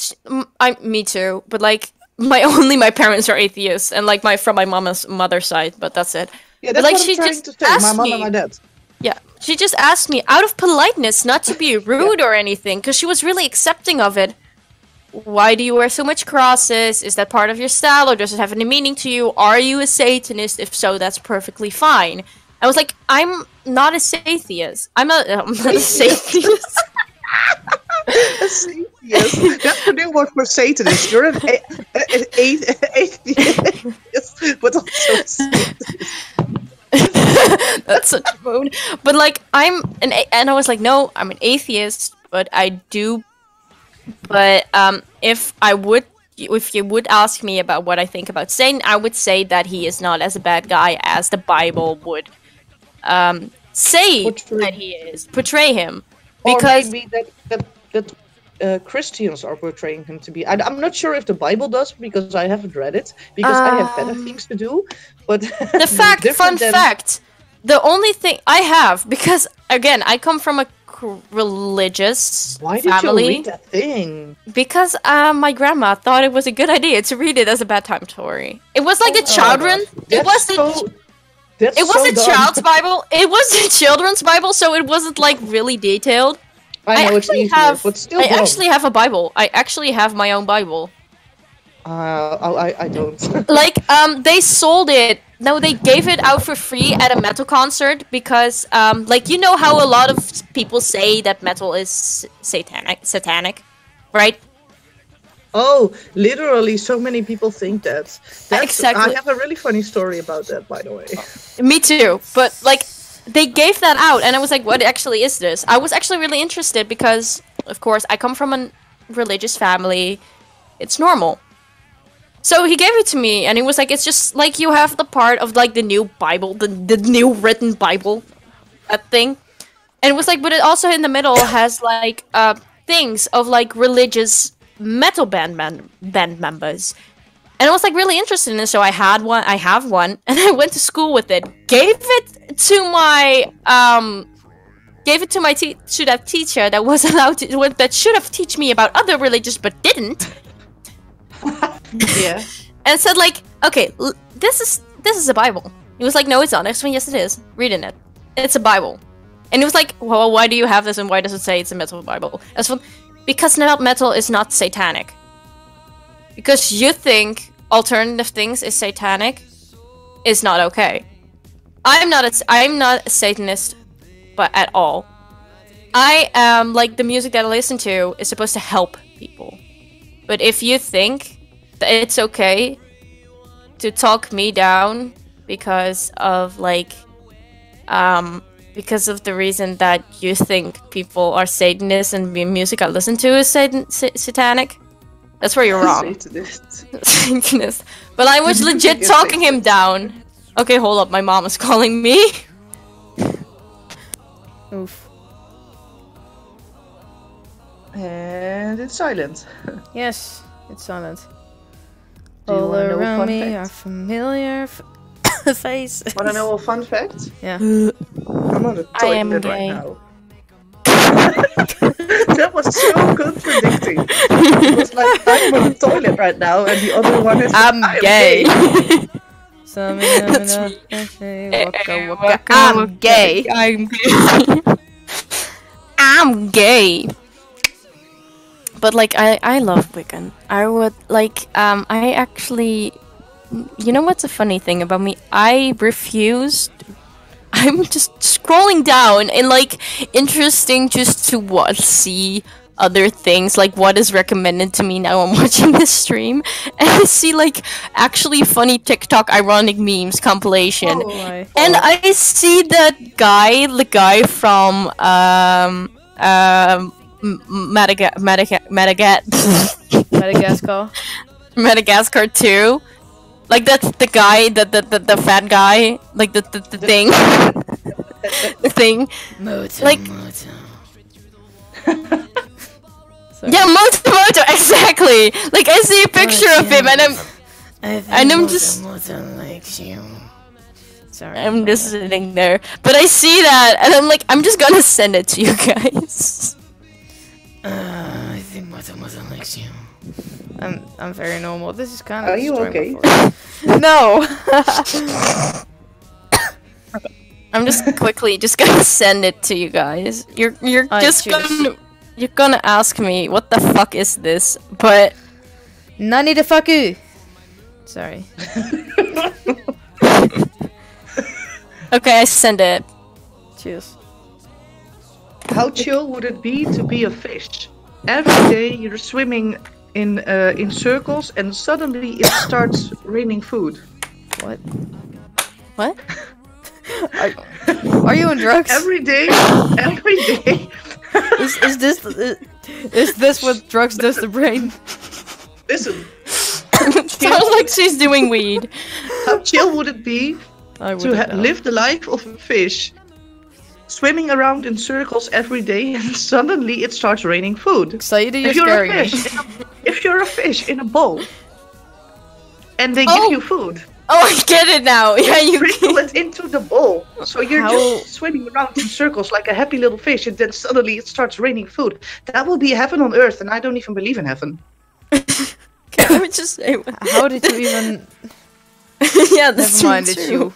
me too. But like, my parents are atheists, and like from my mother's side. But that's it. Yeah, that's but, like, what I'm trying to say. My mom and my dad. Yeah, she just asked me out of politeness, not to be rude or anything, because she was really accepting of it. Why do you wear so much crosses? Is that part of your style, or does it have any meaning to you? Are you a Satanist? If so, that's perfectly fine. I was like, I'm not a Satanist. I'm not a Satanist. A Satanist. That's the new word for Satanist. You're an atheist, but also a Satanist. That's such a mood. But like, and I was like, no, I'm an atheist, but I do. But if you would ask me about what I think about Satan, I would say that he is not as a bad guy as the Bible would say that he is. Portray him, because or maybe that Christians are portraying him to be. I'm not sure if the Bible does, because I haven't read it, because I have better things to do. But fun fact, the only thing I have, because again, I come from a religious family. Why did you read that thing? Because my grandma thought it was a good idea to read it as a bedtime story. It was like a children's. It was a child's Bible. It was a children's Bible, so it wasn't like really detailed. I know it's easier, but still. I actually have a Bible. I actually have my own Bible. I don't. Like, they sold it. No, they gave it out for free at a metal concert because, like, you know how a lot of people say that metal is satanic, right? Oh, literally, so many people think that. Exactly. I have a really funny story about that, by the way. Me too, but, like, they gave that out, and I was like, what actually is this? I was actually really interested because, of course, I come from a religious family. It's normal. So he gave it to me, and he was like, it's just like you have the part of like the new Bible, the new written Bible, that thing. And it was like, but it also in the middle has like things of like religious metal band members. And I was like really interested in it, so I have one, and I went to school with it. Gave it to that teacher that was allowed to, that should have teach me about other religions but didn't. Yeah. And said like, okay, this is a Bible. He was like, no, it's not. I went, yes, it is. Read in it. It's a Bible. And he was like, well, why do you have this, and why does it say it's a metal Bible? I was like, because metal is not satanic. Because you think alternative things is satanic is not okay. I'm not a Satanist, but at all. I am like, the music that I listen to is supposed to help people. But if you think that it's okay to talk me down because of like because of the reason that you think people are Satanists and the music I listen to is satanic. That's where you're wrong. Satanist. But I was legit talking him down. Okay, hold up, my mom is calling me. Oof. And it's silent. Yes, it's silent. Do you All wanna know a around fun me fact? are familiar faces. Wanna know a fun fact? Yeah. I'm on the I am toilet gay. right now. That was so contradicting. It was like, I'm on the toilet right now, and the other one is I'm gay. I'm gay. I'm gay. I'm gay. But like I love Wiccan. I would like I actually, you know what's a funny thing about me? I refused. I'm just scrolling down and like interesting just to see other things, like what is recommended to me now I'm watching this stream, and I see like actually funny TikTok ironic memes compilation. Oh my. And I see that guy, the guy from Madagascar. Madagascar 2. Like that's the guy, the fat guy, like the thing, the thing. Like yeah, Moto, exactly. Like I see a picture of him, and I'm just Sorry. I'm just sitting there, but I see that, and I'm like, I'm just gonna send it to you guys. I think Moto likes you. I'm very normal. This is kind of. Are you okay? No. I'm just quickly just gonna send it to you guys. You're just gonna ask me what the fuck is this, but Nani the fuck you? Sorry. okay, I send it. Cheers. How chill would it be to be a fish? Every day you're swimming in circles, and suddenly it starts raining food. What? What? Are you on drugs? Every day. Is this what drugs does to brain? Listen, Sounds like she's doing weed. how chill would it be I to live the life of a fish, swimming around in circles every day, and suddenly it starts raining food? Xayide, you're If you're scaring a me. fish, if you're a fish in a bowl, and they Oh. give you food, Oh, I get it now. Yeah, you sprinkle it into the bowl. So you're How- just swimming around in circles like a happy little fish, and then suddenly it starts raining food. That will be heaven on earth, and I don't even believe in heaven. Can we just say? How did you even? Yeah, that's Never mind. true. It's you.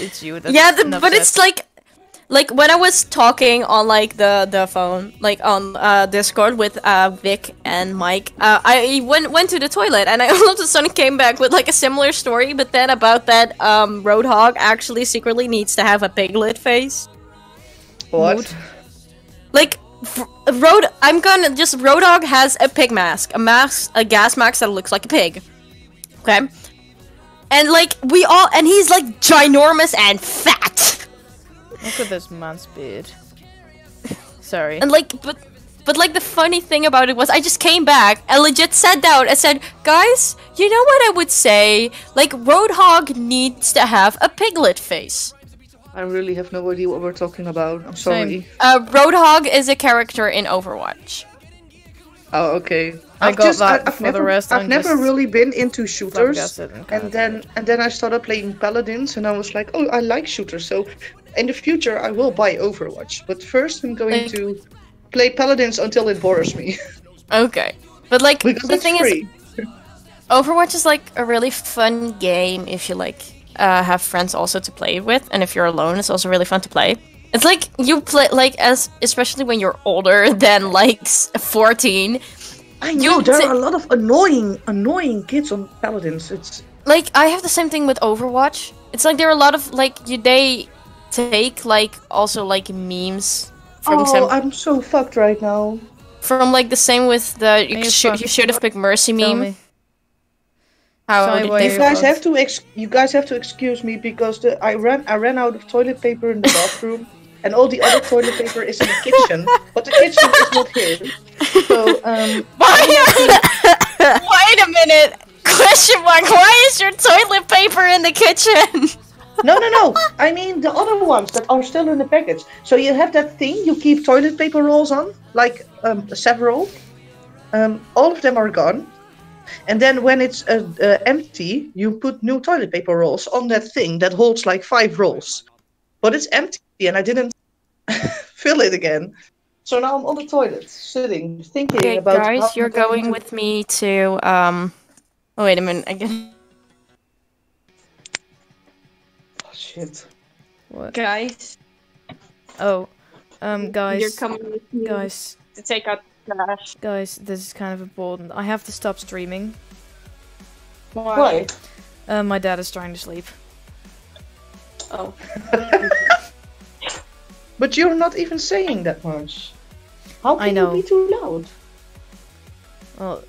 It's you. That's Yeah, enough but said. it's like when I was talking on like the phone, like on Discord with Vic and Mike, I went to the toilet, and I all of a sudden came back with like a similar story, but then about that Roadhog actually secretly needs to have a piglet face. What? Like Roadhog has a pig mask, a gas mask that looks like a pig. Okay, and like and he's like ginormous and fat. Look at this man's beard. Sorry. And like, but like the funny thing about it was I just came back and legit sat down and said, guys, you know what I would say? Like, Roadhog needs to have a piglet face. I really have no idea what we're talking about. I'm sorry. Roadhog is a character in Overwatch. Oh, okay. I got that for the rest, I've I'm never just really been into shooters, flabbergasted and then I started playing Paladins, and I was like, oh, I like shooters. So, in the future, I will buy Overwatch. But first, I'm going to play Paladins until it bores me. Okay. But like, Because the it's thing free. is, Overwatch is like a really fun game if you like have friends also to play with, and if you're alone, it's also really fun to play. It's like you play like especially when you're older than like 14. I know there are a lot of annoying kids on Paladins. It's like I have the same thing with Overwatch. It's like there are a lot of like they take like also like memes from I'm so fucked right now. from like the same with the you It's should fun. have picked Mercy Tell meme. me. How Sorry, did why they you You feel? guys have to you guys have to excuse me because I ran out of toilet paper in the bathroom, and all the other toilet paper is in the kitchen, but the kitchen is not here. So Wait a minute! Question mark, why is your toilet paper in the kitchen? no. I mean the other ones that are still in the package. So you have that thing you keep toilet paper rolls on, like several. All of them are gone. And then when it's empty, you put new toilet paper rolls on that thing that holds like 5 rolls. But it's empty and I didn't fill it again. So now I'm on the toilet, sitting, thinking Okay, about how guys, I'm you're going to- with me to Oh, wait a minute. Again, Oh, shit. What? Guys, Oh, guys. you're coming with me Guys, to take out the trash. guys, this is kind of important. I have to stop streaming. Why? My dad is trying to sleep. Oh. But you're not even saying that much. How I can know. you be too loud? Well,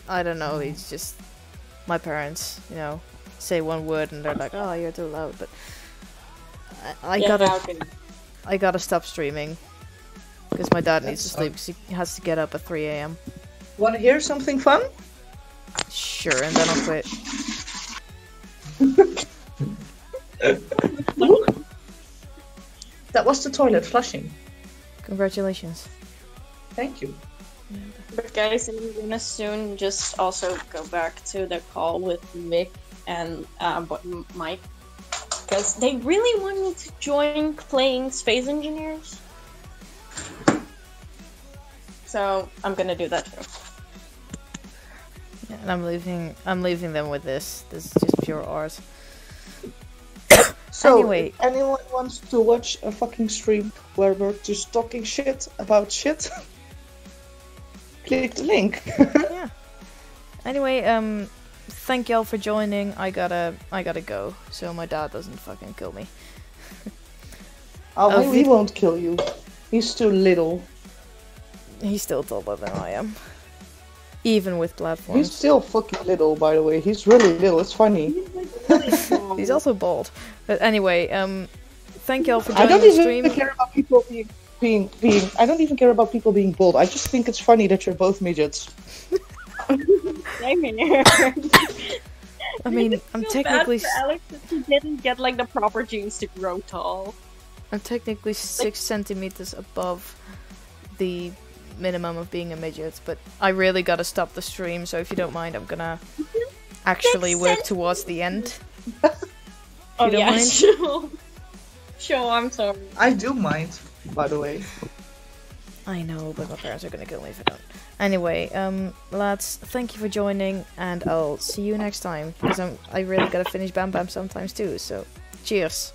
I don't know. It's just my parents, you know, say one word and they're like, "Oh, you're too loud." But I gotta stop streaming because my dad needs to sleep because he has to get up at 3 a.m. Want to hear something fun? Sure, and then I'll quit. That was the toilet flushing. Congratulations. Thank you. But guys, I'm gonna soon just also go back to the call with Mick and Mike. Because they really want me to join playing Space Engineers. So I'm gonna do that too. Yeah, and I'm leaving them with this. This is just pure art. So, Anyway. if anyone wants to watch a fucking stream where we're just talking shit about shit, click the link. Yeah. Anyway, thank y'all for joining. I gotta go, so my dad doesn't fucking kill me. Oh, he won't kill you. He's too little. He's still taller than I am. Even with He's platforms. still fucking little, by the way. He's really little. It's funny. He's also bald. But anyway, thank y'all for I joining don't the even stream. care about people being. I don't even care about people being bald. I just think it's funny that you're both midgets. Same here. I mean, I'm technically Alex that he didn't get like the proper genes to grow tall. I'm technically 6 centimeters above the minimum of being a midget, but I really gotta stop the stream, so if you don't mind, I'm gonna actually work towards the end. Oh you don't yeah, mind? sure. Sure, I'm sorry. I do mind, by the way. I know, but my parents are gonna kill me if I don't. Anyway, lads, thank you for joining, and I'll see you next time, because I really gotta finish Bam Bam sometimes too, so cheers.